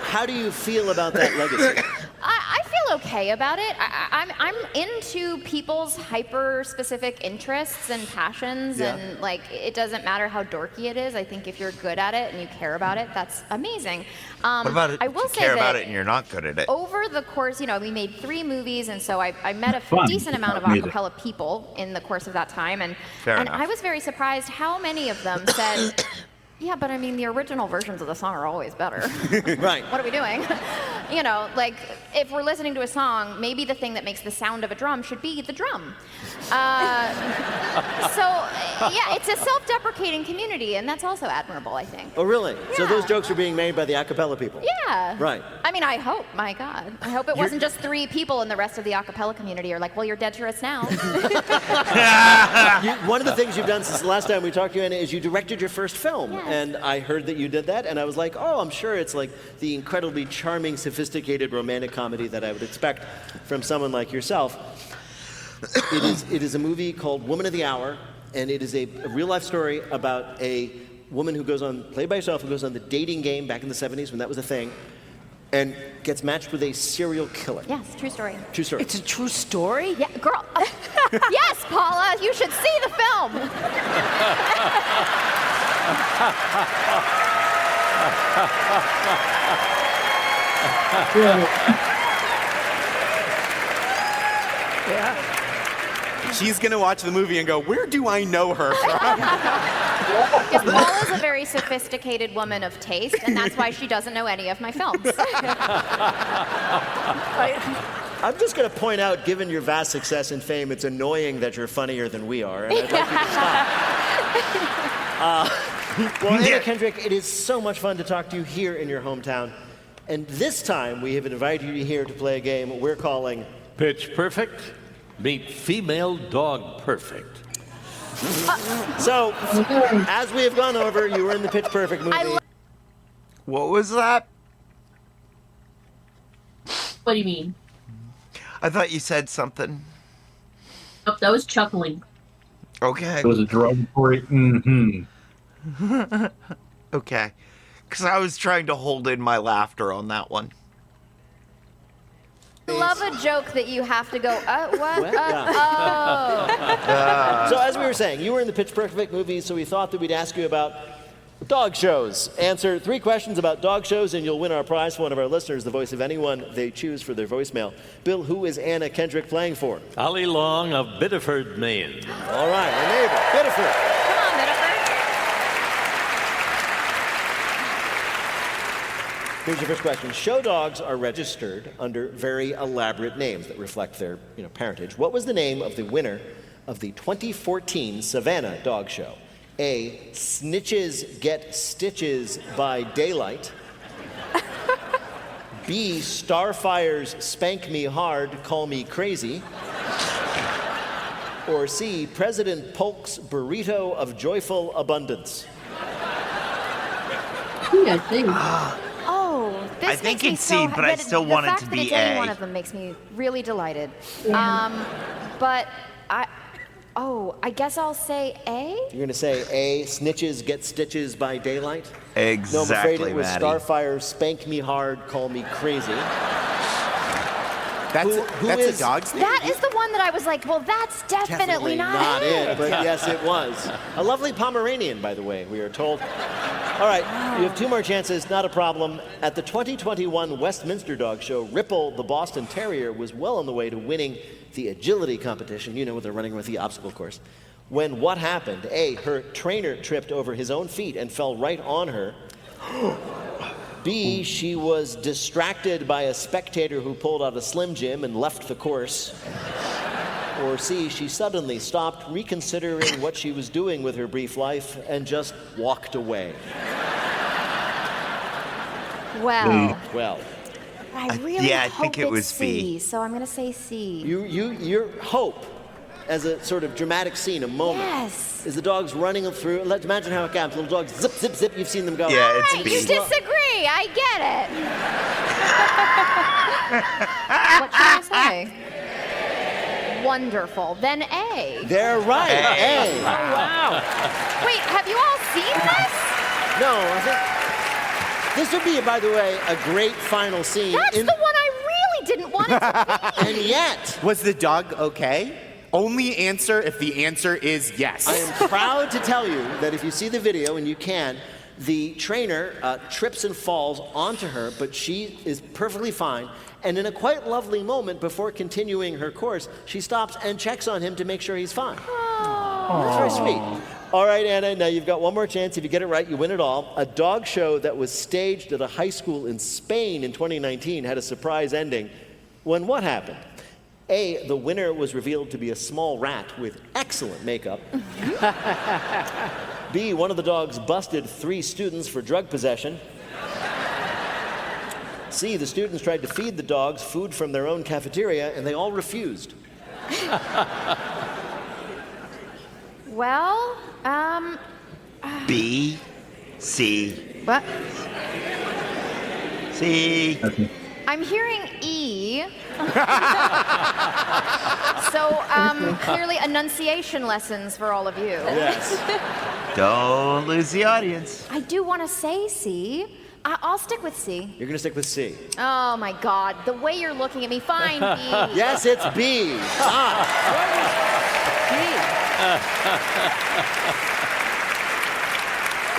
how do you feel about that legacy? I feel okay about it. I'm into people's hyper-specific interests and passions, and like it doesn't matter how dorky it is. I think if you're good at it and you care about it, that's amazing. What about it? I will if you say care that about it and you're not good at it. over the course, we made 3 movies, and so I met a Fun. decent amount of Music. acapella people in the course of that time, and Fair enough. I was very surprised how many of them said, yeah, but I mean, the original versions of the song are always better. Right. What are we doing? Like, if we're listening to a song, maybe the thing that makes the sound of a drum should be the drum. Yeah, it's a self-deprecating community, and that's also admirable, I think. Oh, really? So Yeah. those jokes are being made by the a cappella people? Yeah. Right. I mean, I hope, my God. I hope it wasn't just 3 people and the rest of the a cappella community are like, well, you're dead to us now. One of the things you've done since the last time we talked to you, Anna, is you directed your first film. Yes. And I heard that you did that, and I was like, oh, I'm sure it's like the incredibly charming, sophisticated romantic comedy that I would expect from someone like yourself. It is a movie called Woman of the Hour, and it is a real-life story about a woman who goes on, played by herself, who goes on the dating game back in the 70s when that was a thing, and gets matched with a serial killer. Yes, true story. True story. It's a true story? Yeah, girl. Yes, Paula, you should see the film. Yeah. She's going to watch the movie and go, where do I know her from? Because Paula's a very sophisticated woman of taste, and that's why she doesn't know any of my films. I'm just going to point out, given your vast success and fame, it's annoying that you're funnier than we are, and I'd like you to stop. Well, Anna Kendrick, it is so much fun to talk to you here in your hometown. And this time, we have invited you here to play a game we're calling Pitch Perfect, meet Female Dog Perfect. So, as we have gone over, you were in the Pitch Perfect movie. What was that? What do you mean? I thought you said something. Oh, that was chuckling. Okay. It was a derogatory mm-hmm. Okay. Because I was trying to hold in my laughter on that one. I love a joke that you have to go, what? So as we were saying, you were in the Pitch Perfect movie, so we thought that we'd ask you about dog shows. Answer 3 questions about dog shows, and you'll win our prize for one of our listeners, the voice of anyone they choose for their voicemail. Bill, who is Anna Kendrick playing for? Ollie Long of Biddeford, Maine. All right, our neighbor, Biddeford. Come on, Biddeford. Here's your first question. Show dogs are registered under very elaborate names that reflect their parentage. What was the name of the winner of the 2014 Savannah Dog Show? A, Snitches Get Stitches by Daylight. B, Starfire's Spank Me Hard, Call Me Crazy. Or C, President Polk's Burrito of Joyful Abundance. I think. This I think makes it's me C, so, but I still want it to be the fact that it's any A. one of them makes me really delighted. But I guess I'll say A. You're going to say A, Snitches Get Stitches by Daylight? Exactly, No, I'm afraid it was Maddie. Starfire, Spank Me Hard, Call Me Crazy. That's Who a is- dog's name? That is the one that I was like, well, that's definitely not it, but yes, it was. A lovely Pomeranian, by the way, we are told. All right, you have 2 more chances, not a problem. At the 2021 Westminster Dog Show, Ripple, the Boston Terrier, was well on the way to winning the agility competition, with the running with the obstacle course. When what happened? A, her trainer tripped over his own feet and fell right on her. B, she was distracted by a spectator who pulled out a Slim Jim and left the course. Or C, she suddenly stopped, reconsidering what she was doing with her brief life, and just walked away. Well, I really yeah, I hope think it it's was C, B. so I'm going to say C. Your hope, as a sort of dramatic scene, a moment, Yes. is the dogs running through. Let's imagine how it goes. Little dogs, zip, zip, zip. You've seen them go. Yeah, it's you B. disagree. I get it. What should I say? Wonderful. Then A. They're right. A. Oh, wow. Wait, have you all seen this? No, I think this would be, by the way, a great final scene. That's the one I really didn't want it to be. And yet, Was the dog okay? Only answer if the answer is yes. I am proud to tell you that if you see the video, and you can, the trainer trips and falls onto her, but she is perfectly fine. And in a quite lovely moment before continuing her course, she stops and checks on him to make sure he's fine. That's very sweet. All right, Anna, now you've got one more chance. If you get it right, you win it all. A dog show that was staged at a high school in Spain in 2019 had a surprise ending. When what happened? A, the winner was revealed to be a small rat with excellent makeup. B, one of the dogs busted 3 students for drug possession. C, the students tried to feed the dogs food from their own cafeteria, and they all refused. Well, B, C, what? C. I'm hearing E. So, clearly enunciation lessons for all of you. Yes. Don't lose the audience. I do want to say C. I'll stick with C. You're going to stick with C. Oh my God, the way you're looking at me. Fine, B. Yes, it's B.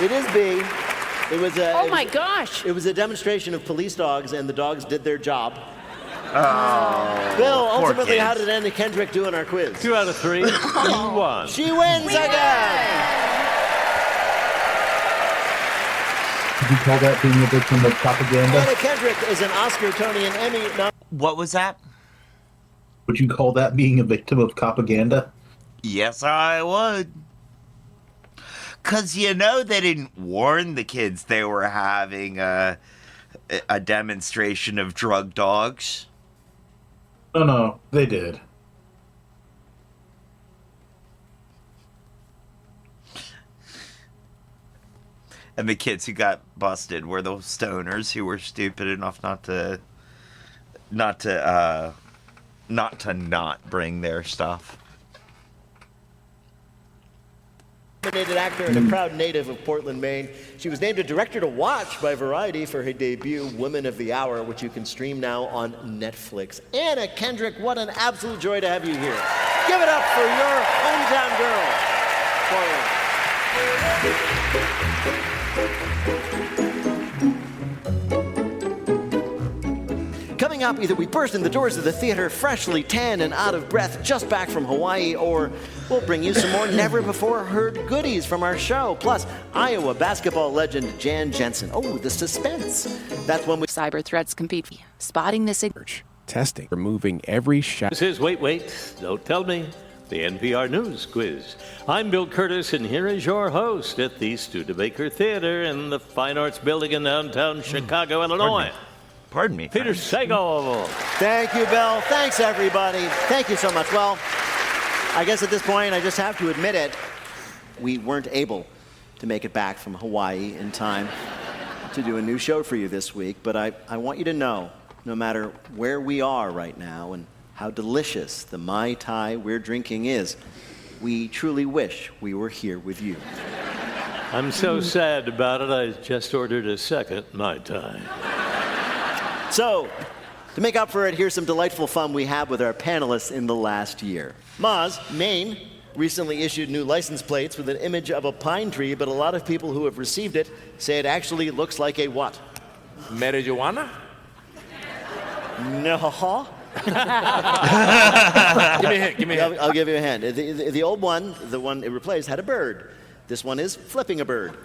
It is B. It was a. Oh my gosh. It was a demonstration of police dogs, and the dogs did their job. Oh, Bill, poor ultimately, how kids. did Anna Kendrick do in our quiz? 2 out of 3. You won. She wins again. Did you call that being a victim of propaganda? Anna Kendrick is an Oscar, Tony, and Emmy. What was that? Would you call that being a victim of propaganda? Yes, I would. Because, they didn't warn the kids they were having a demonstration of drug dogs. No, they did. And the kids who got busted were those stoners who were stupid enough not to not bring their stuff. Nominated actor and a proud native of Portland, Maine. She was named a director to watch by Variety for her debut, Women of the Hour, which you can stream now on Netflix. Anna Kendrick, what an absolute joy to have you here. Give it up for your hometown girl, Coming up, either we burst in the doors of the theater freshly tan and out of breath, just back from Hawaii, or we'll bring you some more never-before-heard goodies from our show. Plus, Iowa basketball legend Jan Jensen. Oh, the suspense. That's when we... Cyber threats compete. Spotting the signal. Testing, removing every shadow. This is Wait, Don't Tell Me, the NPR News Quiz. I'm Bill Curtis, and here is your host at the Studebaker Theater in the Fine Arts Building in downtown Chicago, Illinois. Pardon me. Peter Sagal. Thank you, Bill. Thanks, everybody. Thank you so much. Well, I guess at this point, I just have to admit it. We weren't able to make it back from Hawaii in time to do a new show for you this week, but I want you to know, no matter where we are right now and how delicious the Mai Tai we're drinking is, we truly wish we were here with you. I'm so sad about it, I just ordered a second Mai Tai. So, to make up for it, here's some delightful fun we had with our panelists in the last year. Moz, Maine, recently issued new license plates with an image of a pine tree, but a lot of people who have received it say it actually looks like a what? Marijuana? No. Give me a hint. I'll give you a hint. The old one, the one it replaced, had a bird. This one is flipping a bird.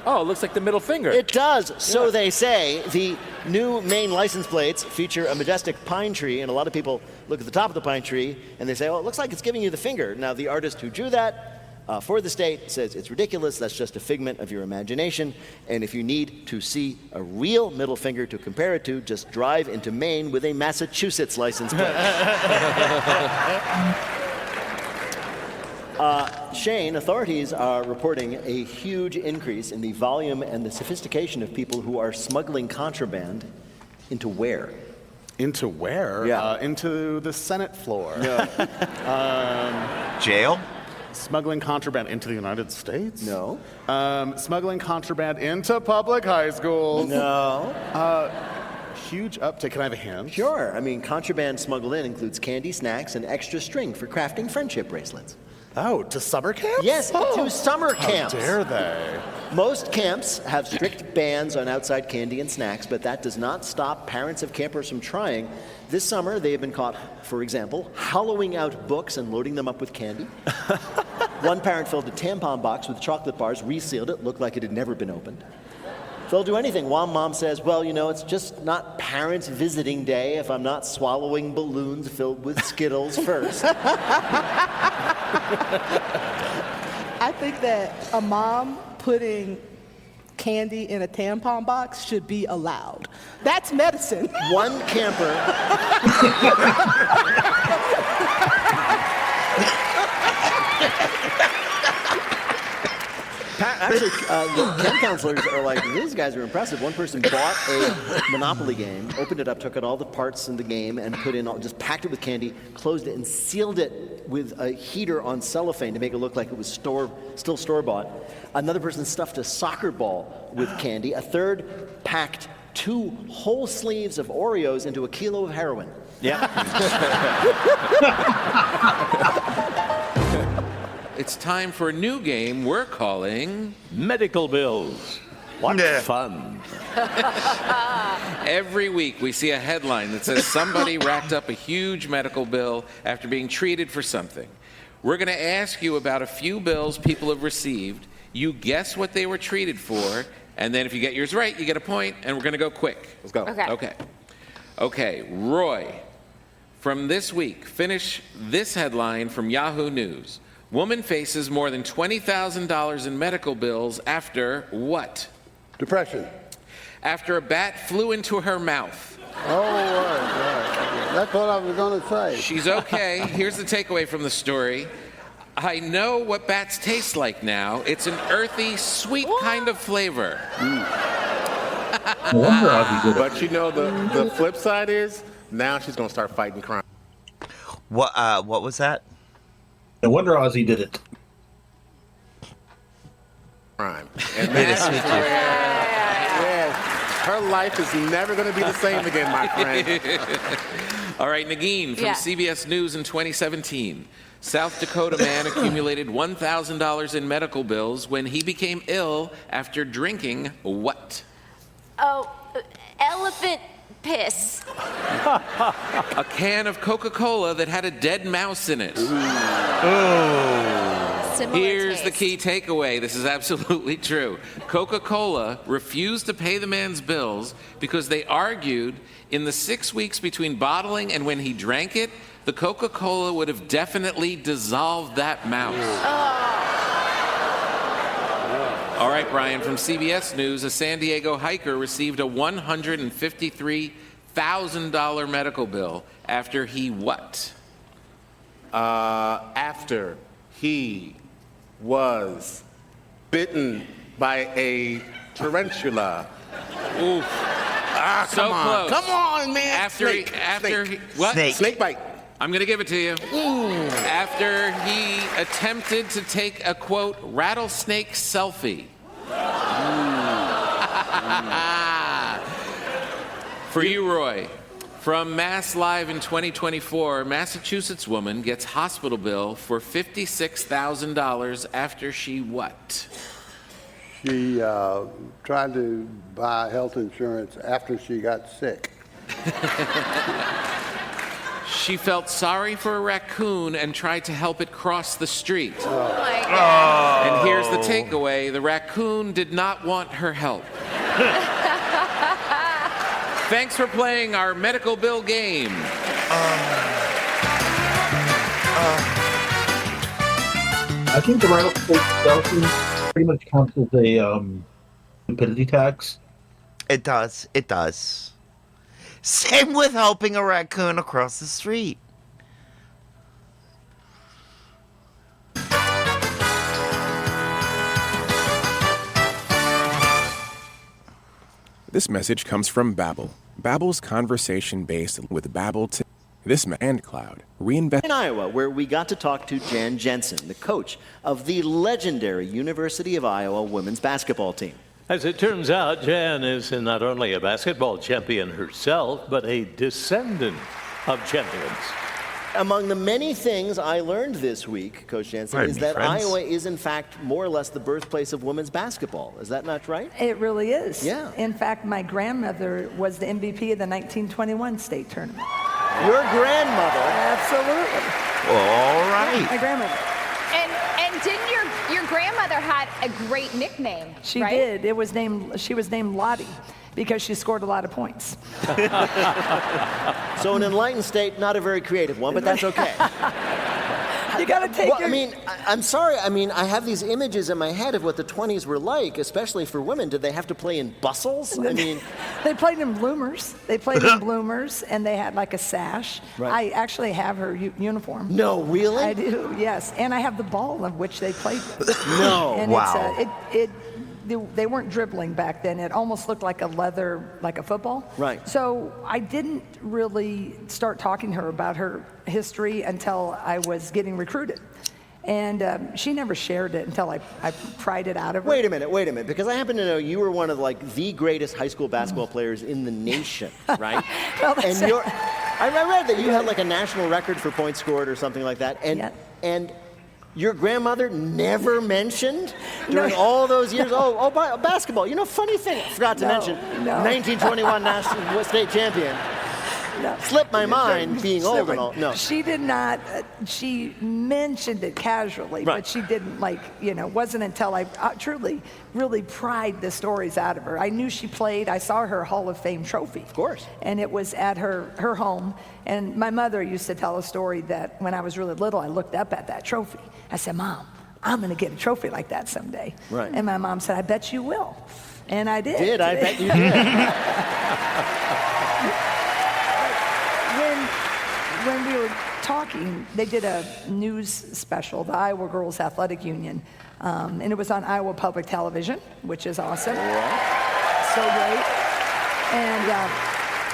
Oh, it looks like the middle finger. It does. So they say. The new Maine license plates feature a majestic pine tree, and a lot of people look at the top of the pine tree and they say, oh, it looks like it's giving you the finger. Now, the artist who drew that for the state says it's ridiculous. That's just a figment of your imagination. And if you need to see a real middle finger to compare it to, just drive into Maine with a Massachusetts license plate. Shane, authorities are reporting a huge increase in the volume and the sophistication of people who are smuggling contraband into where? Into where? Yeah. Into the Senate floor. No. Jail? Smuggling contraband into the United States? No. Smuggling contraband into public high schools? No. Huge uptick. Can I have a hint? Sure. I mean, contraband smuggled in includes candy, snacks, and extra string for crafting friendship bracelets. Oh, to summer camps? Yes, to summer camps. How dare they? Most camps have strict bans on outside candy and snacks, but that does not stop parents of campers from trying. This summer, they have been caught, for example, hollowing out books and loading them up with candy. One parent filled a tampon box with chocolate bars, resealed it, looked like it had never been opened. They'll do anything. One mom says, well, you know, it's just not parents visiting day if I'm not swallowing balloons filled with Skittles first. I think that a mom putting candy in a tampon box should be allowed. That's medicine. One camper. Actually, the camp counselors are like, these guys are impressive. One person bought a Monopoly game, opened it up, took out all the parts in the game, and just packed it with candy, closed it, and sealed it with a heater on cellophane to make it look like it was still store-bought. Another person stuffed a soccer ball with candy. A third packed 2 whole sleeves of Oreos into a kilo of heroin. Yeah. It's time for a new game we're calling Medical Bills. What fun. Every week we see a headline that says somebody racked up a huge medical bill after being treated for something. We're going to ask you about a few bills people have received. You guess what they were treated for, and then if you get yours right, you get a point, and we're going to go quick. Let's go. Okay, Roy, from this week, finish this headline from Yahoo News. Woman faces more than $20,000 in medical bills after what? Depression. After a bat flew into her mouth. Oh, right. That's what I was going to say. She's okay. Here's the takeaway from the story. I know what bats taste like now. It's an earthy, sweet kind of flavor. But you know, the flip side is, now she's going to start fighting crime. What was that? No wonder Ozzy did it. crime. And that is yes, her life is never going to be the same again, my friend. All right, Nagin from Yeah. CBS News in 2017. South Dakota man accumulated $1,000 in medical bills when he became ill after drinking what? Oh, elephant piss. A can of Coca-Cola that had a dead mouse in it. Similar Here's the taste. key takeaway. This is absolutely true. Coca-Cola refused to pay the man's bills because they argued in the 6 weeks between bottling and when he drank it, the Coca-Cola would have definitely dissolved that mouse. All right, Brian, from CBS News, a San Diego hiker received a $153,000 medical bill after he what? After he was bitten by a tarantula. Oof. Ah, So come on. close. Come on, man. After Snake. he, what? Snake. Snake bite. I'm going to give it to you. After he attempted to take a, quote, rattlesnake selfie. For you, Roy, from Mass Live in 2024, Massachusetts woman gets hospital bill for $56,000 after she what? She tried to buy health insurance after she got sick. She felt sorry for a raccoon and tried to help it cross the street. Oh my God. And here's the takeaway. The raccoon did not want her help. Thanks for playing our medical bill game. I think the rattlesnake selfie pretty much counts as a stupidity tax. It does. It does. Same with helping a raccoon across the street. This message comes from Babbel. Babbel's conversation-based with Babbel this and Cloud. Reinvent In Iowa, where we got to talk to Jan Jensen, the coach of the legendary University of Iowa women's basketball team. As it turns out, Jan is not only a basketball champion herself, but a descendant of champions. Among the many things I learned this week, Coach Jensen, Right, is that friends. Iowa is in fact more or less the birthplace of women's basketball. Is that not right? It really is. Yeah. In fact, my grandmother was the MVP of the 1921 state tournament. Your grandmother. Absolutely. All right. My grandmother. And didn't your grandmother had a great nickname? She right? did. She was named Lottie because she scored a lot of points. So an enlightened state, not a very creative one, but that's okay. You got to take Well, your... I mean, I'm sorry. I mean, I have these images in my head of what the 20s were like, especially for women. Did they have to play in bustles? I mean, They played in bloomers. They played in bloomers, and they had like a sash. Right. I actually have her uniform. No, really? I do, yes. And I have the ball of which they played with. No. And Wow. they weren't dribbling back then. It almost looked like a leather, like a football. Right. So I didn't really start talking to her about her history until I was getting recruited. And she never shared it until I pried it out of her. Wait a minute, because I happen to know you were one of like the greatest high school basketball players in the nation, right? Well, that's and I read that you had like a national record for points scored or something like that, and your grandmother never mentioned during all those years. Basketball. You know, funny thing, I forgot to mention, 1921 national state champion. No. Slipped my mind being old and all. No. She did not. She mentioned it casually, Right. but she didn't wasn't until I truly, really pried the stories out of her. I knew she played. I saw her Hall of Fame trophy. Of course. And it was at her home. And my mother used to tell a story that when I was really little, I looked up at that trophy. I said, Mom, I'm going to get a trophy like that someday. Right. And my mom said, I bet you will. And I did. I bet you did. When we were talking, they did a news special, the Iowa Girls Athletic Union, and it was on Iowa Public Television, which is awesome. So great. And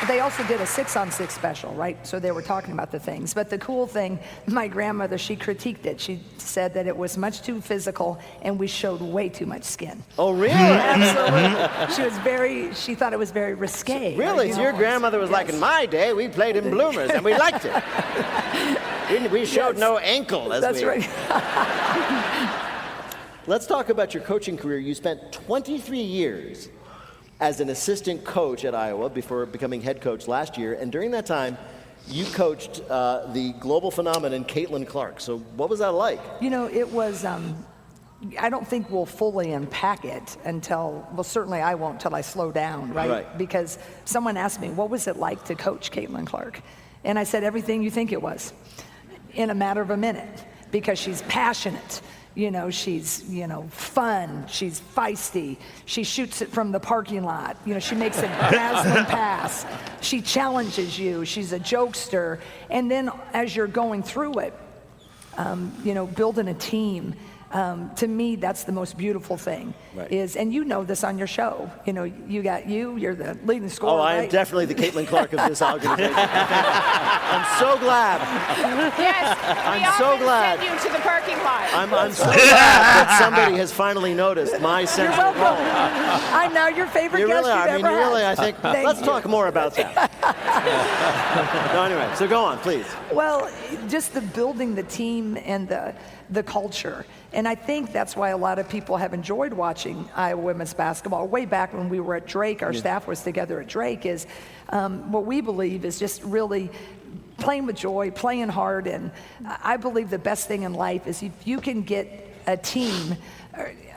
they also did a 6-on-6 special, right? So they were talking about the things. But the cool thing, my grandmother, she critiqued it. She said that it was much too physical and we showed way too much skin. Oh, really? Absolutely. She thought it was very risque. Really? So your grandmother was like, in my day, we played in bloomers and we liked it. We showed no ankle as That's right. Let's talk about your coaching career. You spent 23 years as an assistant coach at Iowa before becoming head coach last year. And during that time, you coached the global phenomenon, Caitlin Clark. So what was that like? You know, it was, I don't think we'll fully unpack it until, well, certainly I won't till I slow down, right? Because someone asked me, what was it like to coach Caitlin Clark? And I said, everything you think it was, in a matter of a minute, because she's passionate. You know, she's, fun, she's feisty, she shoots it from the parking lot, she makes a dazzling pass, she challenges you, she's a jokester, and then as you're going through it, building a team, to me, that's the most beautiful thing. Is, and you know this on your show. You're the leading scorer. Oh, I am definitely the Caitlin Clark of this organization. I'm so glad. Yes, I'm we so often glad. send you to the parking lot. I'm so glad that somebody has finally noticed my sense You're of welcome. role. I'm now your favorite You guest really are. you've I mean, ever you really, had. I think, Thank let's you. talk more about that. No, anyway, so go on, please. Well, just the building the team and the culture. And I think that's why a lot of people have enjoyed watching Iowa women's basketball. Way back when we were at Drake, our staff was together at Drake, is what we believe is just really playing with joy, playing hard. And I believe the best thing in life is if you can get a team,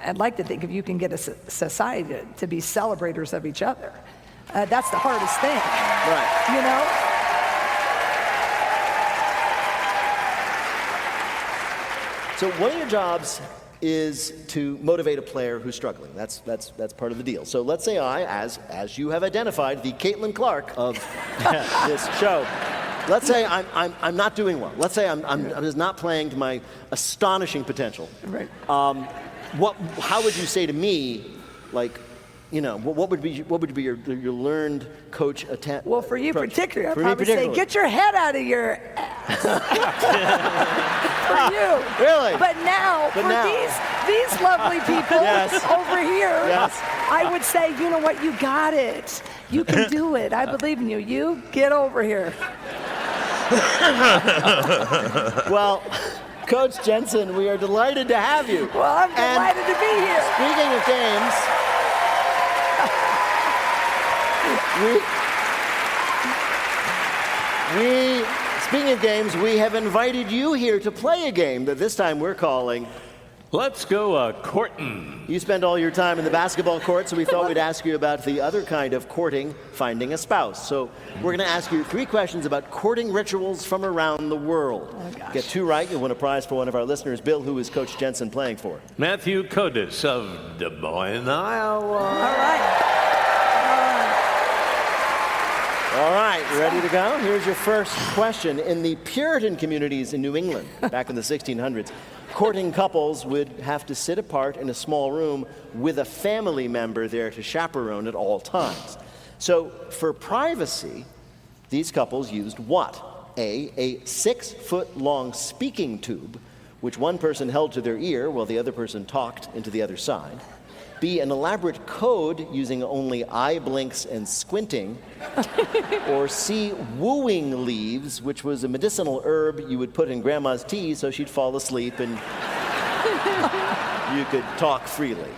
I'd like to think if you can get a society to be celebrators of each other. That's the hardest thing. Right. So one of your jobs is to motivate a player who's struggling. That's part of the deal. So let's say as you have identified, the Caitlin Clark of this show. Let's say I'm not doing well. Let's say I'm just not playing to my astonishing potential. Right. How would you say to me, like, what would be your learned coach attempt? Well, for you particularly, I'd For me probably say, particularly. get your head out of your ass. For you. Really? But now, these lovely people over here, I would say, you know what, you got it. You can do it. I believe in you. You get over here. Well, Coach Jensen, we are delighted to have you. Well, I'm delighted to be here. Speaking of games, we have invited you here to play a game that this time we're calling Let's Go Courtin'. You spend all your time in the basketball court, so we thought we'd ask you about the other kind of courting, finding a spouse. So we're going to ask you 3 questions about courting rituals from around the world. Oh, gosh. Get 2 right, you'll win a prize for one of our listeners. Bill, who is Coach Jensen playing for? Matthew Kodis of Des Moines, Iowa. All right. All right, ready to go? Here's your first question. In the Puritan communities in New England, back in the 1600s, courting couples would have to sit apart in a small room with a family member there to chaperone at all times. So for privacy, these couples used what? A 6-foot-long speaking tube, which one person held to their ear while the other person talked into the other side. B, an elaborate code using only eye blinks and squinting. Or C, wooing leaves, which was a medicinal herb you would put in grandma's tea so she'd fall asleep and you could talk freely.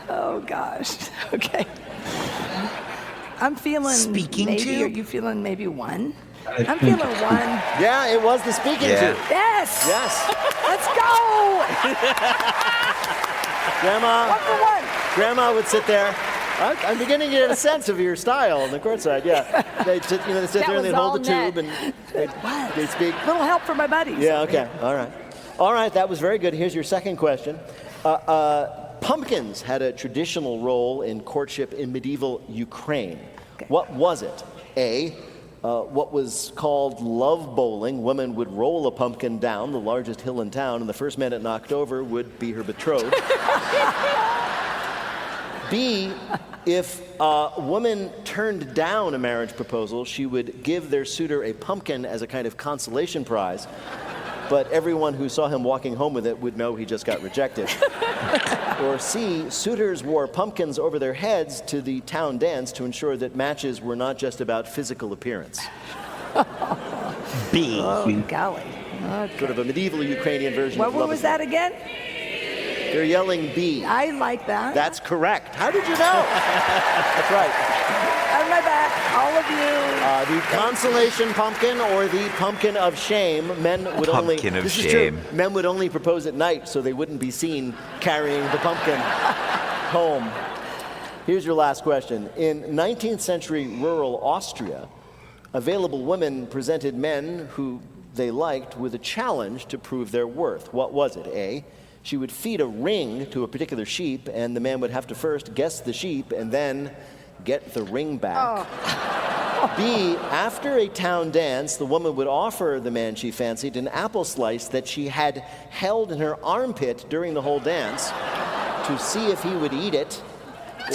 Oh, gosh. Okay. I'm feeling Speaking maybe, tube? Are you feeling maybe 1? I'm feeling 1. Yeah, it was the speaking tube. Yes. Yes. Let's go. Grandma. 1 for 1. Grandma would sit there. I'm beginning to get a sense of your style on the courtside. Yeah, they sit there and they'd hold the tube and they'd speak. Little help from my buddies. Yeah. Okay. All right. That was very good. Here's your second question. Pumpkins had a traditional role in courtship in medieval Ukraine. Okay. What was it? A, what was called love bowling. Women would roll a pumpkin down the largest hill in town, and the first man it knocked over would be her betrothed. B, if a woman turned down a marriage proposal, she would give their suitor a pumpkin as a kind of consolation prize. But everyone who saw him walking home with it would know he just got rejected. Or C, suitors wore pumpkins over their heads to the town dance to ensure that matches were not just about physical appearance. B. Oh, golly. Okay. Sort of a medieval Ukrainian version of What love was is that again? They're yelling B. I like that. That's correct. How did you know? That's right. On my back, all of you. The consolation pumpkin or the pumpkin of shame. Men would only. Pumpkin of this shame. Is true. Men would only propose at night, so they wouldn't be seen carrying the pumpkin home. Here's your last question. In 19th century rural Austria, available women presented men who they liked with a challenge to prove their worth. What was it? A, she would feed a ring to a particular sheep, and the man would have to first guess the sheep and then get the ring back. B, after a town dance, the woman would offer the man she fancied an apple slice that she had held in her armpit during the whole dance to see if he would eat it.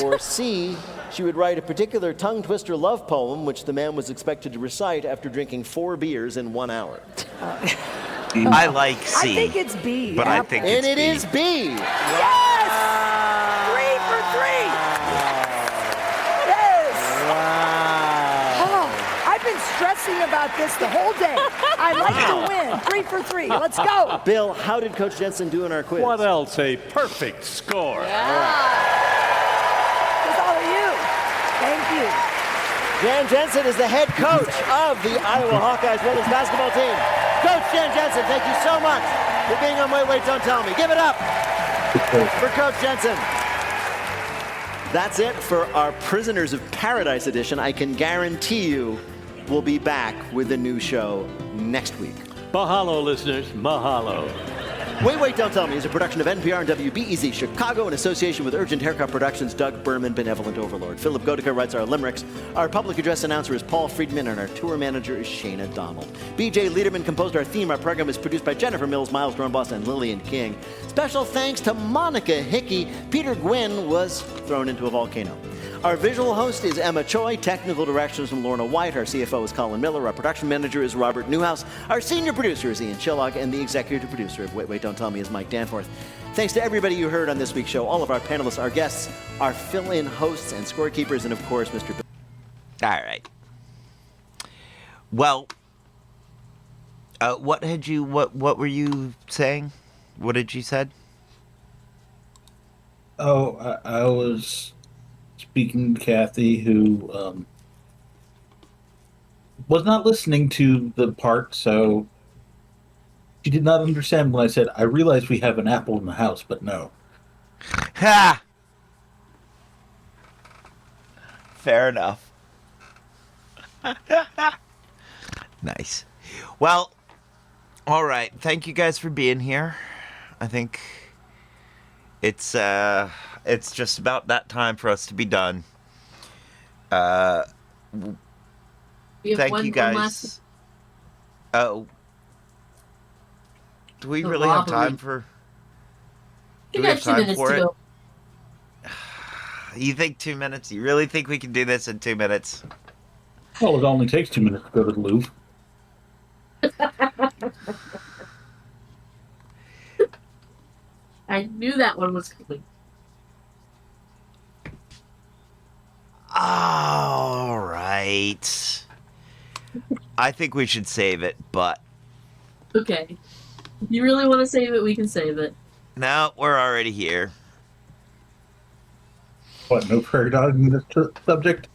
Or C, she would write a particular tongue twister love poem, which the man was expected to recite after drinking 4 beers in 1 hour. I like C. I think it's B. But I think And it's it B. is B. Yes! 3 for 3. Yes. Oh, I've been stressing about this the whole day. I like to win. 3 for 3. Let's go. Bill, how did Coach Jensen do in our quiz? What else? A perfect score. It's all of you. Thank you. Jan Jensen is the head coach of the Iowa Hawkeyes women's basketball team. Coach Jan Jensen, thank you so much for being on Wait, Wait, Don't Tell Me. Give it up for Coach Jensen. That's it for our Prisoners of Paradise edition. I can guarantee you we'll be back with a new show next week. Mahalo, listeners. Mahalo. Wait, Wait, Don't Tell Me is a production of NPR and WBEZ Chicago in association with Urgent Haircut Productions, Doug Berman, Benevolent Overlord. Philip Gotica writes our limericks. Our public address announcer is Paul Friedman, and our tour manager is Shayna Donald. BJ Liederman composed our theme. Our program is produced by Jennifer Mills, Miles Dornbos, and Lillian King. Special thanks to Monica Hickey. Peter Gwynn was thrown into a volcano. Our visual host is Emma Choi. Technical directions from Lorna White. Our CFO is Colin Miller. Our production manager is Robert Newhouse. Our senior producer is Ian Chillock. And the executive producer of Wait, Wait, Don't Tell Me is Mike Danforth. Thanks to everybody you heard on this week's show, all of our panelists, our guests, our fill-in hosts and scorekeepers, and of course, Mr. Bill. All right. Well, what were you saying? What did you said? Oh, I was speaking to Kathy, who was not listening to the part, so she did not understand when I said, I realize we have an apple in the house, but no. Ha! Fair enough. Nice. Well, all right. Thank you guys for being here. I think it's just about that time for us to be done. Thank you guys. Oh. Do we really have time for? Do we have time for it? You think 2 minutes? You really think we can do this in 2 minutes? Well, it only takes 2 minutes to go to the Louvre. I knew that one was coming. All right. I think we should save it, but Okay. If you really want to save it, we can save it. no, we're already here. What, no prairie dog in this subject?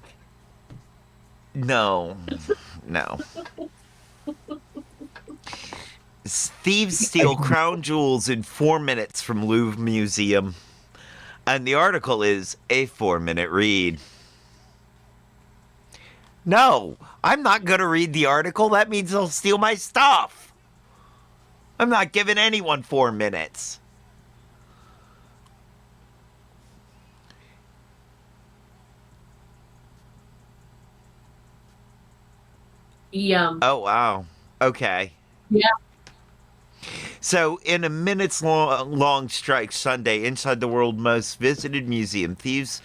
No. No. Thieves steal crown jewels in 4 minutes from Louvre Museum. And the article is a 4-minute read. No, I'm not going to read the article. That means they'll steal my stuff. I'm not giving anyone 4 minutes. Yeah. Oh, wow. Okay. Yeah. So, in a minutes long strike Sunday inside the world's most visited museum, thieves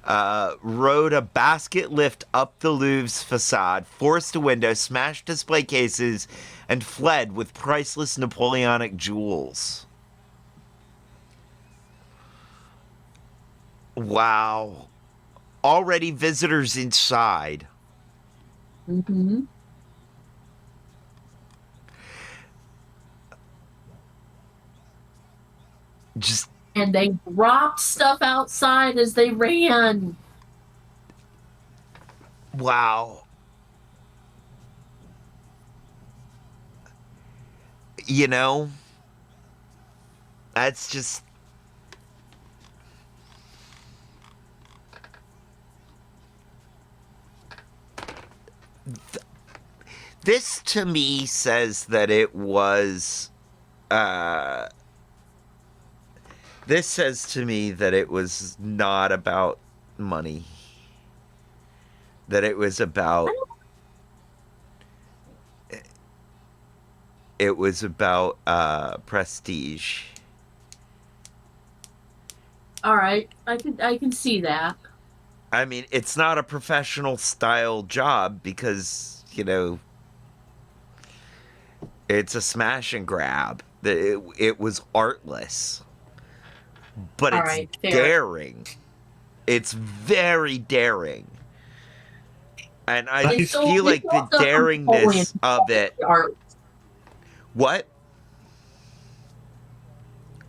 rode a basket lift up the Louvre's facade, forced a window, smashed display cases, and fled with priceless Napoleonic jewels. Wow. Already visitors inside. Mm-hmm. And they dropped stuff outside as they ran. Wow. You know, that's just... This to me says that it was... This says to me that it was not about money. That it was about... It was about prestige. All right, I can see that. I mean, it's not a professional style job because, you know, it's a smash and grab. It was artless. But All it's right, fair. daring. It's very daring. And I just feel like the daringness of it... What?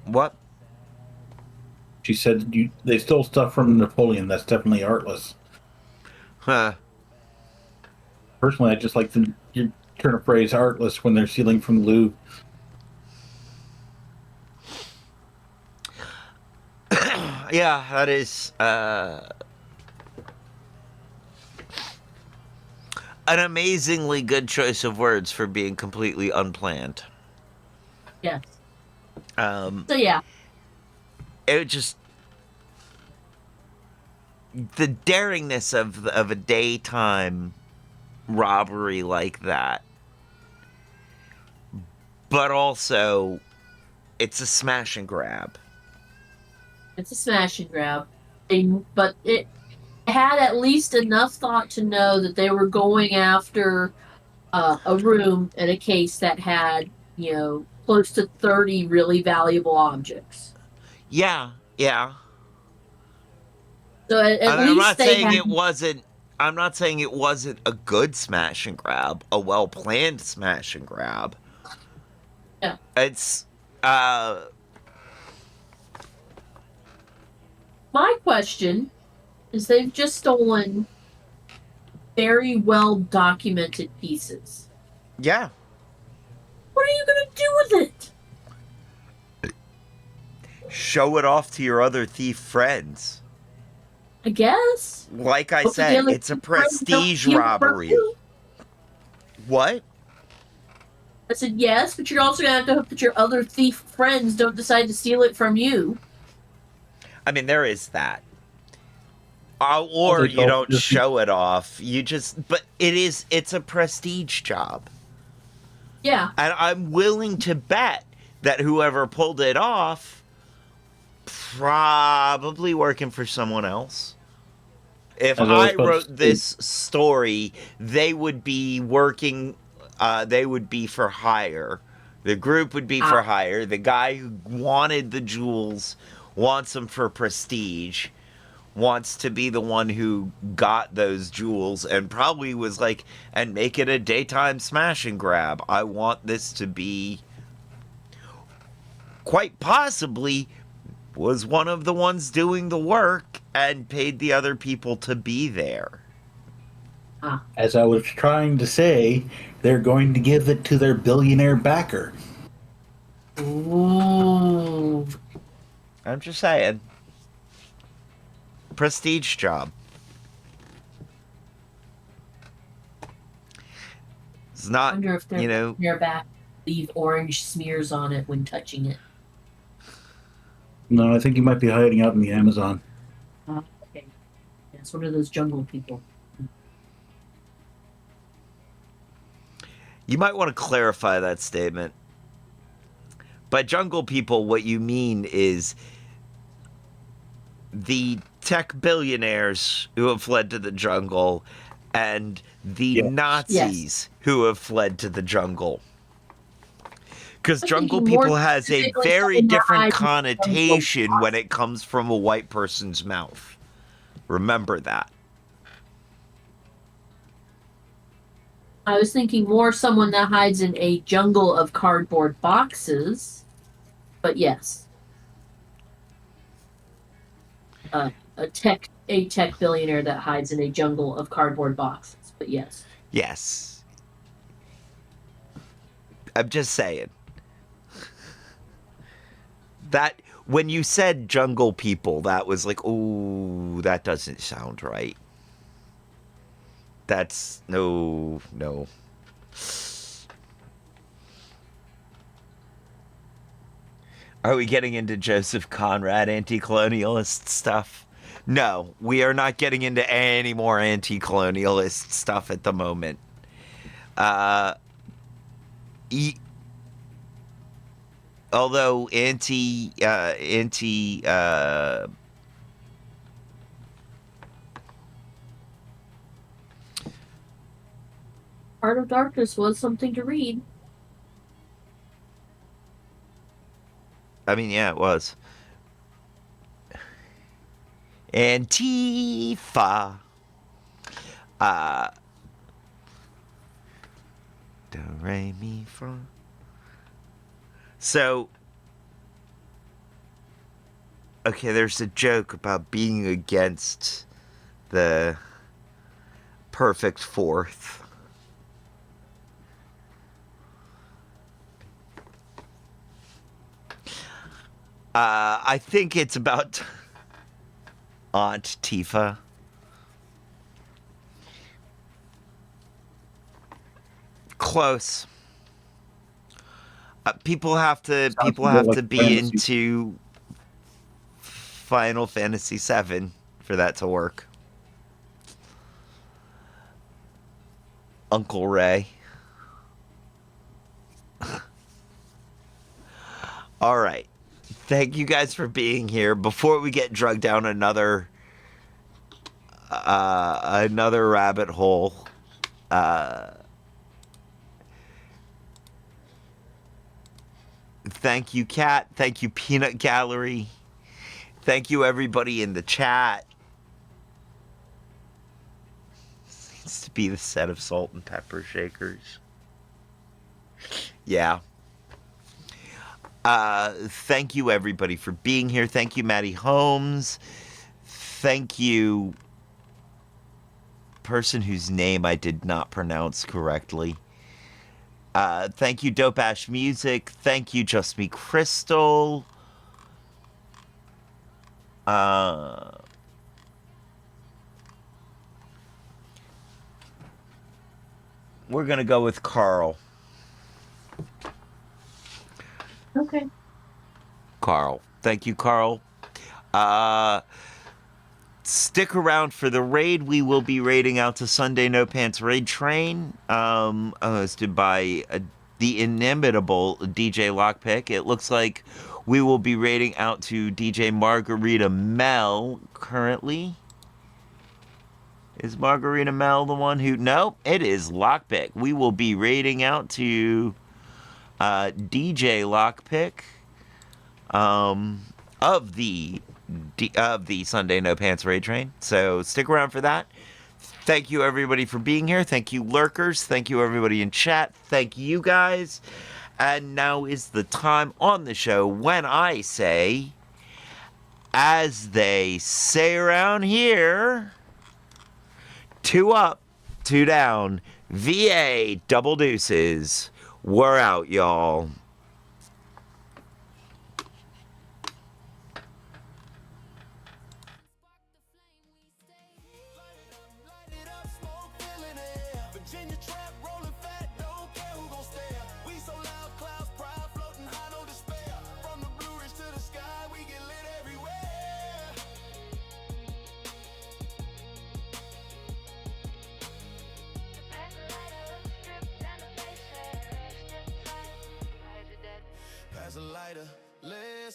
What? She said they stole stuff from Napoleon. That's definitely artless. Huh. Personally, I just like the turn of phrase artless when they're stealing from the Louvre. Yeah, that is an amazingly good choice of words for being completely unplanned. Yes. So yeah. It just... The daringness of a daytime robbery like that. But also, it's a smash and grab. It's a smash and grab. But it had at least enough thought to know that they were going after a room and a case that had, you know, close to 30 really valuable objects. Yeah, yeah. So at least I'm not they saying had... it wasn't... I'm not saying it wasn't a good smash and grab, a well-planned smash and grab. Yeah. It's, My question is they've just stolen very well-documented pieces. Yeah. What are you going to do with it? Show it off to your other thief friends. I guess. Like I said, it's a prestige robbery. What? I said yes, but you're also going to have to hope that your other thief friends don't decide to steal it from you. I mean, there is that. Or you don't show it off. You just... But it's a prestige job. Yeah. And I'm willing to bet that whoever pulled it off probably working for someone else. If I wrote this story, they would be working, they would be for hire. The group would be for hire. The guy who wanted the jewels wants them for prestige, wants to be the one who got those jewels, and probably was like, and make it a daytime smash and grab. I want this to be... Quite possibly was one of the ones doing the work and paid the other people to be there. As I was trying to say, they're going to give it to their billionaire backer. Ooh. I'm just saying. Prestige job. It's not, I wonder if they're, you know... Their back leave orange smears on it when touching it. No, I think you might be hiding out in the Amazon. Okay. Yeah, it's one of those jungle people. You might want to clarify that statement. By jungle people, what you mean is the tech billionaires who have fled to the jungle and the Nazis who have fled to the jungle. Because jungle people has a very different connotation when it comes from a white person's mouth. Remember that. I was thinking more someone that hides in a jungle of cardboard boxes, but yes. A tech billionaire that hides in a jungle of cardboard boxes, but yes. Yes. I'm just saying. That, when you said jungle people, that was like, ooh, that doesn't sound right. That's, no. Are we getting into Joseph Conrad anti-colonialist stuff? No, we are not getting into any more anti-colonialist stuff at the moment. Although Heart of Darkness was something to read. I mean, yeah, it was. Antifa. Do re mi fa. So, okay, there's a joke about being against the perfect fourth. I think it's about Aunt Tifa. Close. People have to be into Final Fantasy VII for that to work. Uncle Ray. All right. Thank you guys for being here. Before we get drugged down another rabbit hole, thank you, Kat. Thank you, Peanut Gallery. Thank you, everybody in the chat. Seems to be the set of salt and pepper shakers. Yeah. Thank you, everybody, for being here. Thank you, Maddie Holmes. Thank you, person whose name I did not pronounce correctly. Thank you, Dope Ash Music. Thank you, Just Me Crystal. We're gonna go with Carl. Okay. Carl. Thank you, Carl. Stick around for the raid. We will be raiding out to Sunday No Pants Raid Train, hosted by the inimitable DJ Lockpick. It looks like we will be raiding out to DJ Margarita Mel currently. Is Margarita Mel the one who... No, it is Lockpick. We will be raiding out to DJ Lockpick of the Sunday No Pants Raid Train. So stick around for that. Thank you, everybody, for being here. Thank you, lurkers. Thank you, everybody in chat. Thank you, guys. And now is the time on the show when I say, as they say around here, 2 up, 2 down, VA double deuces. We're out, y'all.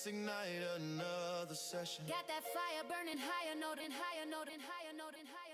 let's ignite another session. Got that fire burning higher note and higher note and higher note and higher.